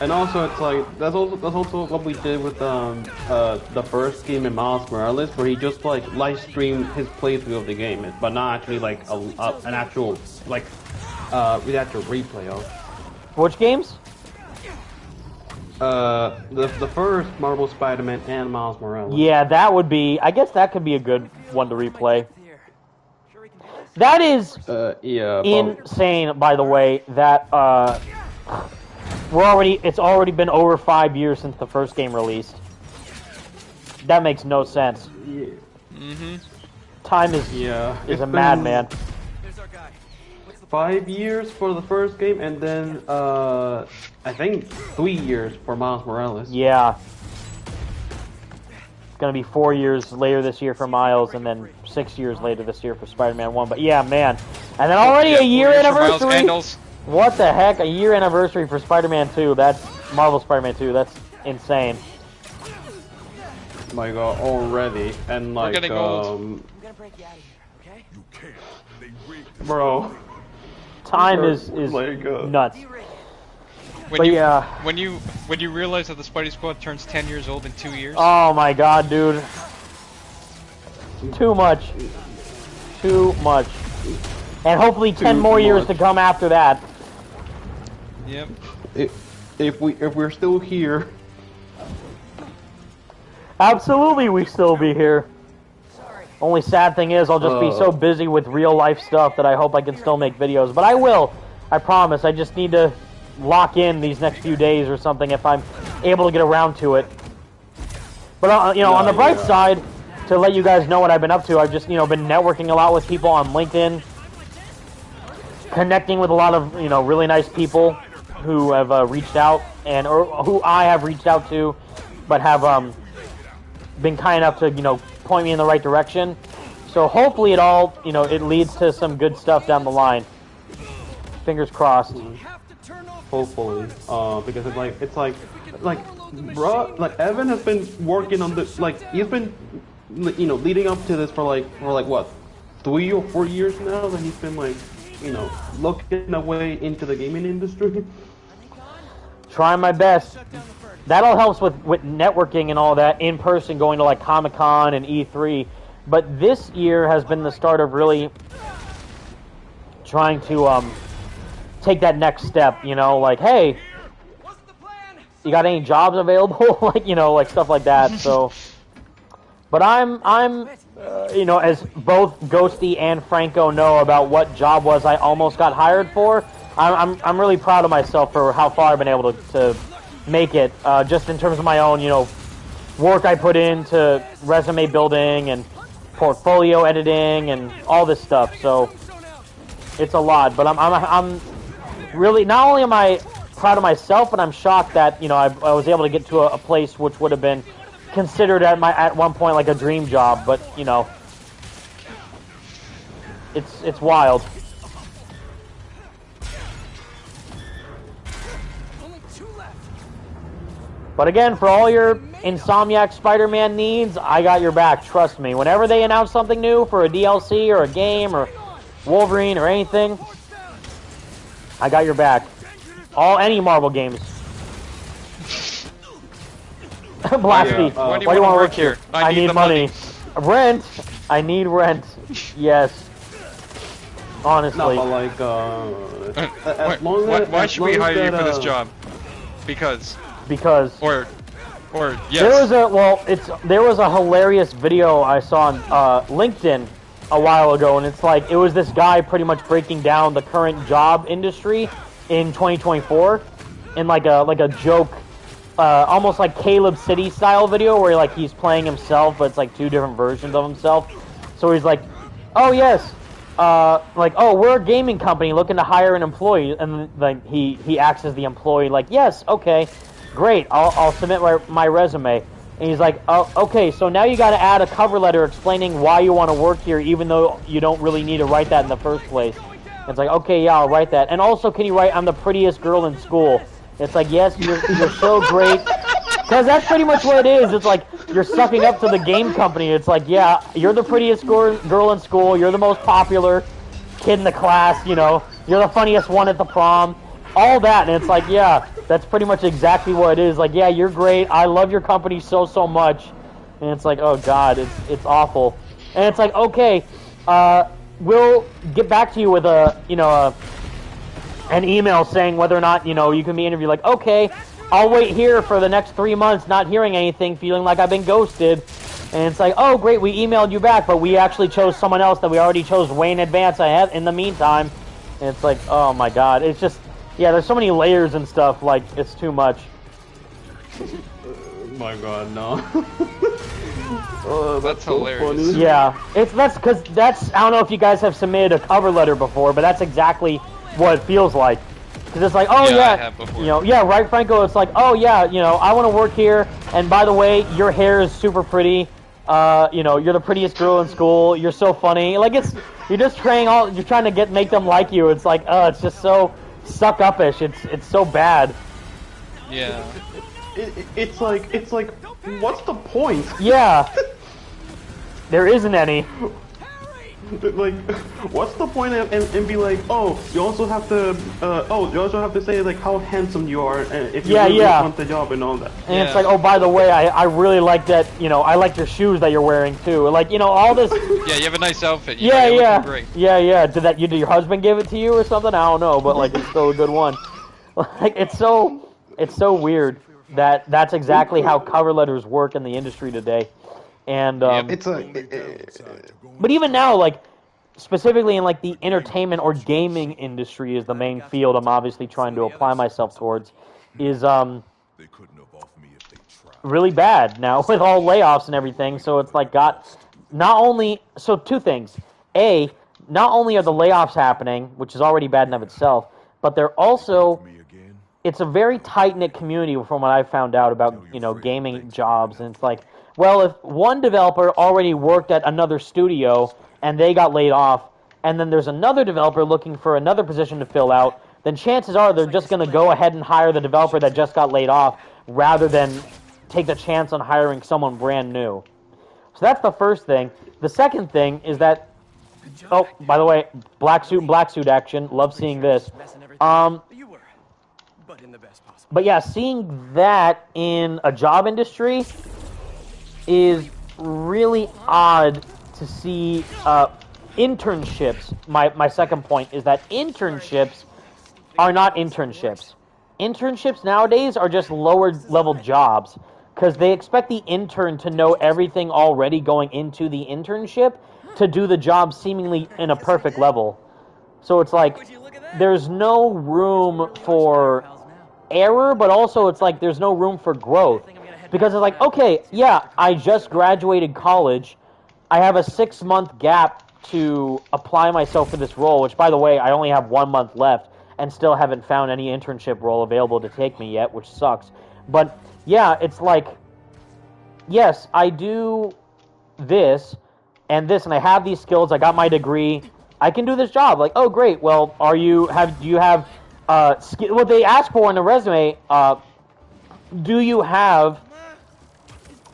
And also, it's like that's also what we did with the first game in Miles Morales, where he just like live streamed his playthrough of the game, but not actually like an actual like reactor replay of. Which games? The first Marvel Spider-Man and Miles Morales. Yeah, that would be. I guess that could be a good one to replay. That is insane, by the way. That it's already been over 5 years since the first game released. That makes no sense. Yeah. Time is a madman. 5 years for the first game, and then I think 3 years for Miles Morales. Yeah. It's gonna be 4 years later this year for Miles, and then 6 years later this year for Spider-Man 1. But yeah, man. And then already a year anniversary. What the heck? A year anniversary for Spider-Man 2. That's Marvel Spider-Man 2. That's insane. My god, already. And like, we're getting old. I'm gonna break you out of here, okay? You can't. Bro. Time is nuts. When you realize that the Spidey Squad turns 10 years old in 2 years. Oh my god, dude. Too much. Too much. And hopefully 10 more years to come after that. Yep. If we're still here. Absolutely, we still be here. Only sad thing is, I'll just be so busy with real life stuff that I hope I can still make videos. But I will. I promise. I just need to lock in these next few days or something if I'm able to get around to it. But on the bright side, to let you guys know what I've been up to, I've just been networking a lot with people on LinkedIn, connecting with a lot of really nice people who have reached out or who I have reached out to, but have been kind enough to point me in the right direction. So hopefully it leads to some good stuff down the line. Fingers crossed. Hopefully, because it's like bro, like Evan has been working on this, like he's been leading up to this for like what, 3 or 4 years now, that he's been like looking away into the gaming industry. Trying my best. That all helps with networking and all that in person, going to like Comic-Con and E3. But this year has been the start of really trying to take that next step. Like, hey, you got any jobs available? like stuff like that. So, but I'm as both Ghosty and Franco know about what job was I almost got hired for. I'm really proud of myself for how far I've been able to make it, just in terms of my own, work I put into resume building and portfolio editing and all this stuff. So It's a lot, but I'm really, not only am I proud of myself, but I'm shocked that, you know, I was able to get to a place which would have been considered at one point like a dream job, but, you know, it's wild. But again, for all your Insomniac'S Spider-Man needs, I got your back, trust me. Whenever they announce something new for a DLC or a game or Wolverine or anything, I got your back. Any Marvel games. Blasty, Why do you you want to want work here? I need money. Rent. I need rent. Yes. Honestly. No, but like, why should we hire you for this job? Because. Or yes. There was a hilarious video I saw on LinkedIn a while ago, and it's like, it was this guy pretty much breaking down the current job industry in 2024 in like a joke, almost like Caleb City style video where he's playing himself, but it's like two different versions of himself. So he's like, oh yes, we're a gaming company looking to hire an employee, and like he acts as the employee, like, yes, okay, great, I'll submit my resume. And he's like, oh, okay, so now you got to add a cover letter explaining why you want to work here, even though you don't really need to write that in the first place. It's like, okay, yeah, I'll write that. And also, can you write, I'm the prettiest girl in school? It's like, yes, you're so great. Because that's pretty much what it is. It's like, you're sucking up to the game company. It's like, yeah, you're the prettiest girl in school. You're the most popular kid in the class, you know. You're the funniest one at the prom. All that, and it's like, yeah, that's pretty much exactly what it is. Like, yeah, you're great. I love your company so much. And it's like, oh god, it's awful. And it's like, okay, we'll get back to you with an email saying whether or not, you can be interviewed. Like, okay, I'll wait here for the next 3 months, not hearing anything, feeling like I've been ghosted. And it's like, oh great, we emailed you back, but we actually chose someone else that we already chose way in advance. I had in the meantime. And it's like, oh my god, it's just. Yeah, there's so many layers and stuff, like, it's too much. My god, no. That's so hilarious. Funny. Yeah, I don't know if you guys have submitted a cover letter before, but that's exactly what it feels like. Because it's like, oh yeah, I have before. Yeah, right, Franco, it's like, oh yeah, I want to work here, and by the way, your hair is super pretty, you're the prettiest girl in school, you're so funny, like, you're just trying to make them like you, it's like, it's just so suck up-ish. It's so bad. Yeah. It's like what's the point? Yeah. There isn't any. Like, what's the point and be like, oh, you also have to say like how handsome you are and if you really want the job and all that. And it's like, oh, by the way, I really like that, I like your shoes that you're wearing too. Like, all this. Yeah, you have a nice outfit. You're looking great. Yeah. Did your husband give it to you or something? I don't know, but like, it's still a good one. Like, it's so weird that's exactly how cover letters work in the industry today. And but even now, like, specifically in like the entertainment or gaming industry is the main field I'm obviously trying to apply myself towards, is really bad now with all layoffs and everything. So it's like two things. A, not only are the layoffs happening, which is already bad in of itself, but they're also, it's a very tight-knit community from what I've found out about, gaming jobs. And it's like, well, if one developer already worked at another studio and they got laid off, and then there's another developer looking for another position to fill out, then chances are they're just going to go ahead and hire the developer that just got laid off rather than take the chance on hiring someone brand new. So that's the first thing. The second thing is that, oh, by the way, black suit action. Love seeing this. But yeah, seeing that in a job industry is really odd to see. Internships, my second point is that internships are not internships. Internships nowadays are just lower level jobs because they expect the intern to know everything already going into the internship to do the job seemingly in a perfect level. So it's like there's no room for error, but also it's like there's no room for growth. Because it's like, okay, yeah, I just graduated college. I have a 6-month gap to apply myself for this role, which, by the way, I only have 1 month left and still haven't found any internship role available to take me yet, which sucks. But, yeah, it's like, yes, I do this, and I have these skills, I got my degree, I can do this job. Like, oh, great, well, do you have, what they ask for in the resume, do you have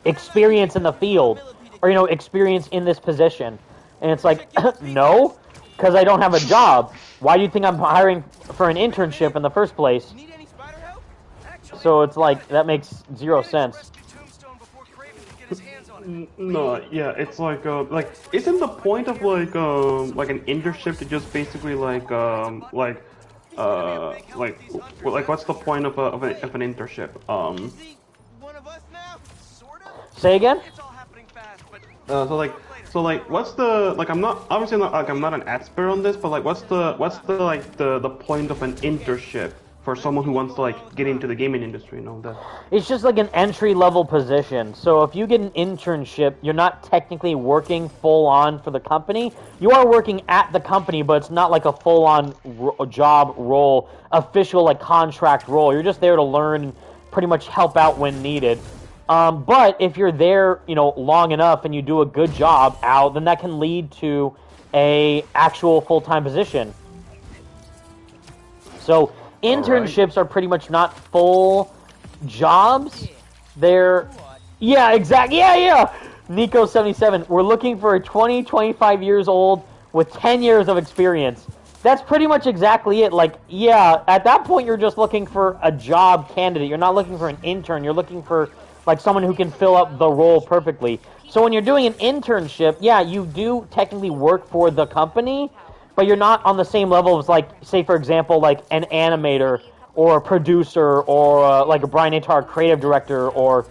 experience in the field, or, experience in this position? And it's like, no, because I don't have a job. Why do you think I'm hiring for an internship in the first place? So it's like, that makes zero sense. No, yeah, it's like isn't the point of like an internship to just basically what's the point of an internship? Say again? So what's the I'm not I'm not an expert on this, but like what's the point of an internship for someone who wants to get into the gaming industry and all that? It's just like an entry-level position. So if you get an internship, you're not technically working full-on for the company. You are working at the company, but it's not like a full-on job role, official contract role. You're just there to learn and pretty much help out when needed. But if you're there, long enough and you do a good job out, then that can lead to a actual full-time position. So internships are pretty much not full jobs. They're, yeah, exactly, yeah. Nico77, we're looking for a 25 years old with 10 years of experience. That's pretty much exactly it. Yeah, at that point you're just looking for a job candidate. You're not looking for an intern. You're looking for someone who can fill up the role perfectly. So when you're doing an internship, yeah, you do technically work for the company, but you're not on the same level as, say, for example, an animator or a producer or, a Brian Atar creative director or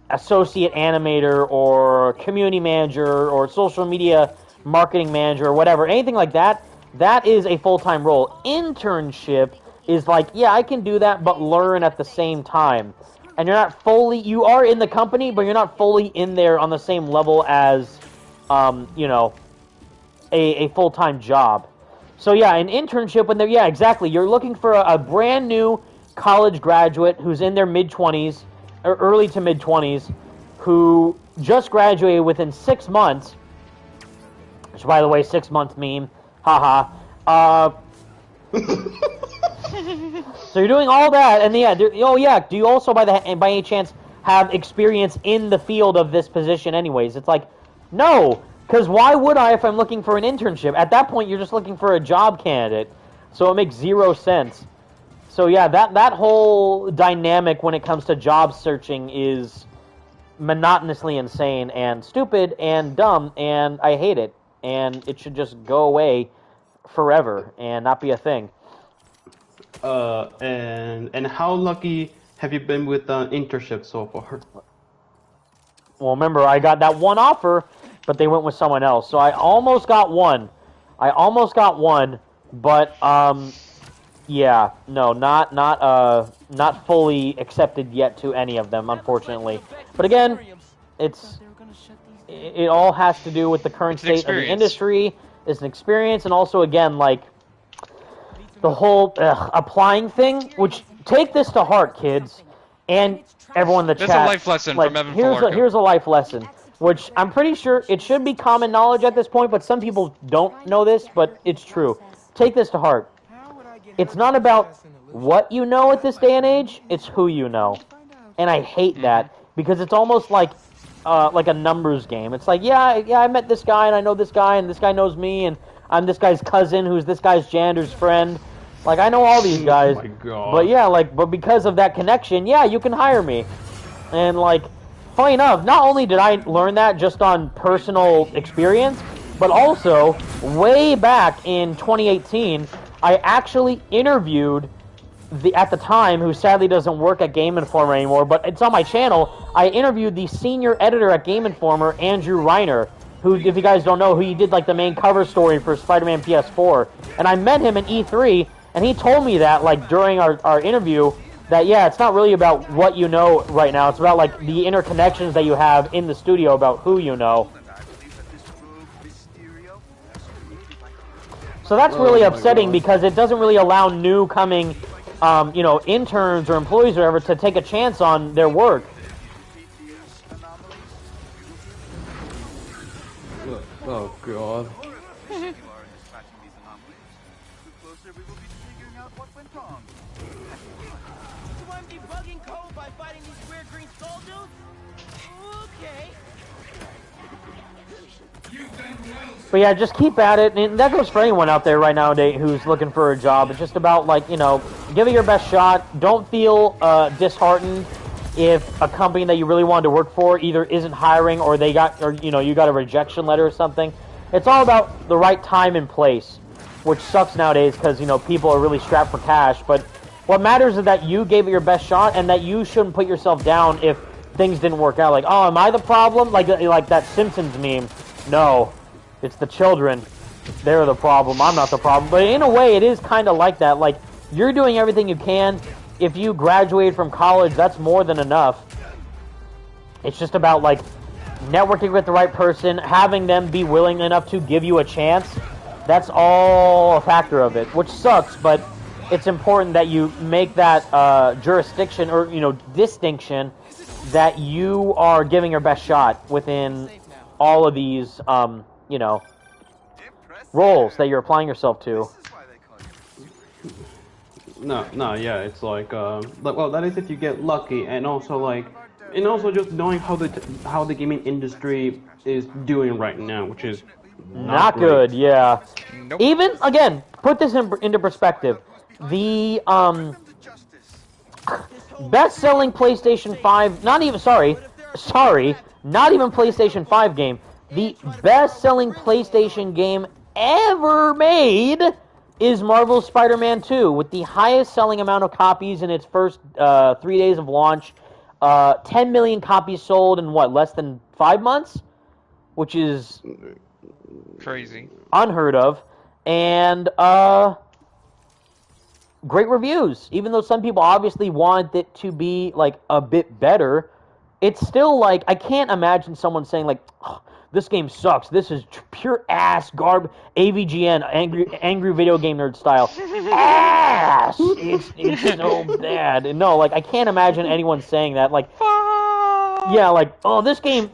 associate animator or community manager or social media marketing manager or whatever. Anything like that, that is a full-time role. Internship is yeah, I can do that, but learn at the same time. And you're not fully, you are in the company, but you're not fully in there on the same level as, a full-time job. So yeah, an internship when they're, yeah, exactly. You're looking for a brand new college graduate who's in their mid-20s, or early to mid-20s, who just graduated within 6 months, which, by the way, 6 month meme, haha. So you're doing all that, and yeah, do you also by any chance have experience in the field of this position anyways? It's no, because why would I if I'm looking for an internship? At that point, you're just looking for a job candidate, so it makes zero sense. So yeah, that whole dynamic when it comes to job searching is monotonously insane and stupid and dumb, and I hate it, and it should just go away forever and not be a thing. And how lucky have you been with internships so far? Well, remember, I got that one offer, but they went with someone else. So I almost got one. But yeah, no, not fully accepted yet to any of them, unfortunately. But again, it all has to do with the current state of the industry. It's an experience, and also again, the whole applying thing, which take this to heart, kids, and everyone in the chat. That's a life lesson from Evan Falarco. Here's a life lesson, which I'm pretty sure it should be common knowledge at this point, but some people don't know this, but it's true. Take this to heart. It's not about what you know at this day and age, it's who you know. And I hate that, because it's almost like a numbers game. It's yeah, I met this guy, and I know this guy, and this guy knows me, and I'm this guy's cousin, who's this guy's jander's friend. I know all these guys. Oh my God. But yeah, but because of that connection, yeah, you can hire me. And funny enough, not only did I learn that just on personal experience, but also, way back in 2018, I actually interviewed at the time, who sadly doesn't work at Game Informer anymore, but it's on my channel, I interviewed the senior editor at Game Informer, Andrew Reiner, who, if you guys don't know, he did the main cover story for Spider-Man PS4. And I met him in E3, and he told me that, during our interview, that, yeah, it's not really about what you know right now. It's about, the interconnections that you have in the studio about who you know. So that's really upsetting because it doesn't really allow new coming, interns or employees or whatever to take a chance on their work. Oh God. So I'm debugging code by fighting these weird green skull dudes? Okay. But yeah, just keep at it, and that goes for anyone out there right nowadays who's looking for a job. It's just about, like, give it your best shot. Don't feel disheartened if a company that you really wanted to work for either isn't hiring or you got a rejection letter or something. It's all about the right time and place, which sucks nowadays because, people are really strapped for cash. But what matters is that you gave it your best shot and that you shouldn't put yourself down if things didn't work out. Like, oh, am I the problem? Like that Simpsons meme. No, it's the children. They're the problem. I'm not the problem. But in a way, it is kind of like that. Like, you're doing everything you can. If you graduated from college, that's more than enough. It's just about, like, networking with the right person, having them be willing enough to give you a chance. That's all a factor of it, which sucks, but it's important that you make that jurisdiction or, distinction that you are giving your best shot within all of these, roles that you're applying yourself to. No, yeah, it's like, well, that is if you get lucky, and also just knowing how the gaming industry is doing right now, which is not good. Yeah. Nope. Even again, put this into perspective. The best-selling PlayStation 5, not even PlayStation 5 game. The best-selling PlayStation game ever made is Marvel's Spider-Man 2, with the highest selling amount of copies in its first 3 days of launch. 10 million copies sold in less than 5 months? Which is crazy. Unheard of. And great reviews. Even though some people obviously want it to be like a bit better, it's still like, I can't imagine someone saying like, oh, this game sucks. This is pure ass garbage. AVGN, angry video game nerd style. Ass. It's so bad. And no, like, I can't imagine anyone saying that. Like, yeah, like, oh, this game,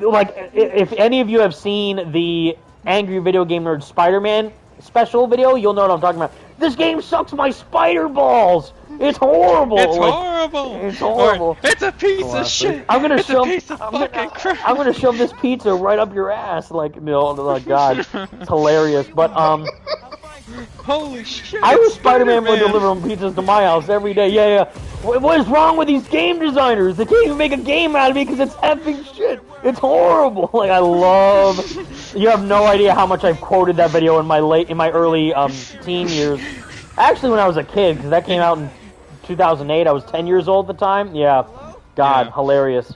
like, if any of you have seen the Angry Video Game Nerd Spider-Man special video, you'll know what I'm talking about. This game sucks my spider balls. It's horrible. It's horrible. It's horrible. Or, it's a piece of shit. I'm gonna it's shove. a piece of fucking crap. I'm gonna shove this pizza right up your ass, like, like, God, it's hilarious. But holy shit! I wish Spider-Man would deliver pizzas to my house every day. Yeah. What is wrong with these game designers? They can't even make a game out of me because it's effing shit. It's horrible. Like, I love. You have no idea how much I've quoted that video in my early teen years. Actually, when I was a kid, because that came out in 2008. I was 10 years old at the time. Yeah. God, hilarious.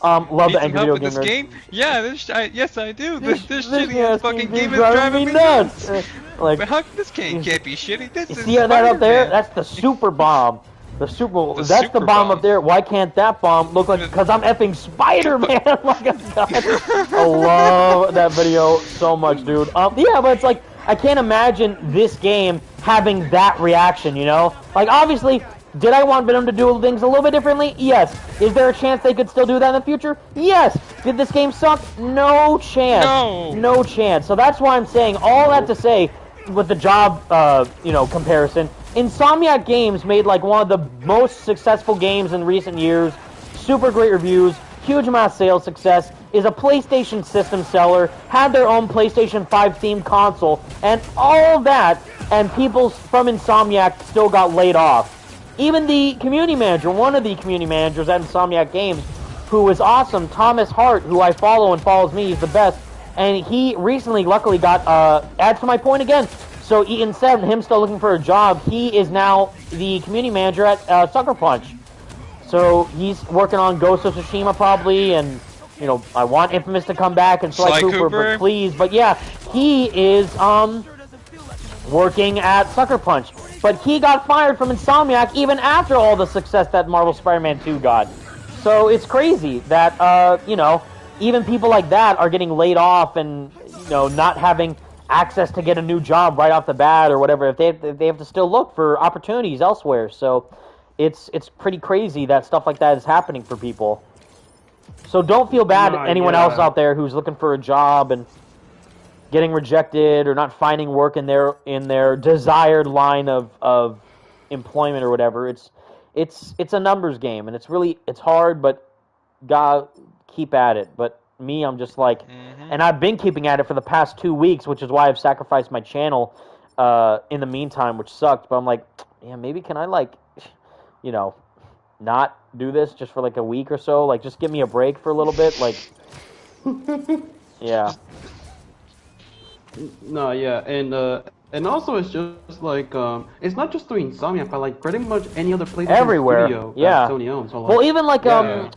Love the Angry Video Game game? Yeah, yes, I do. This shitty ass fucking game is driving me nuts. Like, but how this game can't be shitty? This is see that up there? That's the super bomb. That's the bomb up there. Why can't that bomb look like? Because I'm effing Spider-Man. Like, I love that video so much, dude. Yeah, but it's like, I can't imagine this game having that reaction. Like, obviously. Did I want Venom to do things a little bit differently? Yes. Is there a chance they could still do that in the future? Yes. Did this game suck? No chance. No chance. So that's why I'm saying all that to say, with the job, comparison, Insomniac Games made like one of the most successful games in recent years. Super great reviews, huge amount of sales success, is a PlayStation system seller, had their own PlayStation 5 themed console, and all that, and people from Insomniac still got laid off. Even the community manager, one of the community managers at Insomniac Games, who was awesome, Thomas Hart, who I follow and follows me, he's the best, and he recently, luckily, got, adds to my point again, so instead of him still looking for a job, he is now the community manager at Sucker Punch. So he's working on Ghost of Tsushima probably, and, I want Infamous to come back and Sly Cooper, but please, but yeah, he is, working at Sucker Punch. But he got fired from Insomniac even after all the success that Marvel Spider-Man 2 got. So it's crazy that, even people like that are getting laid off and, not having access to get a new job right off the bat or whatever. If they have to still look for opportunities elsewhere. So it's pretty crazy that stuff like that is happening for people. So don't feel bad anyone else out there who's looking for a job and getting rejected or not finding work in their desired line of employment or whatever. It's a numbers game, and it's hard, but gotta keep at it. But me, I'm just like, and I've been keeping at it for the past 2 weeks, which is why I've sacrificed my channel in the meantime, which sucked. But I'm like, yeah, maybe can I not do this just for like a week or so? Like, just give me a break for a little bit, like, yeah. No, yeah, and also it's just like it's not just through Insomniac, but like pretty much any other PlayStation everywhere studio yeah that Sony owns. So, like, well, even like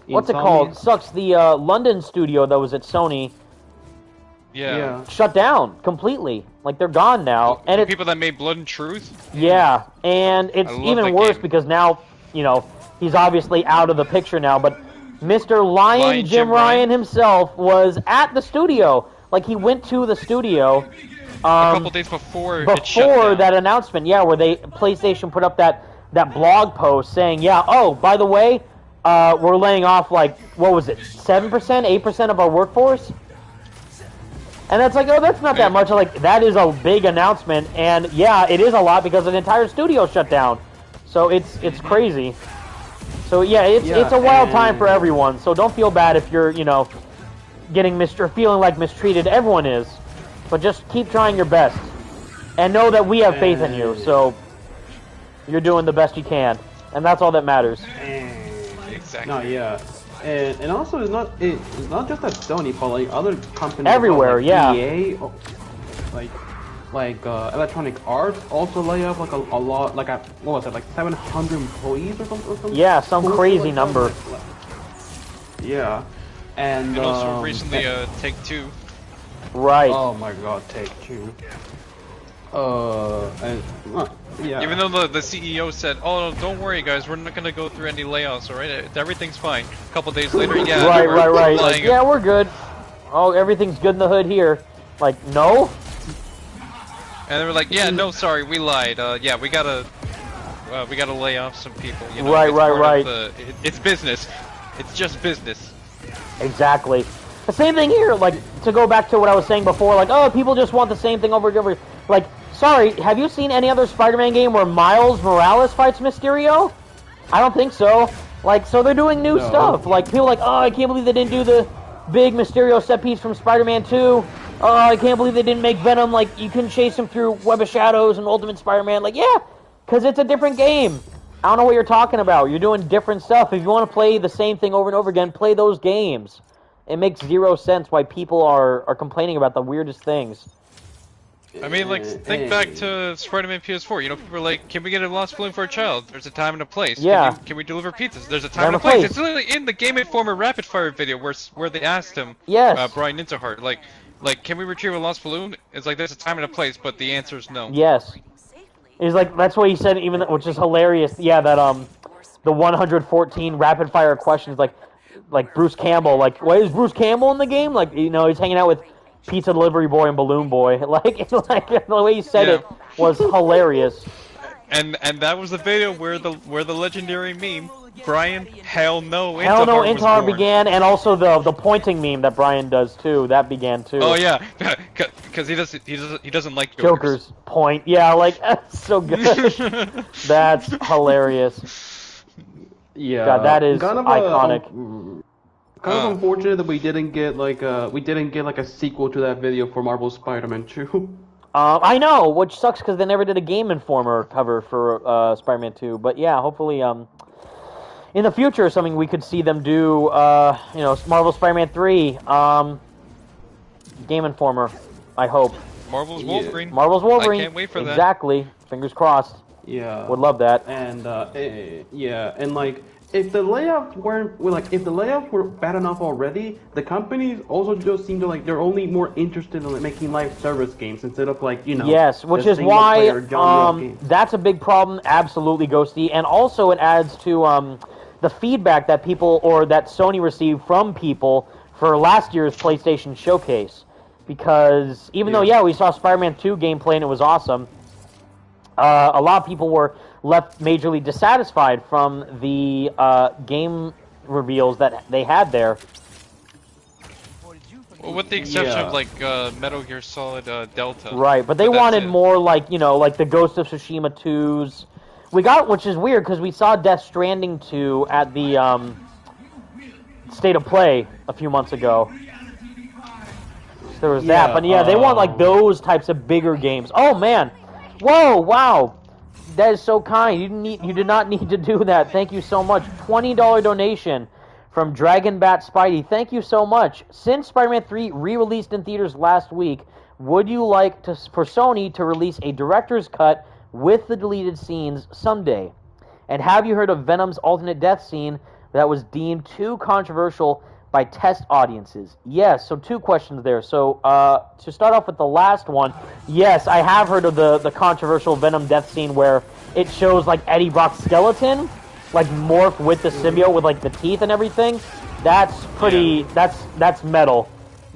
what's it called? Sucks. The London studio that was at Sony. Yeah. Shut down completely. Like, they're gone now. And the it's people that made Blood and Truth. Yeah, and it's even worse game. because now he's obviously out of the picture now. But Mr. Lion Jim Ryan himself was at the studio. Like, he went to the studio a couple days before it shut down. that announcement, where PlayStation put up that blog post saying, oh, by the way, we're laying off, like, what was it, 7%, 8% of our workforce? And that's like, oh, that's not that much. Like, that is a big announcement, and it is a lot because the entire studio shut down. So it's crazy. So it's a wild time for everyone. So don't feel bad if you're, feeling like mistreated. Everyone is. But just keep trying your best. And know that we have faith in you, so you're doing the best you can. And that's all that matters. Exactly. No, yeah. And also it's not just at Sony, but like other companies everywhere, like EA, like Electronic Arts also lay off like a lot, like what was it, like 700 employees or something? Yeah, some crazy number. Yeah. And also recently Take-Two. Right. Oh my god, Take-Two. Yeah. Even though the CEO said, "Oh, don't worry, guys, we're not gonna go through any layoffs. All right, everything's fine." A couple days later, right. Like, we're good. Oh, everything's good in the hood here. Like, no. And they were like, "Yeah, no, sorry, we lied. We gotta lay off some people." Right. It's business. It's just business. Exactly. The same thing here, like, to go back to what I was saying before, like, oh, people just want the same thing over and over. Like, sorry, have you seen any other Spider-Man game where Miles Morales fights Mysterio? I don't think so. Like, so they're doing new stuff. Like, people are like, oh, I can't believe they didn't do the big Mysterio set piece from Spider-Man 2. Oh, I can't believe they didn't make Venom, like, you couldn't chase him through Web of Shadows and Ultimate Spider-Man. Like, yeah, because it's a different game. I don't know what you're talking about. You're doing different stuff. If you want to play the same thing over and over again, play those games. It makes zero sense why people are complaining about the weirdest things. I mean, like, think back to Spider-Man PS4. People are like, can we get a Lost Balloon for a child? There's a time and a place. Yeah. Can we deliver pizzas? There's a time and a place. It's literally in the Game Informer Rapid Fire video where they asked him, Brian Ninterhart, like, can we retrieve a Lost Balloon? It's like, there's a time and a place, but the answer is no. Yes. He's like, that's what he said, even, which is hilarious. Yeah, that, the 114 rapid fire questions, like Bruce Campbell, like, why is Bruce Campbell in the game? Like, he's hanging out with Pizza Delivery Boy and Balloon Boy. Like the way he said it was hilarious. And that was the video where the legendary meme, Brian, hell no, Intihar began, and also the pointing meme that Brian does too. That began too. Oh yeah, because he doesn't like Joker's point. Yeah, like, that's so good. That's hilarious. Yeah, God, that is iconic. Kind of unfortunate that we didn't get like a sequel to that video for Marvel Spider-Man 2. I know, which sucks because they never did a Game Informer cover for Spider-Man 2. But yeah, hopefully in the future something we could see them do. Marvel Spider-Man 3 Game Informer. I hope. Marvel's Wolverine. Marvel's Wolverine. I can't wait for that. Exactly. Fingers crossed. Yeah. Would love that. And and like, if the layoffs were bad enough already, the companies also just seem to, like, they're only more interested in, like, making live service games instead of, like, Yes, which is why that's a big problem. Absolutely, Ghosty, and also it adds to the feedback that people, or that Sony received from people for last year's PlayStation Showcase. because even though, yeah, we saw Spider-Man 2 gameplay and it was awesome, a lot of people were left majorly dissatisfied from the game reveals that they had there. Well, with the exception of like Metal Gear Solid Delta. Right, but they wanted more like, you know, like the Ghost of Tsushima 2s. We got, which is weird because we saw Death Stranding 2 at the State of Play a few months ago. So there was that, but yeah, they want like those types of bigger games. Oh man, whoa, wow, that is so kind. You did not need to do that. Thank you so much. $20 donation from Dragon Bat Spidey. Thank you so much. Since Spider-Man 3 re-released in theaters last week, would you like for Sony to release a director's cut with the deleted scenes someday? And have you heard of Venom's alternate death scene that was deemed too controversial by test audiences? Yes, so 2 questions there. So, to start off with the last one, yes, I have heard of the controversial Venom death scene where it shows, like, Eddie Brock's skeleton, like, morph with the symbiote with, like, the teeth and everything. That's pretty, that's metal.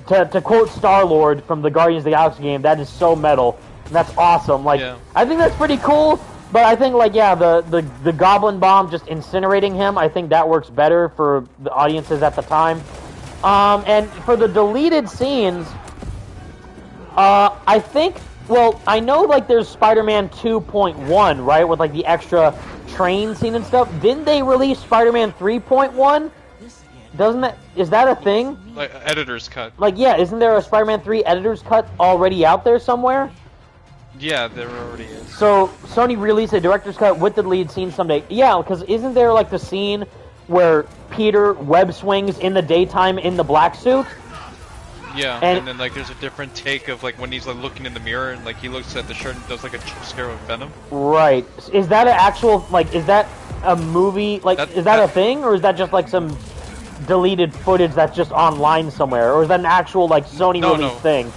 To quote Star-Lord from the Guardians of the Galaxy game, that is so metal. And that's awesome. Like, I think that's pretty cool. But I think, like, yeah, the Goblin Bomb just incinerating him, I think that works better for the audiences at the time. And for the deleted scenes, I think, well, I know, like, there's Spider-Man 2.1, right, with, like, the extra train scene and stuff. Didn't they release Spider-Man 3.1? Is that a thing? Like, editor's cut. Like, yeah, isn't there a Spider-Man 3 editor's cut already out there somewhere? Yeah, there already is. So, Sony released a director's cut with the lead scene someday. Yeah, because isn't there, like, the scene where Peter web swings in the daytime in the black suit? Yeah, and then, like, there's a different take of, like, when he's, like, looking in the mirror and, like, he looks at the shirt and does, like, a jump scare of Venom. Right. Is that an actual, like, is that a movie, like, is that a thing? Or is that just, like, some deleted footage that's just online somewhere? Or is that an actual, like, Sony release thing?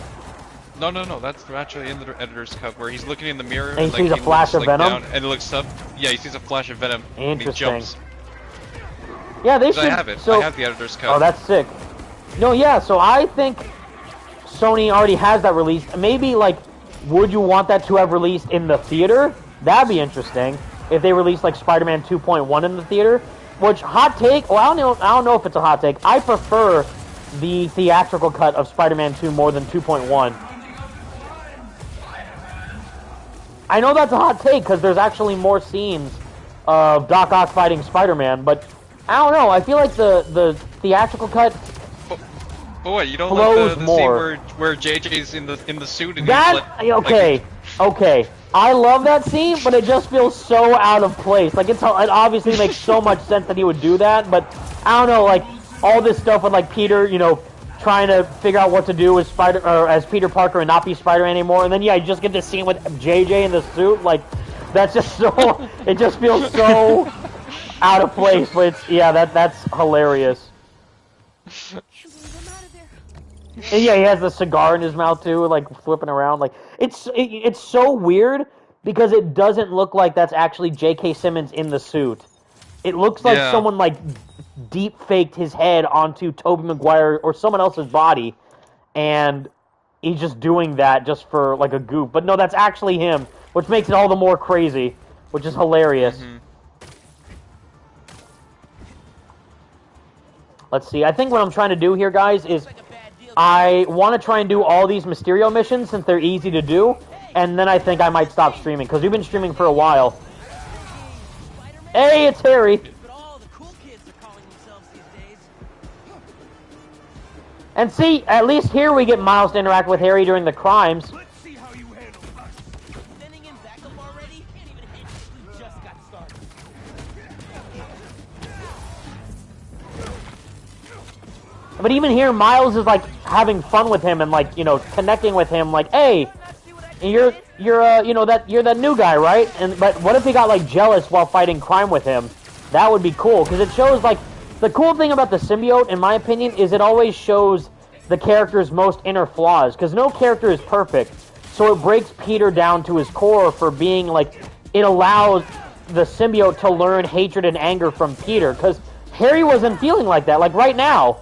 No, that's actually in the editor's cut where he's looking in the mirror and he sees a flash of Venom? Down, and it looks up. Yeah, he sees a flash of Venom. Interesting. And he jumps. Yeah, they should. I have it. So, I have the editor's cut. Oh, that's sick. No, yeah, so I think Sony already has that released. Maybe, like, would you want that to have released in the theater? That'd be interesting. If they released, like, Spider-Man 2.1 in the theater. Which, hot take, well, I don't know if it's a hot take. I prefer the theatrical cut of Spider-Man 2 more than 2.1. I know that's a hot take, because there's actually more scenes of Doc Ock fighting Spider-Man, but I don't know, I feel like the theatrical cut But what, you don't like the scene where JJ's in the suit and he's okay. I love that scene, but it just feels so out of place. Like, it obviously makes so much sense that he would do that, but I don't know, like, all this stuff with, like, Peter, you know, trying to figure out what to do as Peter Parker and not be Spider-Man anymore, and then, yeah, you just get this scene with JJ in the suit, like, that's just so, it just feels so out of place, but it's, yeah, that's hilarious. And yeah, he has the cigar in his mouth too, like flipping around. Like it's so weird because it doesn't look like that's actually J.K. Simmons in the suit. It looks like someone like deep faked his head onto Tobey Maguire or someone else's body, and he's just doing that just for like a goof. But no, that's actually him, which makes it all the more crazy, which is hilarious. Mm-hmm. Let's see. I think what I'm trying to do here, guys, is I want to try and do all these Mysterio missions since they're easy to do, and then I think I might stop streaming, because we've been streaming for a while. Hey, it's Harry! And see, at least here we get Miles to interact with Harry during the crimes. But even here, Miles is like having fun with him and like, you know, connecting with him. Like, hey, you're that new guy, right? But what if he got like jealous while fighting crime with him? That would be cool because it shows like the cool thing about the symbiote, in my opinion, is it always shows the character's most inner flaws because no character is perfect. So it breaks Peter down to his core for being like it allows the symbiote to learn hatred and anger from Peter because Harry wasn't feeling like that. Like right now.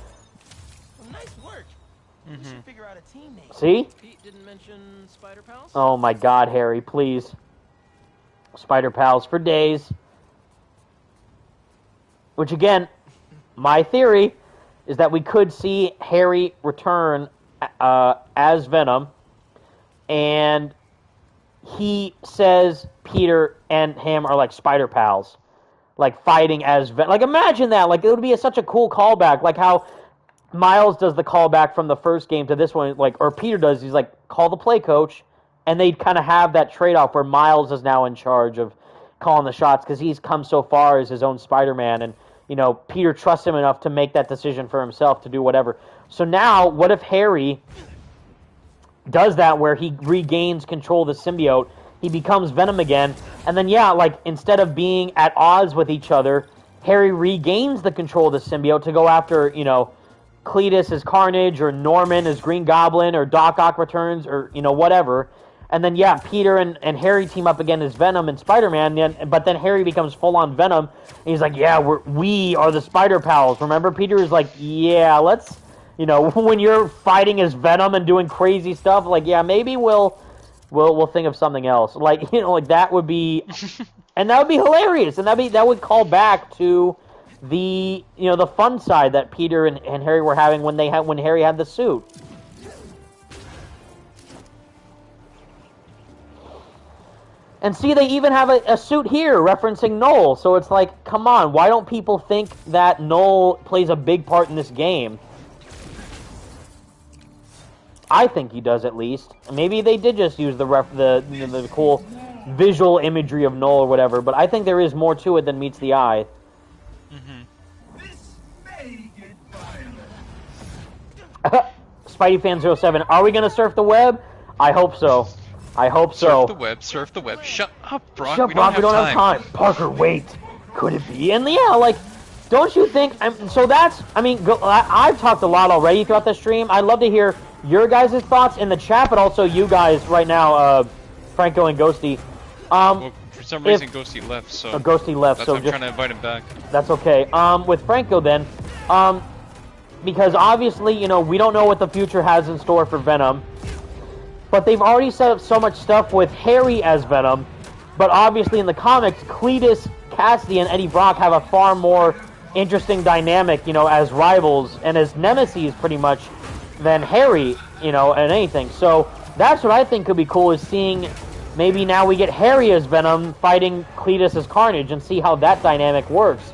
See? Pete didn't mention Spider Pals? Oh my God, Harry, please. Spider Pals for days. Which again, my theory is that we could see Harry return as Venom, and he says Peter and him are like Spider Pals, like fighting as Venom. Like imagine that, like it would be such a cool callback, like how Miles does the callback from the first game to this one, like, or Peter does, he's like, call the play coach, and they'd kind of have that trade-off where Miles is now in charge of calling the shots because he's come so far as his own Spider-Man, and you know, Peter trusts him enough to make that decision for himself to do whatever. So now, what if Harry does that where he regains control of the symbiote, he becomes Venom again, and then, yeah, like, instead of being at odds with each other, Harry regains the control of the symbiote to go after, you know, Cletus as Carnage, or Norman as Green Goblin, or Doc Ock returns, or, you know, whatever. And then, yeah, Peter and Harry team up again as Venom and Spider-Man, but then Harry becomes full-on Venom, and he's like, yeah, we are the Spider Pals. Remember, Peter is like, yeah, let's, you know, when you're fighting as Venom and doing crazy stuff, like, yeah, maybe we'll think of something else. Like, you know, like, that would be, and that would be hilarious, and that would call back to the, you know, the fun side that Peter and Harry were having when Harry had the suit. And see, they even have a suit here referencing Noel. So it's like, come on, why don't people think that Noel plays a big part in this game? I think he does, at least. Maybe they did just use the cool visual imagery of Noel or whatever, but I think there is more to it than meets the eye. Spidey Fan 07, are we going to surf the web? I hope so. I hope so. Surf the web. Shut up, Brock. We don't have time. Parker, wait. Could it be? And yeah, like, don't you think? So that's. I mean, I've talked a lot already throughout the stream. I'd love to hear your guys' thoughts in the chat, but also you guys right now, Franco and Ghosty. Well, for some reason, Ghosty left. So Ghosty left. That's so why I'm trying to invite him back. That's okay. With Franco then, because obviously, you know, we don't know what the future has in store for Venom. But they've already set up so much stuff with Harry as Venom. But obviously in the comics, Cletus, Cassidy, and Eddie Brock have a far more interesting dynamic, you know, as rivals and as nemesis pretty much than Harry, you know, and anything. So that's what I think could be cool, is seeing maybe now we get Harry as Venom fighting Cletus as Carnage and see how that dynamic works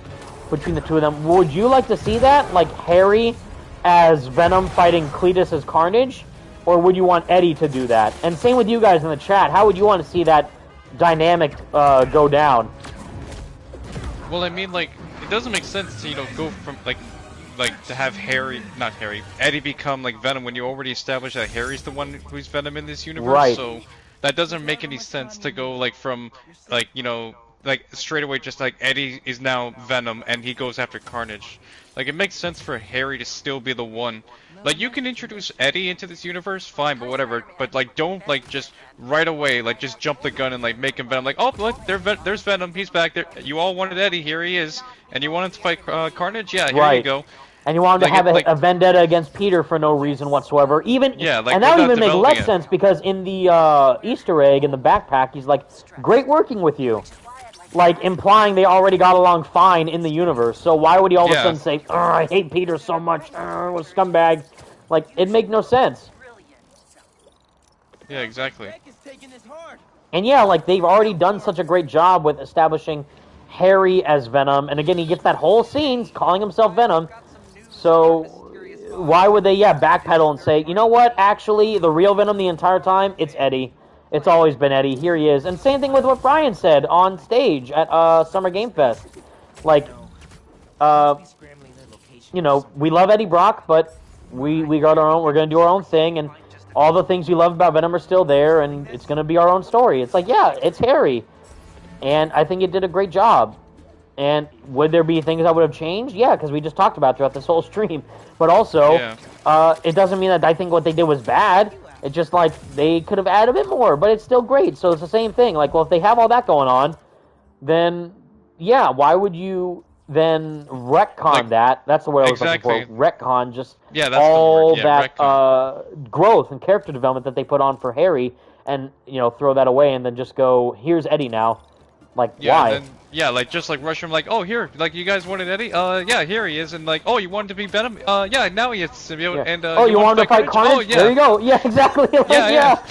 between the two of them. Would you like to see that? Like Harry as Venom fighting Cletus as Carnage? Or would you want Eddie to do that? And same with you guys in the chat. How would you want to see that dynamic go down? Well, I mean, like, it doesn't make sense to, you know, go from, like to have Eddie become, like, Venom when you already established that Harry's the one who's Venom in this universe. Right. So that doesn't make any sense to go, like, from, like, you know, like, straight away just, like, Eddie is now Venom and he goes after Carnage. Like, it makes sense for Harry to still be the one. Like, you can introduce Eddie into this universe, fine, but whatever. But, like, don't, like, just right away, like, just jump the gun and, like, make him Venom. Like, oh, look, there's Venom, he's back there. You all wanted Eddie, here he is. And you wanted to fight Carnage? Yeah, here you go. And you wanted to have a vendetta against Peter for no reason whatsoever. Yeah, like, and that would even make less sense, because in the Easter egg, in the backpack, he's like, great working with you. Like, implying they already got along fine in the universe. So why would he all of a sudden say, I hate Peter so much, what a scumbag. Like, it'd make no sense. Yeah, exactly. And yeah, like, they've already done such a great job with establishing Harry as Venom. And again, he gets that whole scene calling himself Venom. So why would they, backpedal and say, you know what, actually, the real Venom the entire time, it's Eddie. It's always been Eddie. Here he is. And same thing with what Brian said on stage at Summer Game Fest. Like, you know, we love Eddie Brock, but we got our own. We're gonna do our own thing, and all the things you love about Venom are still there, and it's gonna be our own story. It's like, yeah, it's Harry, and I think it did a great job. And would there be things I would have changed? Yeah, because we just talked about throughout this whole stream. But also, it doesn't mean that I think what they did was bad. It's just like they could have added a bit more, but it's still great. So it's the same thing. Like, well, if they have all that going on, then yeah, why would you then retcon that. That's the word I was exactly. looking for. Retcon, just Yeah, that's all the word. Yeah, that growth and character development that they put on for Harry, and throw that away, and then just go, here's Eddie now. Like, yeah, why? and then like just like rush him like, oh here, like you guys wanted Eddie, yeah, here he is, and like, oh you wanted to be Venom, yeah, now he is symbiote, Yeah. and oh, you wanted to fight Carnage? Oh yeah, There you go. Yeah, exactly. Like, yeah.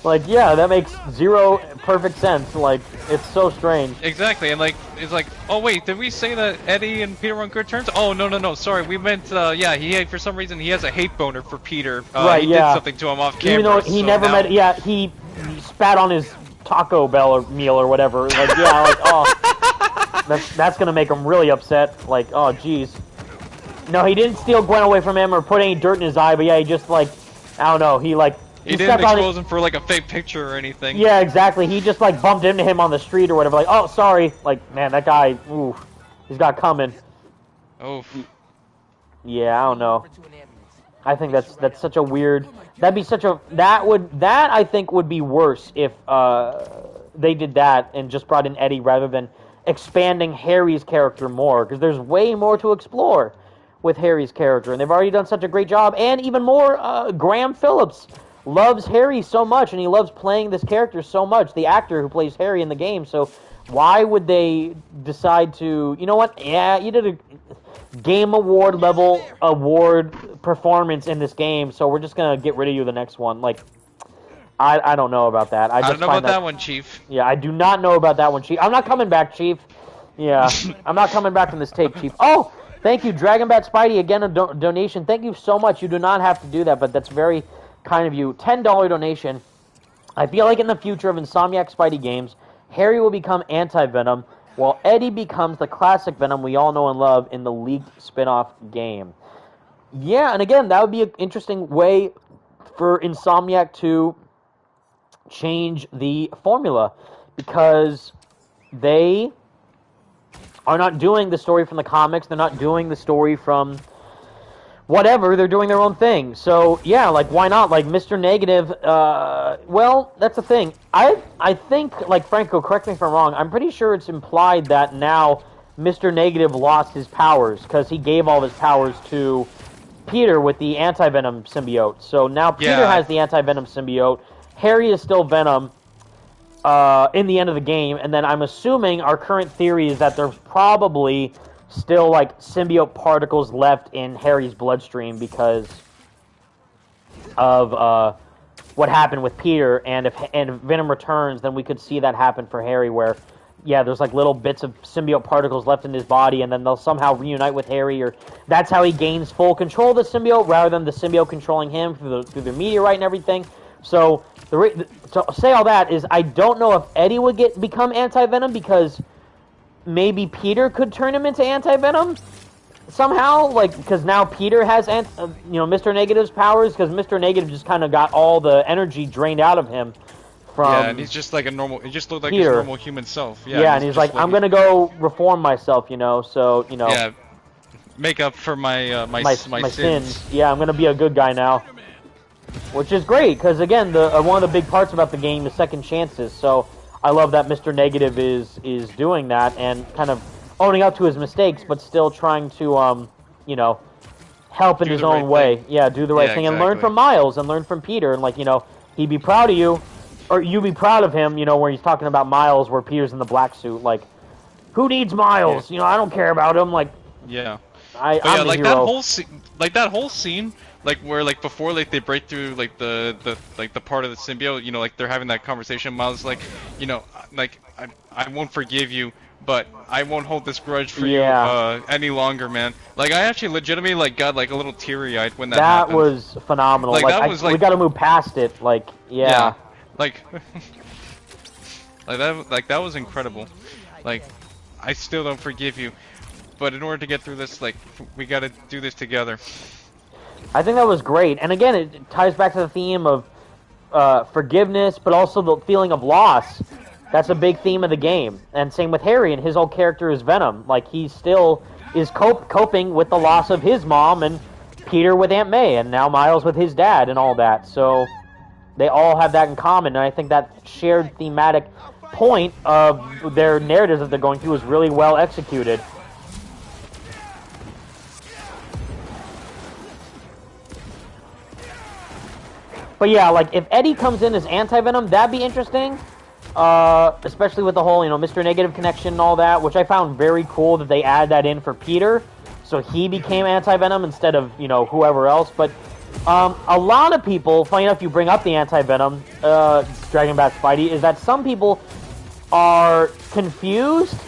Like, yeah, that makes zero perfect sense. Like, it's so strange. Exactly, and like, it's like, oh wait, did we say that Eddie and Peter were on good terms? Oh no, sorry, we meant, yeah, for some reason he has a hate boner for Peter. Right, he yeah. did something to him off camera. Even though he never met, yeah, he spat on his Taco Bell or meal or whatever. Like, yeah, like, oh, that's gonna make him really upset. Like, oh, jeez. No, he didn't steal Gwen away from him or put any dirt in his eye, but yeah, he just like, I don't know, he like. He didn't expose him for like a fake picture or anything. Yeah, exactly. He just like bumped into him on the street or whatever. Like, oh, sorry. Like, man, that guy, ooh, he's got coming. Oh. Yeah, I don't know. I think that's such a weird. That'd be such a that I think would be worse if they did that and just brought in Eddie rather than expanding Harry's character more, because there's way more to explore with Harry's character, and they've already done such a great job. And even more, Graham Phillips loves Harry so much, and he loves playing this character so much, the actor who plays Harry in the game, so why would they decide to, you know what, yeah, you did a Game Award level award performance in this game, so we're just gonna get rid of you the next one. Like, I don't know about that. I don't know about that one, Chief. Yeah, I do not know about that one, Chief. I'm not coming back, Chief. Yeah, I'm not coming back from this tape, Chief. Oh, thank you, Dragonbat Spidey, again, a donation. Thank you so much. You do not have to do that, but that's very kind of you. $10 donation. I feel like in the future of Insomniac'S Spidey games, Harry will become anti-Venom, while Eddie becomes the classic Venom we all know and love in the leaked spin-off game. Yeah, and again, that would be an interesting way for Insomniac to change the formula, because they are not doing the story from the comics, they're not doing the story from whatever, they're doing their own thing. So, yeah, like, why not? Like, Mr. Negative, well, that's the thing. I think, like, Franco, correct me if I'm wrong, I'm pretty sure it's implied that now Mr. Negative lost his powers, because he gave all his powers to Peter with the anti-Venom symbiote. So now Peter has the anti-Venom symbiote, Harry is still Venom in the end of the game, and then I'm assuming our current theory is that there's probably still like symbiote particles left in Harry's bloodstream because of what happened with Peter, and if Venom returns, then we could see that happen for Harry, where there's like little bits of symbiote particles left in his body, and then they'll somehow reunite with Harry, or that's how he gains full control of the symbiote rather than the symbiote controlling him through the meteorite and everything. So to say all that is, I don't know if Eddie would become anti-Venom, because maybe Peter could turn him into anti-Venom somehow, like, because now Peter has Mr. Negative's powers, because Mr. Negative just kind of got all the energy drained out of him from and he's just like a normal, he just looked like Peter. his normal human self. And he's like, I'm gonna go reform myself, so make up for my sins. Yeah, I'm gonna be a good guy now, which is great, because again, one of the big parts about the game is second chances. So I love that Mr. Negative is doing that and kind of owning up to his mistakes, but still trying to help in his own way. Yeah, do the right thing, and learn from Miles and learn from Peter, and he'd be proud of you, or you be proud of him. Where he's talking about Miles, where Peter's in the black suit, like, who needs Miles? I don't care about him. Like, I'm the hero. That whole scene. Like where before they break through the part of the symbiote, like they're having that conversation. Miles like, I won't forgive you, but I won't hold this grudge for you any longer, man. Like, I actually legitimately got a little teary-eyed when that happened. That was phenomenal. We got to move past it. Like, that was incredible. Like, I still don't forgive you, but in order to get through this, we got to do this together. I think that was great, and again, it ties back to the theme of forgiveness, but also the feeling of loss. That's a big theme of the game, and same with Harry, and his whole character is Venom. Like, he still is coping with the loss of his mom, and Peter with Aunt May, and now Miles with his dad, and all that. So they all have that in common, and I think that shared thematic point of their narratives that they're going through is really well executed. But yeah, like if Eddie comes in as anti-Venom, that'd be interesting. Especially with the whole, Mr. Negative connection and all that, which I found very cool that they add that in for Peter, so he became anti-Venom instead of, whoever else. But a lot of people, funny enough, you bring up the anti-Venom, Dragon Bat Spidey, is that some people are confused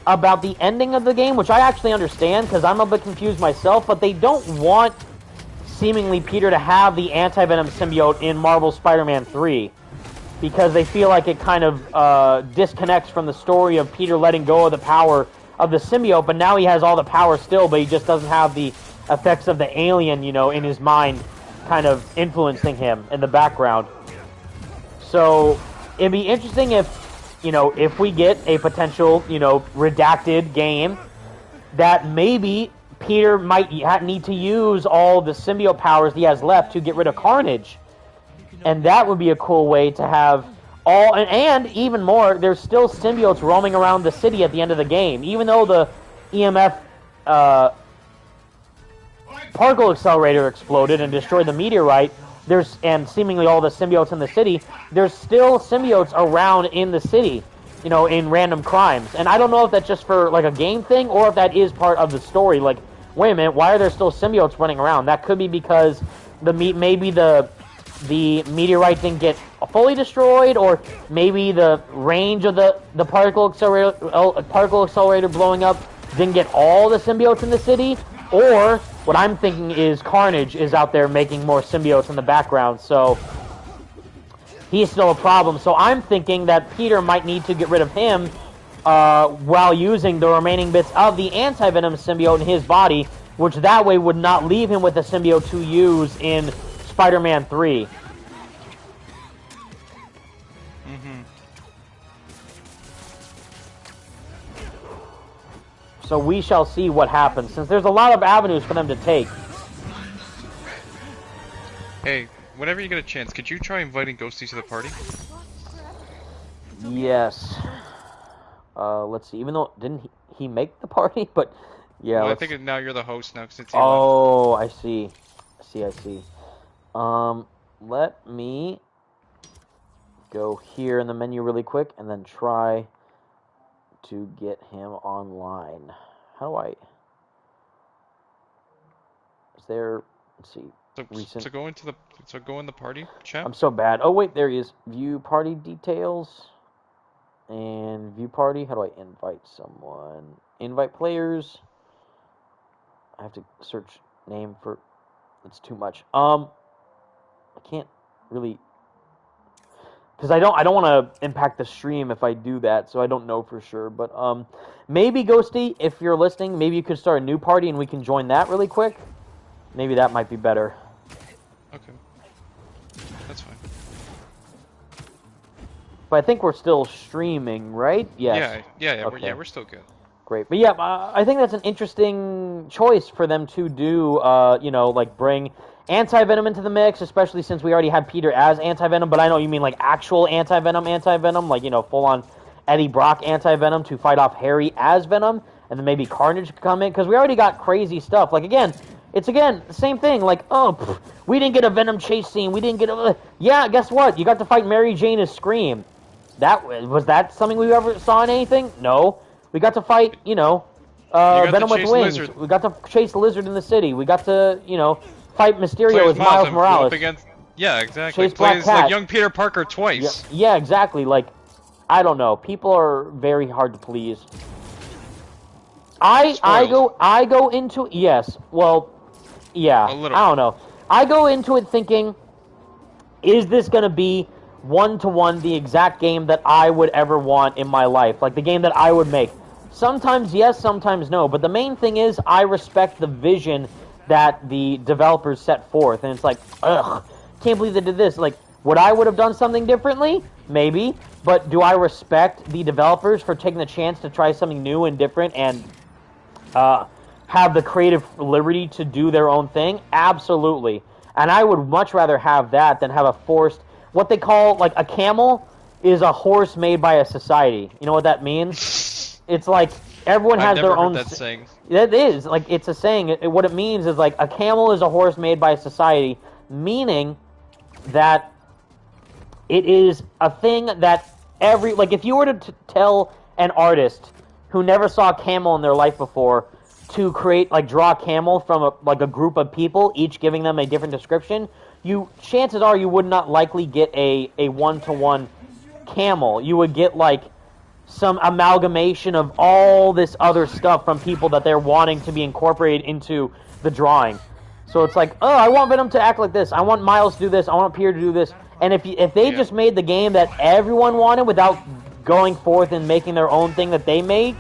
about the ending of the game, which I actually understand, because I'm a bit confused myself, but they don't want, seemingly, Peter to have the anti-Venom symbiote in Marvel Spider-Man 3. Because they feel like it kind of disconnects from the story of Peter letting go of the power of the symbiote, but now he has all the power still, but he just doesn't have the effects of the alien, in his mind, kind of influencing him in the background. So, it'd be interesting if we get a potential, redacted game, that maybe Peter might need to use all the symbiote powers he has left to get rid of Carnage. And that would be a cool way to have all... And even more, there's still symbiotes roaming around the city at the end of the game. Even though the EMF particle accelerator exploded and destroyed the meteorite, and seemingly all the symbiotes in the city, there's still symbiotes around in the city, in random crimes. And I don't know if that's just for, like, a game thing, or if that is part of the story. Like, wait a minute, why are there still symbiotes running around? That could be because maybe the meteorite didn't get fully destroyed, or maybe the range of the particle accelerator blowing up didn't get all the symbiotes in the city, or what I'm thinking is Carnage is out there making more symbiotes in the background, so he's still a problem. So I'm thinking that Peter might need to get rid of him while using the remaining bits of the anti-Venom symbiote in his body, which that way would not leave him with a symbiote to use in Spider-Man 3. So we shall see what happens, since there's a lot of avenues for them to take. Hey, whenever you get a chance, could you try inviting Ghosty to the party? Yes. Let's see. Even though didn't he make the party? But yeah. Well, I think now you're the host now since you left. I see. I see. Let me go here in the menu really quick and then try to get him online. How do I... Is there... Let's see. Recent... So go in the party chat? I'm so bad. Oh, wait, there he is. View party details. And view party. How do I invite someone? Invite players. I have to search name for... It's too much. I can't really... Because I don't want to impact the stream if I do that, so I don't know for sure. But maybe, Ghosty, if you're listening, maybe you could start a new party and we can join that really quick. Maybe that might be better. Okay. That's fine. But I think we're still streaming, right? Yes. Yeah, okay. We're still good. Great. But yeah, I think that's an interesting choice for them to do, like bring anti-Venom into the mix, especially since we already had Peter as anti-Venom, but I know you mean like actual anti-Venom, like, full-on Eddie Brock anti-Venom to fight off Harry as Venom, and then maybe Carnage could come in, because we already got crazy stuff. Like, it's the same thing, like, we didn't get a Venom chase scene, we didn't get a... Yeah, guess what? You got to fight Mary Jane as Scream. Was that something we ever saw in anything? No. We got to fight, Venom with wings. Lizard. We got to chase the Lizard in the city. We got to, fight Mysterio as Miles Morales. Yeah, exactly. Chase Black Cat. Like young Peter Parker twice. Yeah, exactly. Like, I don't know. People are very hard to please. I go into... Yes. Well, yeah. I don't know. I go into it thinking, is this going to be one-to-one the exact game that I would ever want in my life? Like, the game that I would make. Sometimes yes, sometimes no. But the main thing is, I respect the vision that the developers set forth. And it's like, ugh, can't believe they did this. Like, would I would have done something differently? Maybe. But do I respect the developers for taking the chance to try something new and different and have the creative liberty to do their own thing? Absolutely. And I would much rather have that than have a forced... What they call, like, a camel is a horse made by a society. You know what that means? It's like everyone has their own... That saying. It is. Like, it's a saying. What it means is, like, a camel is a horse made by society, meaning that it is a thing that if you were to tell an artist who never saw a camel in their life before to create, draw a camel from a group of people, each giving them a different description, chances are you would not likely get a one-to-one camel. You would get, some amalgamation of all this other stuff from people that they're wanting to be incorporated into the drawing. So it's like, oh, I want Venom to act like this. I want Miles to do this. I want Peter to do this. And if they just made the game that everyone wanted without going forth and making their own thing that they make,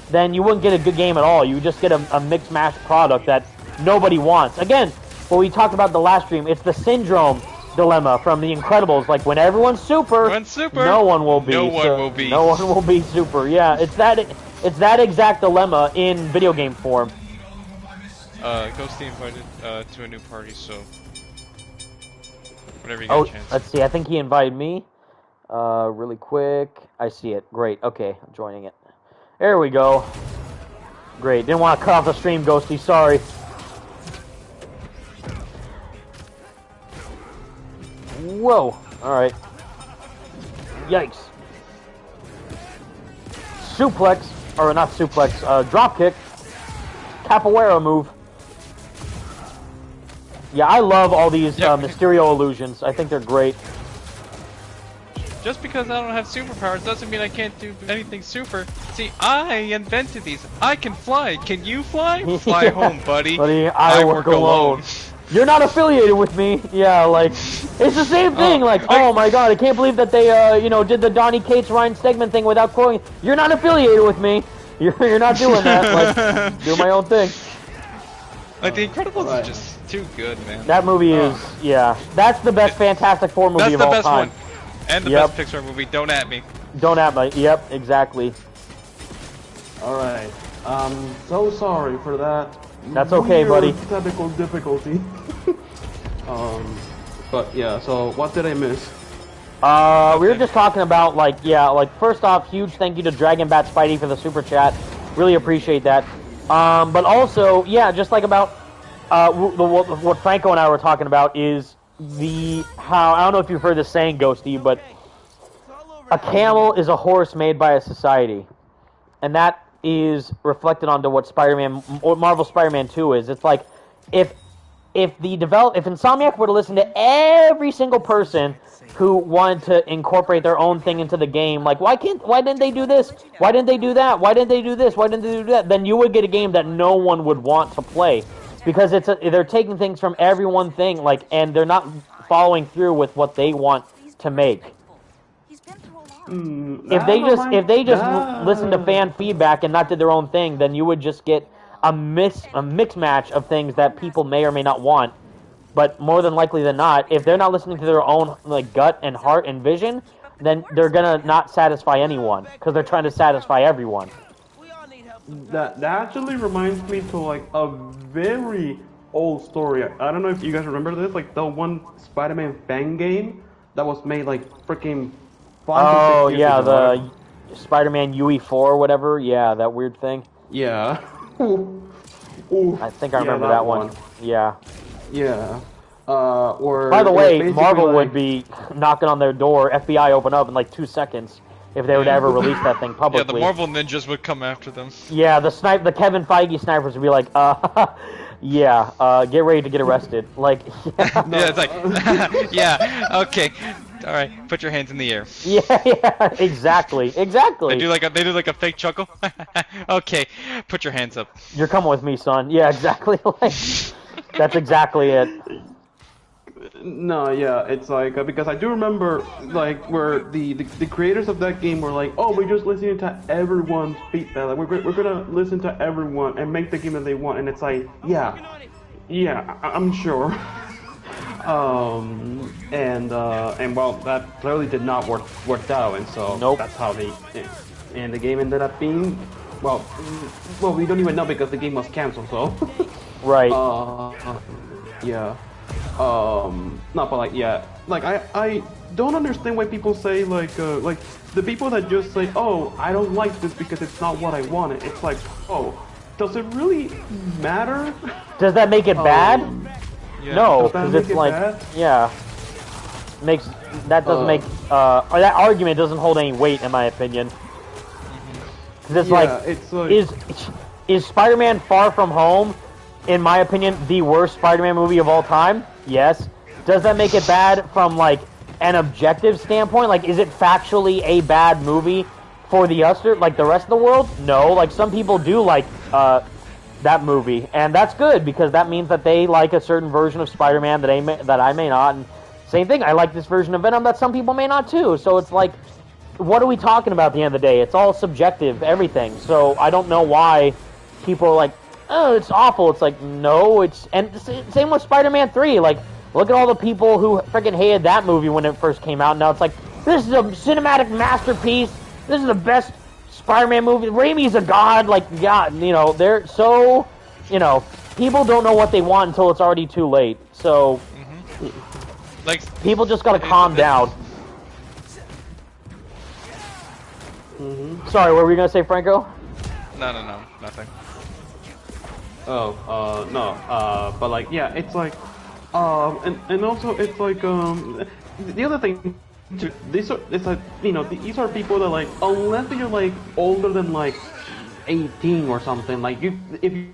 then you wouldn't get a good game at all. You would just get a mixed-match product that nobody wants. Again, what we talked about the last stream, it's the syndrome dilemma from The Incredibles. Like, when everyone's super, no one will be. No one will be. No one will be super. Yeah, it's that exact dilemma in video game form. Ghosty invited to a new party, so whenever you get a chance. Let's see. I think he invited me. Really quick. I see it. Great. Okay, I'm joining it. There we go. Great. Didn't want to cut off the stream, Ghosty. Sorry. Whoa. Alright. Yikes. Suplex. Or not suplex. Drop kick. Capoeira move. Yeah, I love all these Mysterio illusions. I think they're great. Just because I don't have superpowers doesn't mean I can't do anything super. See, I invented these. I can fly. Can you fly? Fly home, buddy. Buddy, I work alone. You're not affiliated with me. Yeah, it's the same thing. Oh my god, I can't believe that they, did the Donny Cates Ryan Stegman thing without quoting. You're not affiliated with me. You're not doing that. Do my own thing. The Incredibles is just too good, man. That movie is, that's the best Fantastic Four movie of all time. That's the best one. And the best Pixar movie, don't at me. Don't at me, yep, exactly. Alright, so sorry for that. That's okay, buddy. Technical difficulty. But yeah, so what did I miss? We were just talking about, first off, huge thank you to Dragon Bat Spidey for the super chat. Really appreciate that. But also, just about what Franco and I were talking about is how I don't know if you've heard this saying, Ghosty, but a camel is a horse made by a society, and that is reflected onto what Marvel Spider-Man 2 is. It's like if Insomniac were to listen to every single person who wanted to incorporate their own thing into the game, why didn't they do this? Why didn't they do that? Why didn't they do this? Why didn't they do that? Then you would get a game that no one would want to play. Because they're taking things from every one thing, and they're not following through with what they want to make. If they just listened to fan feedback and not did their own thing, then you would just get a mixed match of things that people may or may not want. But more than likely than not, if they're not listening to their own gut and heart and vision, then they're gonna not satisfy anyone because they're trying to satisfy everyone. That actually reminds me to a very old story. I don't know if you guys remember this, the one Spider-Man fan game that was made freaking 5 or 6 years ago. The Spider-Man UE4 or whatever. Yeah, that weird thing. Yeah. I think I remember that one. Yeah. Yeah. By the way, Marvel would be knocking on their door, FBI open up in 2 seconds. If they were to ever release that thing publicly. Yeah, the Marvel ninjas would come after them. Yeah, the Kevin Feige snipers would be like, get ready to get arrested. Yeah, it's like, yeah, okay, all right, put your hands in the air. Yeah, exactly. They do like a fake chuckle. Okay, put your hands up. You're coming with me, son. Yeah, exactly. That's exactly it. No, yeah, it's because I do remember where the creators of that game were like, oh, we're just listening to everyone's feedback. We're gonna listen to everyone and make the game that they want, and it's like, yeah, I'm sure. And well, that clearly did not work out, and so that's how and the game ended up being, well, we don't even know because the game was canceled, so. Right. Yeah. No, but I don't understand why people say the people that just say, oh, I don't like this because it's not what I wanted. It's like, oh, does it really matter? Does that make it bad? Yeah. No, because it's bad? Yeah. doesn't make or that argument doesn't hold any weight in my opinion. Because it's like, is Spider-Man Far From Home, in my opinion, the worst Spider-Man movie of all time? Yes. Does that make it bad from like an objective standpoint? Like, is it factually a bad movie for the rest of the world? No. Like, some people do like that movie, and that's good because that means that they like a certain version of Spider-Man that I may not. And same thing, I like this version of Venom that some people may not too. So it's like, what are we talking about at the end of the day? It's all subjective, everything. So I don't know why people are like, oh, it's awful. It's like, no, and same with Spider-Man 3. Like, look at all the people who freaking hated that movie when it first came out. Now it's like, this is a cinematic masterpiece. This is the best Spider-Man movie. Raimi's a god. Like, God, they're so, people don't know what they want until it's already too late. So, like, people just gotta calm down. Sorry, what were you gonna say, Franco? No, nothing. No, but like, yeah, it's like, and also it's like, the other thing, these are people that like, unless you're like older than like 18 or something, like if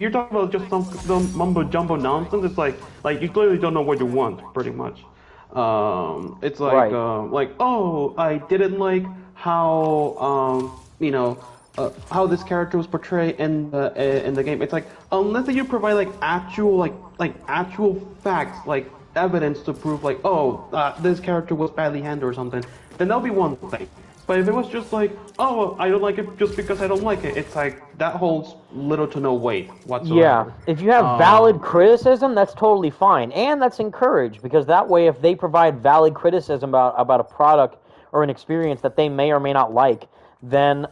you're talking about just some mumbo jumbo nonsense, it's like you clearly don't know what you want, pretty much. It's like, right. Oh, I didn't like how, how this character was portrayed in the game. It's like, unless you provide like actual actual facts, like evidence to prove like, this character was badly handled or something, then that'll be one thing. But if it was just like, oh, I don't like it just because I don't like it, it's like, that holds little to no weight whatsoever. Yeah, if you have valid criticism, that's totally fine. And that's encouraged, because that way if they provide valid criticism about a product or an experience that they may or may not like, then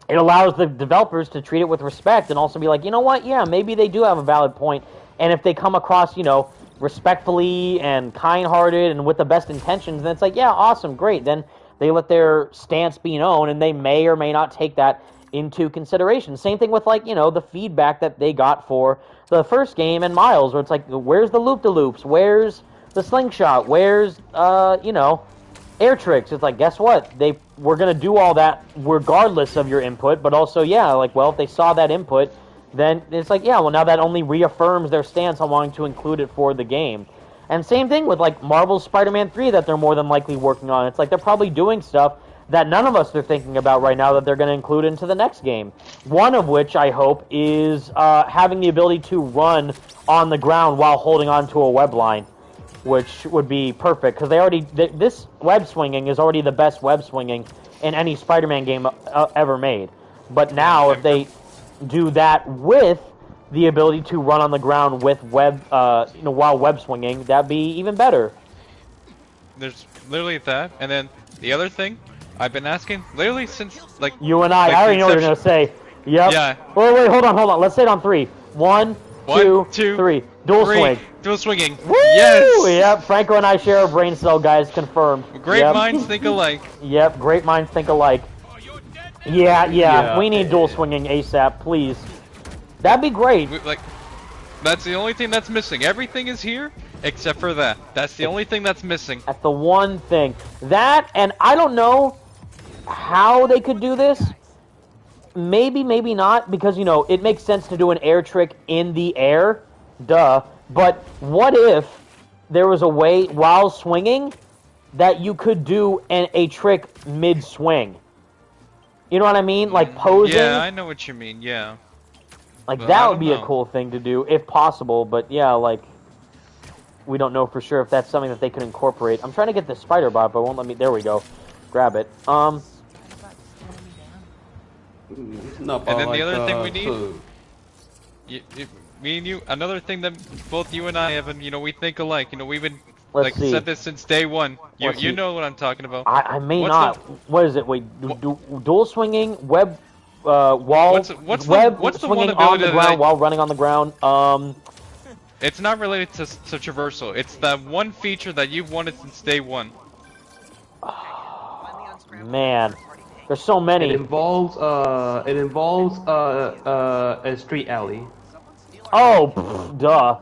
it allows the developers to treat it with respect and also be like, you know what, yeah, maybe they do have a valid point. And if they come across, respectfully and kind-hearted and with the best intentions, then it's like, yeah, awesome, great. Then they let their stance be known, and they may or may not take that into consideration. Same thing with, like, the feedback that they got for the first game and Miles, where it's like, where's the loop-de-loops? Where's the slingshot? Where's, air tricks? It's like, guess what? We're going to do all that regardless of your input, but also, yeah, like, well, if they saw that input, then it's like, yeah, well, now that only reaffirms their stance on wanting to include it for the game. And same thing with, like, Marvel's Spider-Man 3 that they're more than likely working on. It's like they're probably doing stuff that none of us are thinking about right now that they're going to include into the next game. One of which, I hope, is having the ability to run on the ground while holding onto a web line, which would be perfect, because this web swinging is already the best web swinging in any Spider-Man game ever made. But now, if they do that with the ability to run on the ground with while web swinging, that'd be even better. There's literally that, and then the other thing I've been asking literally since like you and I already know what you're gonna say. Yep. Yeah. Wait, hold on. Let's say it on 3. 1, 2, 3. Dual swing. Dual swinging. Woo! Yes. Yep. Franco and I share a brain cell, guys. Confirmed. Great minds think alike. Yep. Great minds think alike. Yeah. We need dual swinging ASAP, please. That'd be great. That's the only thing that's missing. Everything is here except for that. That's the only thing that's missing. That's the one thing. That, and I don't know how they could do this. Maybe not, because, it makes sense to do an air trick in the air. Duh. But what if there was a way, while swinging, that you could do a trick mid-swing? You know what I mean? Like posing? Yeah, I know what you mean, yeah. Like, but that would be a cool thing to do, if possible, but yeah, like, we don't know for sure if that's something that they could incorporate. I'm trying to get the spider bot, but it won't let me. There we go. Grab it. No, and then the other thing we need, me and you, another thing that both you and I have, and we think alike. We've been said this since day one. You know what I'm talking about. I may not. What is it? Wait, dual swinging, web, wall, what's the swinging one on the ground while running on the ground. It's not related to traversal. It's that one feature that you've wanted since day one. Man, there's so many. It involves a street alley. Oh, duh.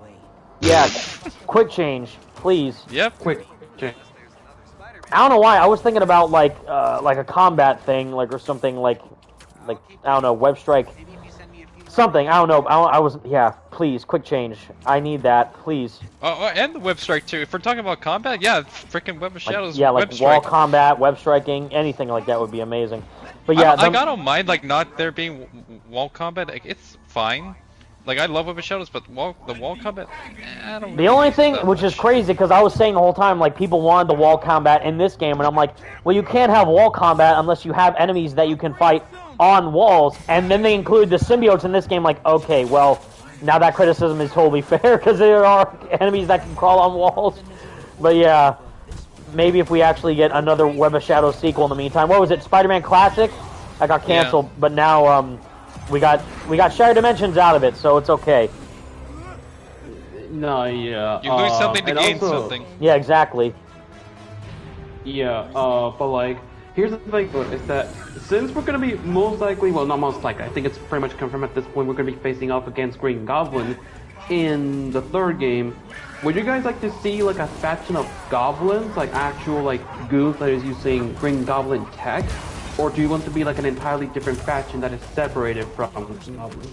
Yeah, quick change, please. Yep. Quick Okay. I don't know why. I was thinking about like a combat thing, like or something like I don't know, web strike, something. I don't know. Yeah. Please, quick change. I need that, please. Oh, and the web strike too. If we're talking about combat, yeah, freaking Web of Shadows. Yeah, like web wall strike. combat, web striking, anything like that would be amazing. But yeah, I don't mind like not there being wall combat. Like, it's fine. Like, I love Web of Shadows, but the wall combat, I don't. the really only use it thing, that which is much. crazy, because I was saying the whole time, like, people wanted the wall combat in this game, and I'm like, well, you can't have wall combat unless you have enemies that you can fight on walls, and then they include the symbiotes in this game, like, okay, well, now that criticism is totally fair, because there are enemies that can crawl on walls. But yeah, maybe if we actually get another Web of Shadows sequel in the meantime. What was it, Spider-Man Classic? That got canceled, Yeah. but now, we got Shattered Dimensions out of it, so it's okay. No, yeah. You lose something to and gain also, something. Yeah, exactly. Yeah, but like, here's the thing, is that since we're gonna be most likely, well, not most likely, I think it's pretty much confirmed at this point, we're gonna be facing off against Green Goblin in the third game. Would you guys like to see like a faction of goblins, like actual like goons that is using Green Goblin tech, or do you want to be like an entirely different faction that is separated from goblins?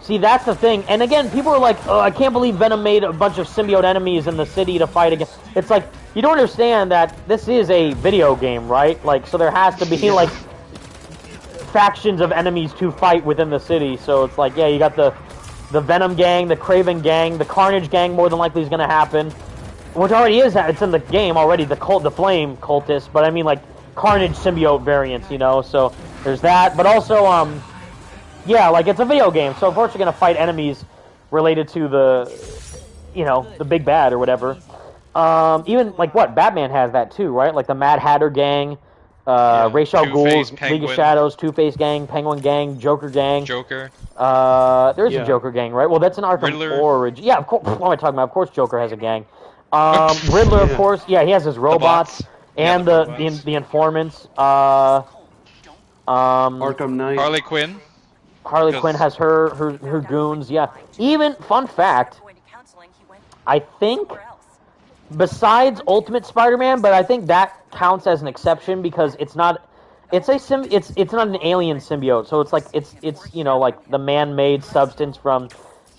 See, that's the thing. And again, people are like, oh, I can't believe Venom made a bunch of symbiote enemies in the city to fight against. It's like, you don't understand that this is a video game, right? Like, so there has to be, like, factions of enemies to fight within the city. So it's like, yeah, you got the Venom gang, the Kraven gang, the Carnage gang more than likely is going to happen. Which already is, it's in the game already, the Flame cultists. But I mean, like, Carnage symbiote variants, you know? So there's that. But also, yeah, like, it's a video game, so of course you're gonna fight enemies related to the, you know, the big bad or whatever. Even, like, what, Batman has that too, right? Like, the Mad Hatter gang, Ra's al Two-Face, Ghul's, League of Penguin. Shadows, Two-Face gang, Penguin gang, Joker gang. Joker. There's Yeah. a Joker gang, right? Well, that's an Arkham Riddler. Origin. Yeah, of course, what am I talking about? Of course Joker has a gang. Riddler, of course, yeah, he has his robots, bots. Yeah, and the the robots. the informants. Arkham Knight. Harley Quinn. Harley Because- Quinn has her goons, yeah. Even, fun fact, I think, besides Ultimate Spider-Man, but I think that counts as an exception because it's not, it's not an alien symbiote, so it's like, it's you know, like the man-made substance from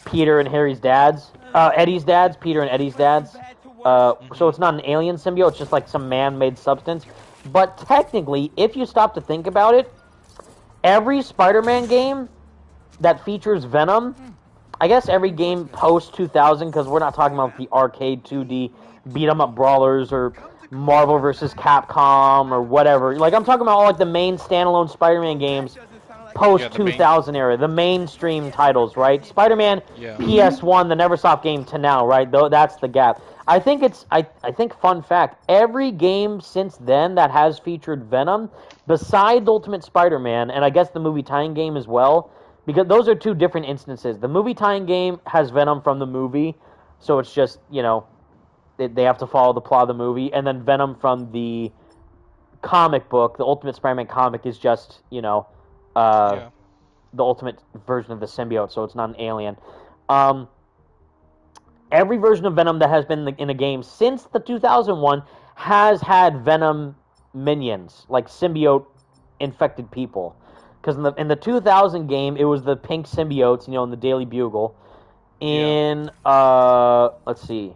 Peter and Harry's dads, Eddie's dads, Peter and Eddie's dads, so it's not an alien symbiote, it's just like some man-made substance. But technically, if you stop to think about it, every Spider-Man game that features Venom, I guess every game post-2000, because we're not talking about the arcade 2D beat-em-up brawlers or Marvel vs. Capcom or whatever. Like, I'm talking about all like the main standalone Spider-Man games post-2000 era, the mainstream titles, right? Spider-Man, Yeah. PS1, the Neversoft game to now, right? Though that's the gap. I think I think, fun fact, every game since then that has featured Venom, besides Ultimate Spider-Man, and I guess the movie tie-in game as well, because those are two different instances. The movie tie-in game has Venom from the movie, so it's just, you know, they have to follow the plot of the movie, and then Venom from the comic book, the Ultimate Spider-Man comic, is just, you know, Yeah. the ultimate version of the symbiote, so it's not an alien. Every version of Venom that has been in a game since the 2001 has had Venom minions, like symbiote infected people. Because in the 2000 game, it was the pink symbiotes, you know, in the Daily Bugle. In, let's see.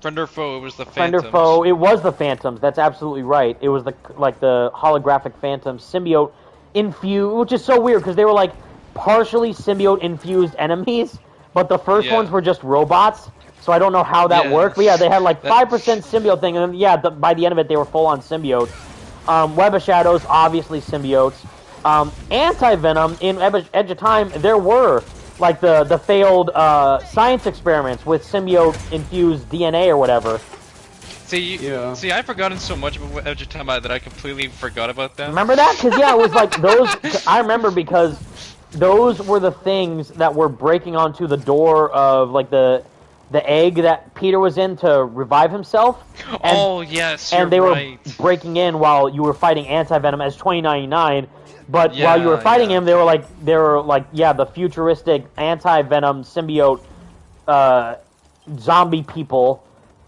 Friend or foe, it was the Friend Phantoms. or foe, it was the Phantoms. That's absolutely right. It was the holographic Phantoms symbiote infused, which is so weird because they were like partially symbiote infused enemies, but the first Yeah. ones were just robots. So I don't know how that Yeah. worked. But yeah, they had like That- 5% symbiote thing, and then yeah, by the end of it, they were full on symbiotes. Web of Shadows, obviously symbiotes. Anti-Venom in Edge of Time, there were like the failed science experiments with symbiote-infused DNA or whatever. Yeah. See, I've forgotten so much about Edge of Time that I completely forgot about that. Remember that? Because yeah, it was like those. I remember because those were the things that were breaking onto the door of like the egg that Peter was in to revive himself. And, Oh yes, and they right. were breaking in while you were fighting Anti-Venom as 2099. But while you were Yeah, fighting yeah. him, they were like, yeah, the futuristic Anti-Venom symbiote zombie people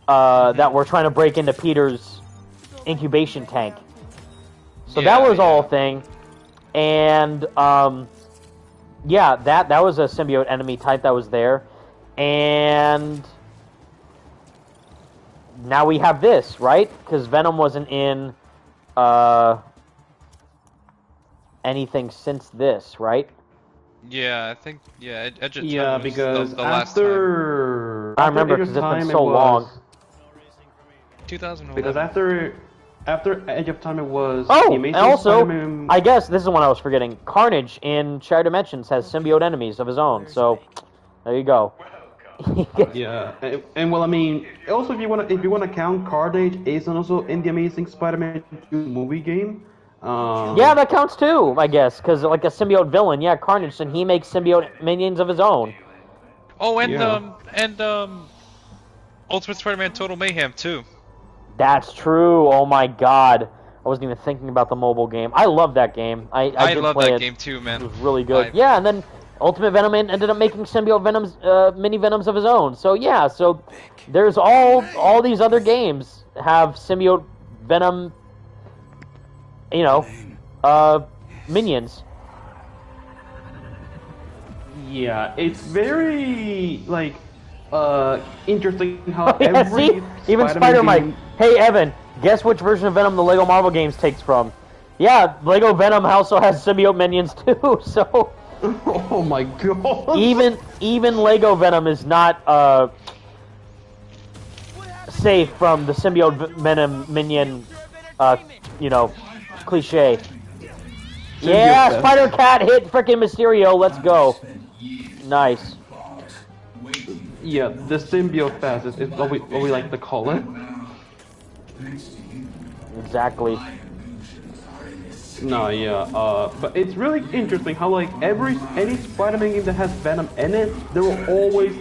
that were trying to break into Peter's incubation tank. So that was all a thing. And, yeah, that was a symbiote enemy type that was there. And now we have this, right? Because Venom wasn't in anything since this, right? Yeah, I think, yeah, Edge of Time Yeah, was because the last time. I remember because it's been so long. 2011. Because after Edge of Time it was Oh, the and Amazing also, Spider-Man. I guess this is one I was forgetting. Carnage in Shared Dimensions has symbiote enemies of his own, so there you go. Yeah, and well, I mean, also if you wanna count, Carnage is also in the Amazing Spider-Man 2 movie game. Yeah, that counts too, I guess, because like a symbiote villain, yeah, Carnage, and he makes symbiote minions of his own. Oh, and Yeah. Ultimate Spider-Man Total Mayhem too. That's true. Oh my God, I wasn't even thinking about the mobile game. I love that game. I did love play that it. game too, man. It was really good. Yeah, and then Ultimate Venom ended up making symbiote Venoms, mini Venoms of his own. So yeah, so there's all these other games have symbiote Venom, you know, minions. Yeah, it's very like interesting how Yeah, every see? Even Spider Mike. game... Hey Evan, guess which version of Venom the Lego Marvel games takes from? Yeah, Lego Venom also has symbiote minions too. So Oh my god. even Lego Venom is not safe from the symbiote Venom minion you know, cliche. Yeah, Fest. Spider-Cat hit frickin' Mysterio. Let's go. Nice. Yeah, the symbiote fest is what we like to call it. Exactly. No, yeah, but it's really interesting how like any Spider-Man game that has Venom in it, they will always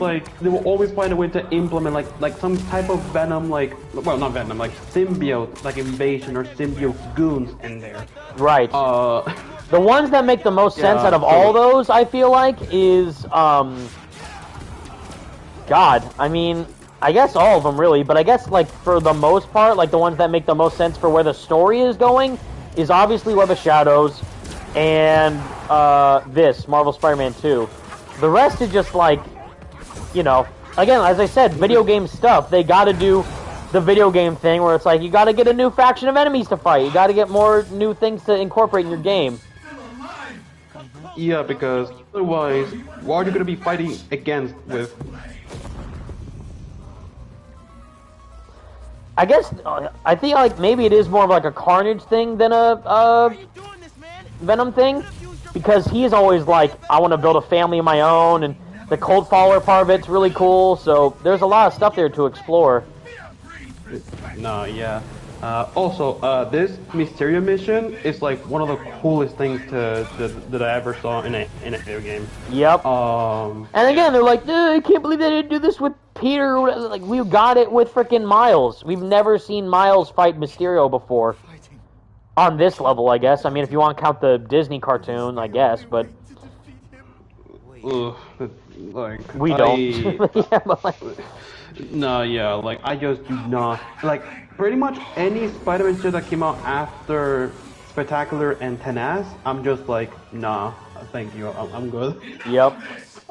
find a way to implement like some type of Venom, like, well, not Venom, like symbiote, like invasion or symbiote goons in there. Right. The ones that make the most sense Yeah, out of all those, I feel like, is God. I mean, I guess all of them really, but I guess like for the most part, like the ones that make the most sense for where the story is going is obviously Web of Shadows and this Marvel Spider-Man 2. The rest is just like, you know, again, as I said, video game stuff. They got to do the video game thing where it's like you got to get a new faction of enemies to fight. You got to get more new things to incorporate in your game. Yeah, because otherwise, what are you gonna be fighting against with? I guess I think like maybe it is more of like a Carnage thing than a Venom thing, because he's always like, I want to build a family of my own, and the cult follower part of it's really cool. So there's a lot of stuff there to explore. No, yeah. Also, this Mysterio mission is like one of the coolest things that I ever saw in a video game. Yep. And again, they're like, I can't believe they didn't do this with Peter. Like, we got it with freaking Miles. We've never seen Miles fight Mysterio before. On this level, I guess. I mean, if you want to count the Disney cartoon, I guess, but like we don't. Yeah, but like... No, yeah, like I just do not like pretty much any Spider-Man shit that came out after Spectacular and Tenaz. I'm just like, nah, thank you, I'm good. Yep.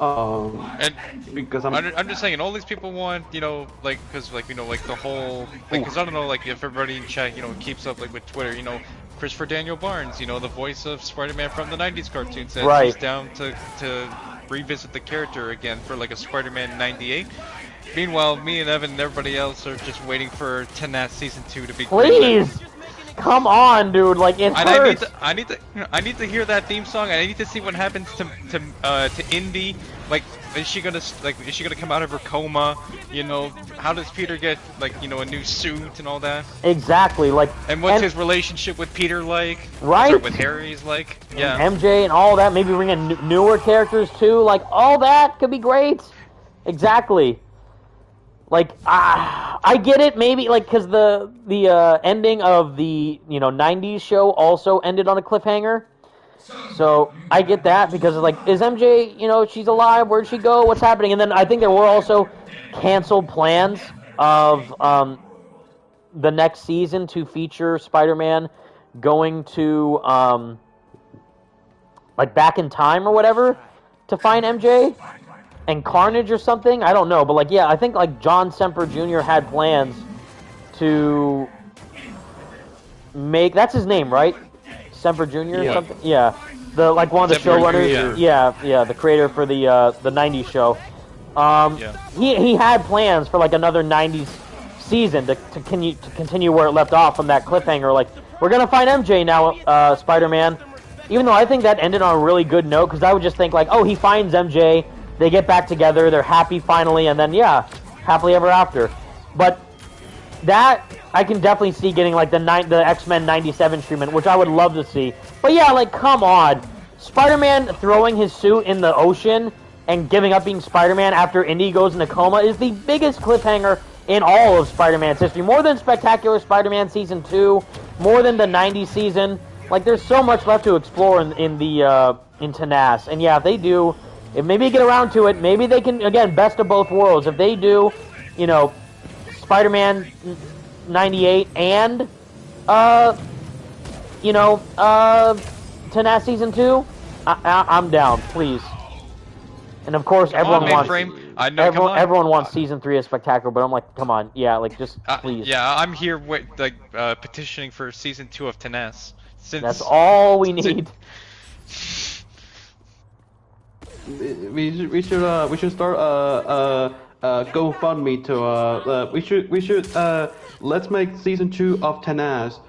And because I'm just saying, all these people want, you know, like, cause like, you know, like the whole, like, cause I don't know, like if everybody in chat, you know, keeps up like with Twitter, you know, Christopher Daniel Barnes, you know, the voice of Spider-Man from the '90s cartoon, says he's down to revisit the character again for like a Spider-Man '98. Meanwhile, me and Evan and everybody else are just waiting for Tenaz Season 2 to be Please! Come on, dude, like, it hurts. I need to hear that theme song. I need to see what happens to Indy. Like, is she gonna come out of her coma? You know, how does Peter get, like, you know, a new suit and all that? Exactly, like. And what's his relationship with Peter like? Right. Or with Harry's like? Yeah. MJ and all that. Maybe bring in newer characters too. Like, all that could be great. Exactly. Like, I get it, maybe, like, because the ending of the, you know, 90s show also ended on a cliffhanger. So, I get that, because, like, is MJ, you know, she's alive, where'd she go, what's happening? And then I think there were also canceled plans of the next season to feature Spider-Man going to like back in time or whatever to find MJ and Carnage or something. I don't know, but like yeah, I think like John Semper Jr. had plans to make that's his name, right? Semper Jr. or something. Yeah, the like one of the Semper, showrunners. Yeah, the creator for the '90s show. He had plans for like another '90s season to continue where it left off from that cliffhanger. Like we're gonna find MJ now, Spider-Man. Even though I think that ended on a really good note, because I would just think like, oh, he finds MJ, they get back together, they're happy finally, and then yeah, happily ever after. But that I can definitely see getting like the X-Men '97 treatment, which I would love to see. But yeah, like come on, Spider-Man throwing his suit in the ocean and giving up being Spider-Man after Indy goes into coma is the biggest cliffhanger in all of Spider-Man's history. More than Spectacular Spider-Man Season 2, more than the '90s season. Like there's so much left to explore in TNAS. And yeah, if they do, if maybe they get around to it, maybe they can again best of both worlds. If they do, you know, Spider-Man '98 and TNAS Season 2, I'm down, please. And of course, everyone wants Season 3 of Spectacular, but I'm like, come on, yeah, like just please. Yeah, I'm here with like petitioning for Season 2 of TNAS. That's all we need. We should start GoFundMe to we should let's make Season 2 of TNAS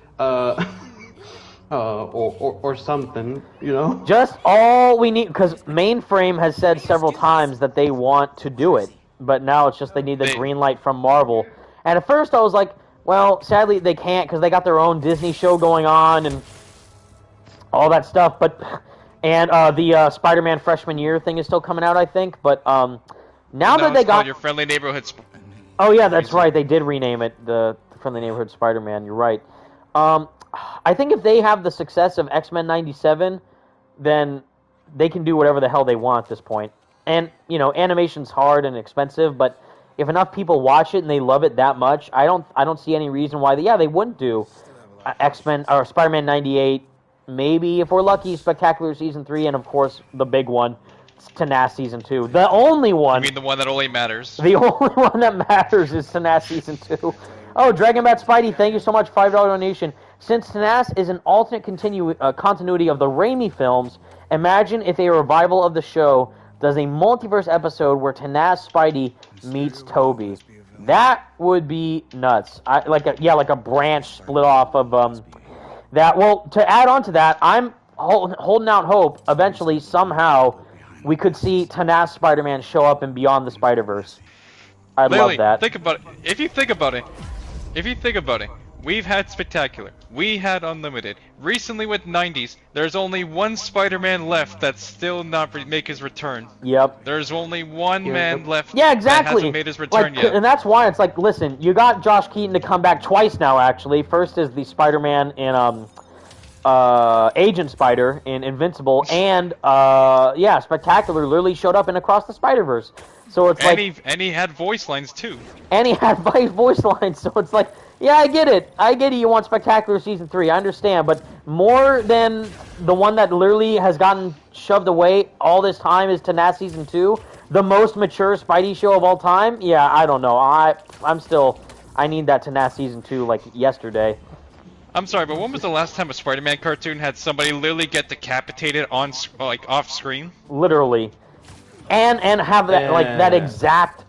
or something, you know. Just all we need, because Mainframe has said several times that they want to do it, but now it's just they need the green light from Marvel. And at first I was like, well, sadly they can't because they got their own Disney show going on and all that stuff. But and the Spider-Man freshman year thing is still coming out, I think. But now that they got your friendly neighborhood. Oh yeah, that's right. They did rename it the Friendly Neighborhood Spider-Man. You're right. I think if they have the success of X-Men '97, then they can do whatever the hell they want at this point. And you know, animation's hard and expensive, but if enough people watch it and they love it that much, I don't see any reason why they wouldn't do X-Men or Spider-Man '98. Maybe if we're lucky, Spectacular Season 3, and of course the big one, TNAS Season 2. The only one. You mean the one that only matters? The only one that matters is TNAS Season 2. Oh, Dragon Bat Spidey, thank you so much, $5 donation. Since TNAS is an alternate continuity of the Raimi films, imagine if a revival of the show does a multiverse episode where TNAS Spidey meets Toby. That would be nuts. Like a branch split off of that. Well, to add on to that, I'm holding out hope. Eventually, somehow, we could see TNAS Spider-Man show up in Beyond the Spider-Verse. I'd love that. Think about it. If you think about it, we've had Spectacular, we had Unlimited. Recently with '90s, there's only one Spider-Man left that's still not make his return. Yep. There's only one man left. Yeah, exactly. That hasn't made his return yet. And that's why it's like, listen, you got Josh Keaton to come back twice now. Actually, first is the Spider-Man in Agent Spider in Invincible, and Spectacular literally showed up in Across the Spider-Verse. So it's and he had voice lines too. And he had voice lines, so it's like, yeah, I get it. You want Spectacular Season 3, I understand, but more than the one that literally has gotten shoved away all this time is TNAS Season 2, the most mature Spidey show of all time. Yeah, I don't know. I need that TNAS Season 2 like yesterday. I'm sorry, but when was the last time a Spider-Man cartoon had somebody literally get decapitated on off screen? Literally. And have that that exact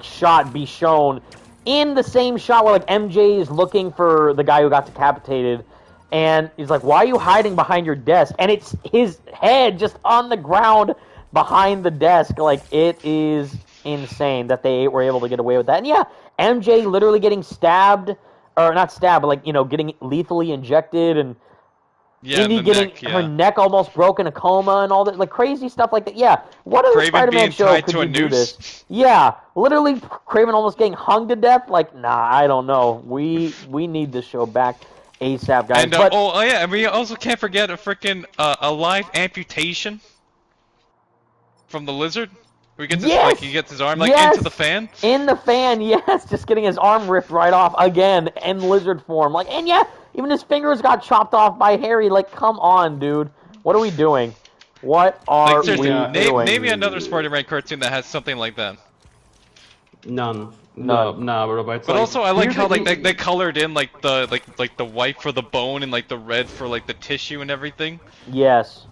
shot be shown in the same shot where like MJ is looking for the guy who got decapitated, and he's like, "Why are you hiding behind your desk?" And it's his head just on the ground behind the desk. Like, it is insane that they were able to get away with that. And yeah, MJ literally getting stabbed, or not stabbed, but getting lethally injected, and Indy getting her neck almost broken, a coma, and all that, like crazy stuff like that. Yeah, what other Spider-Man show could you do this? Yeah, literally, Kraven almost getting hung to death. Like, nah, I don't know. We need this show back ASAP, guys. And and we also can't forget a freaking a live amputation from the Lizard. We get this, Yes! like, he gets his arm, like, Yes! into the fan? In the fan, yes, just getting his arm ripped right off again in lizard form. Like, and yeah, even his fingers got chopped off by Harry. Like, come on, dude. What are we doing? What are Like, seriously, we doing? name me another Spider-Man cartoon that has something like that. None. None. No, bro. But, it's But like, also, I like here's how the- like they colored in like the white for the bone and like the red for like the tissue and everything. Yes.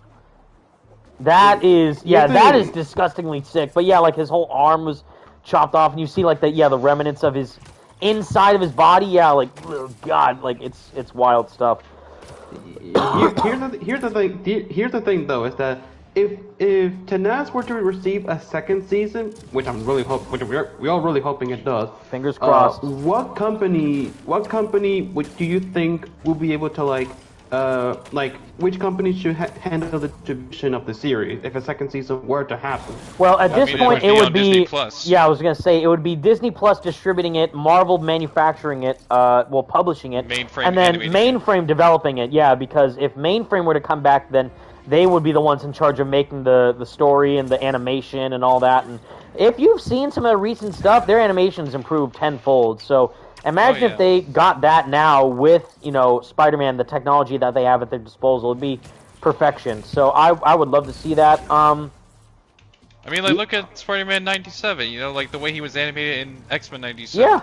That is, yeah, the that thing- is disgustingly sick. But yeah, like his whole arm was chopped off, and you see like the remnants of his inside of his body. Yeah, like oh, God, like it's wild stuff. Here's the thing though, is that if Tenaz were to receive a second season, which we're all really hoping it does. Fingers crossed. What company do you think will be able to which company should handle the distribution of the series if a second season were to happen? Well, at this point, it would on be Disney Plus. yeah. I was gonna say it would be Disney Plus distributing it, Marvel manufacturing it, publishing it, Mainframe and then animating Mainframe developing it. Yeah, because if Mainframe were to come back, then they would be the ones in charge of making the story and the animation and all that. And if you've seen some of the recent stuff, their animations improved tenfold. So imagine if they got that now with Spider-Man, the technology that they have at their disposal, it'd be perfection. So I would love to see that. I mean, like, look at Spider-Man 97, like the way he was animated in X-Men 97. Yeah.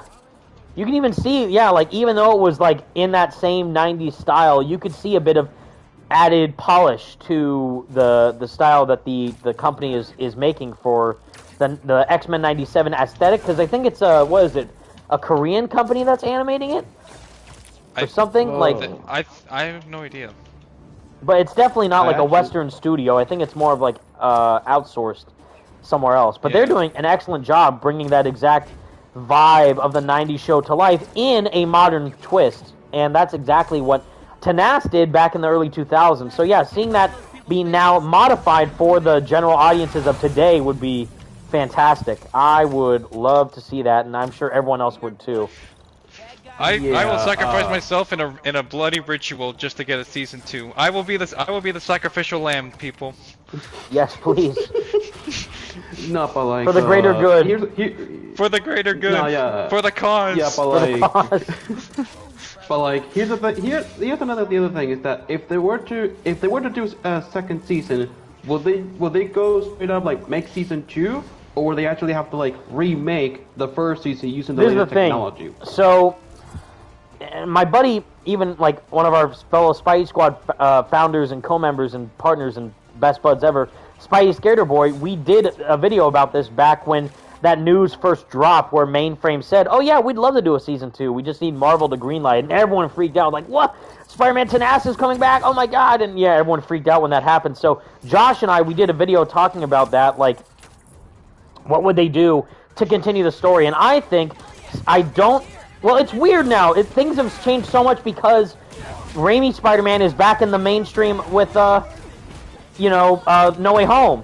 You can even see, like, even though it was, like, in that same 90s style, you could see a bit of added polish to the style that the company is making for the X-Men 97 aesthetic, because I think it's a Korean company that's animating it? Or something? I have no idea. But it's definitely not like a Western studio. I think it's more of like outsourced somewhere else. But they're doing an excellent job bringing that exact vibe of the 90s show to life in a modern twist. And that's exactly what Tenas did back in the early 2000s. So yeah, seeing that be now modified for the general audiences of today would be fantastic. I would love to see that, and I'm sure everyone else would too. I will sacrifice myself in a bloody ritual just to get a season 2. I will be the sacrificial lamb, people. Yes, please. No, but like for the greater good. For the greater good. No, yeah. For the cause. Yeah, but like here's the other thing is that if they were to do a second season, will they go straight up like make season 2, or will they actually have to like remake the first season using the latest technology? So my buddy, even like one of our fellow Spidey Squad founders and co-members and partners and best buds ever, Spidey Scared Boy, we did a video about this back when that news first dropped, where Mainframe said, "Oh yeah, we'd love to do a season 2. We just need Marvel to greenlight." And everyone freaked out, like, "What? Spider-Man Tenas is coming back? Oh my God!" And yeah, everyone freaked out when that happened. So Josh and we did a video talking about that, like, what would they do to continue the story? And I think well, it's weird now. Things have changed so much because Raimi Spider-Man is back in the mainstream with, No Way Home.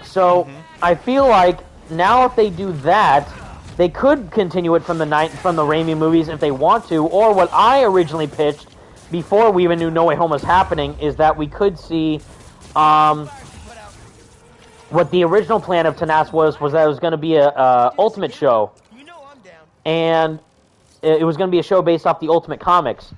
So I feel like now if they do that, they could continue it from the Raimi movies if they want to. Or what I originally pitched before we even knew No Way Home was happening is that we could see what the original plan of Tenas was that it was going to be a Ultimate show. And it was going to be a show based off the Ultimate comics.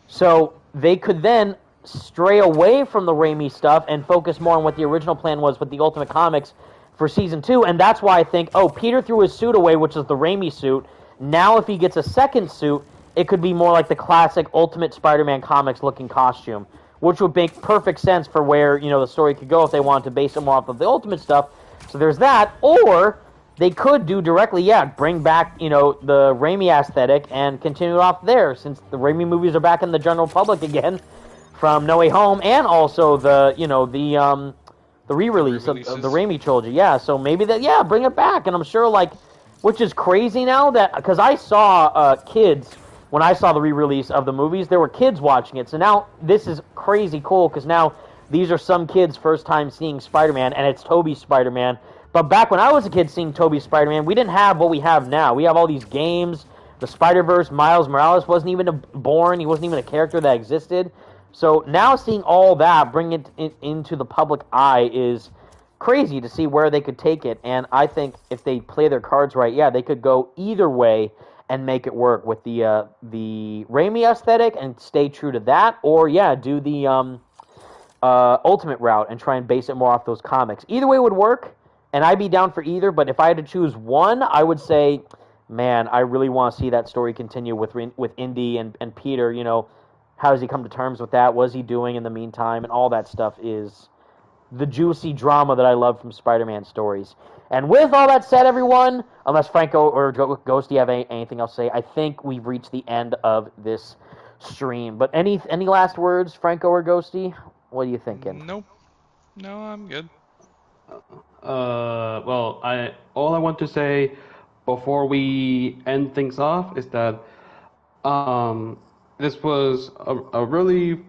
So they could then stray away from the Raimi stuff and focus more on what the original plan was with the Ultimate comics for season 2. And that's why I think, Peter threw his suit away, which is the Raimi suit. Now if he gets a second suit, it could be more like the classic Ultimate Spider-Man comics looking costume, which would make perfect sense for where, the story could go if they wanted to base it more off of the Ultimate stuff. So there's that. Or they could do directly, bring back, the Raimi aesthetic and continue it off there, since the Raimi movies are back in the general public again from No Way Home, and also the re-release of the Raimi trilogy. Yeah, so maybe bring it back. And I'm sure, which is crazy now, that because I saw kids when I saw the re-release of the movies, there were kids watching it. So now this is crazy cool, because now these are some kids' first time seeing Spider-Man, and it's Tobey's Spider-Man. But back when I was a kid seeing Tobey's Spider-Man, we didn't have what we have now. We have all these games, the Spider-Verse. Miles Morales wasn't even born. He wasn't even a character that existed. So now seeing all that, bring it into the public eye is crazy to see where they could take it. And I think if they play their cards right, yeah, they could go either way and make it work with the Raimi aesthetic and stay true to that, or yeah, do the Ultimate route and try and base it more off those comics. Either way would work, and I'd be down for either. But if I had to choose one, I would say, man, I really want to see that story continue with Indy and Peter. You know, how does he come to terms with that? What is he doing in the meantime? And all that stuff is the juicy drama that I love from Spider-Man stories. And with all that said, everyone, unless Franco or Ghost, do you have anything else to say? I think we've reached the end of this stream. But any last words, Franco or Ghosty? What are you thinking? Nope. No, I'm good. Well, all I want to say before we end things off is that this was a really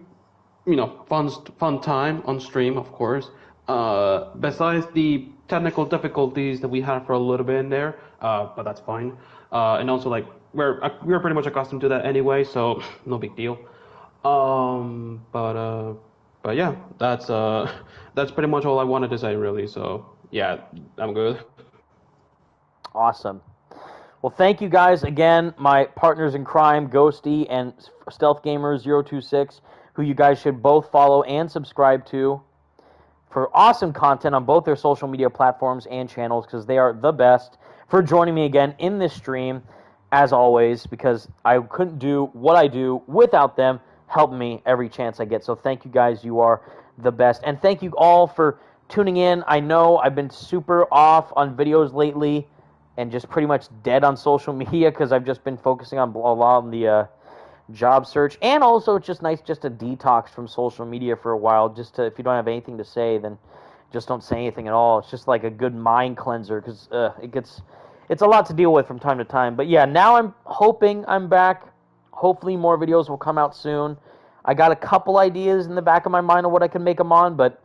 fun time on stream, of course. Besides the technical difficulties that we had for a little bit in there, but that's fine. And also like we're pretty much accustomed to that anyway, so no big deal. But yeah, that's pretty much all I wanted to say really. So yeah, I'm good. Awesome. Well, thank you guys again, my partners in crime, Ghosty and Stealth Gamer 026, who you guys should both follow and subscribe to for awesome content on both their social media platforms and channels, because they are the best, for joining me again in this stream, as always, because I couldn't do what I do without them helping me every chance I get. So thank you guys. You are the best. And thank you all for tuning in. I know I've been super off on videos lately and just pretty much dead on social media because I've just been focusing on a lot on the job search. And also it's just nice just to detox from social media for a while. Just to, if you don't have anything to say, then just don't say anything at all. It's just like a good mind cleanser because it's a lot to deal with from time to time. But yeah, now I'm hoping I'm back. Hopefully more videos will come out soon. I got a couple ideas in the back of my mind of what I can make them on, but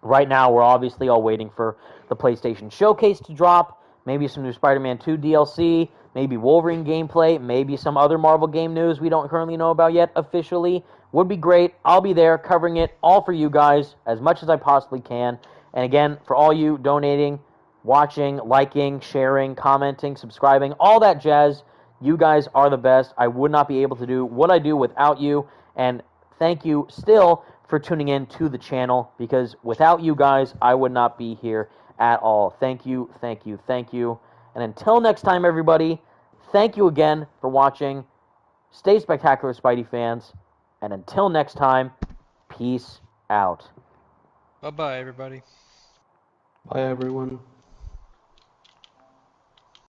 right now we're obviously all waiting for the PlayStation Showcase to drop. Maybe some new Spider-Man 2 DLC, maybe Wolverine gameplay, maybe some other Marvel game news we don't currently know about yet officially. Would be great. I'll be there covering it all for you guys as much as I possibly can. And again, for all you donating, watching, liking, sharing, commenting, subscribing, all that jazz, you guys are the best. I would not be able to do what I do without you. And thank you still for tuning in to the channel, because without you guys, I would not be here at all. Thank you, thank you, thank you. And until next time, everybody, thank you again for watching. Stay spectacular, Spidey fans. And until next time, peace out. Bye-bye, everybody. Bye everyone.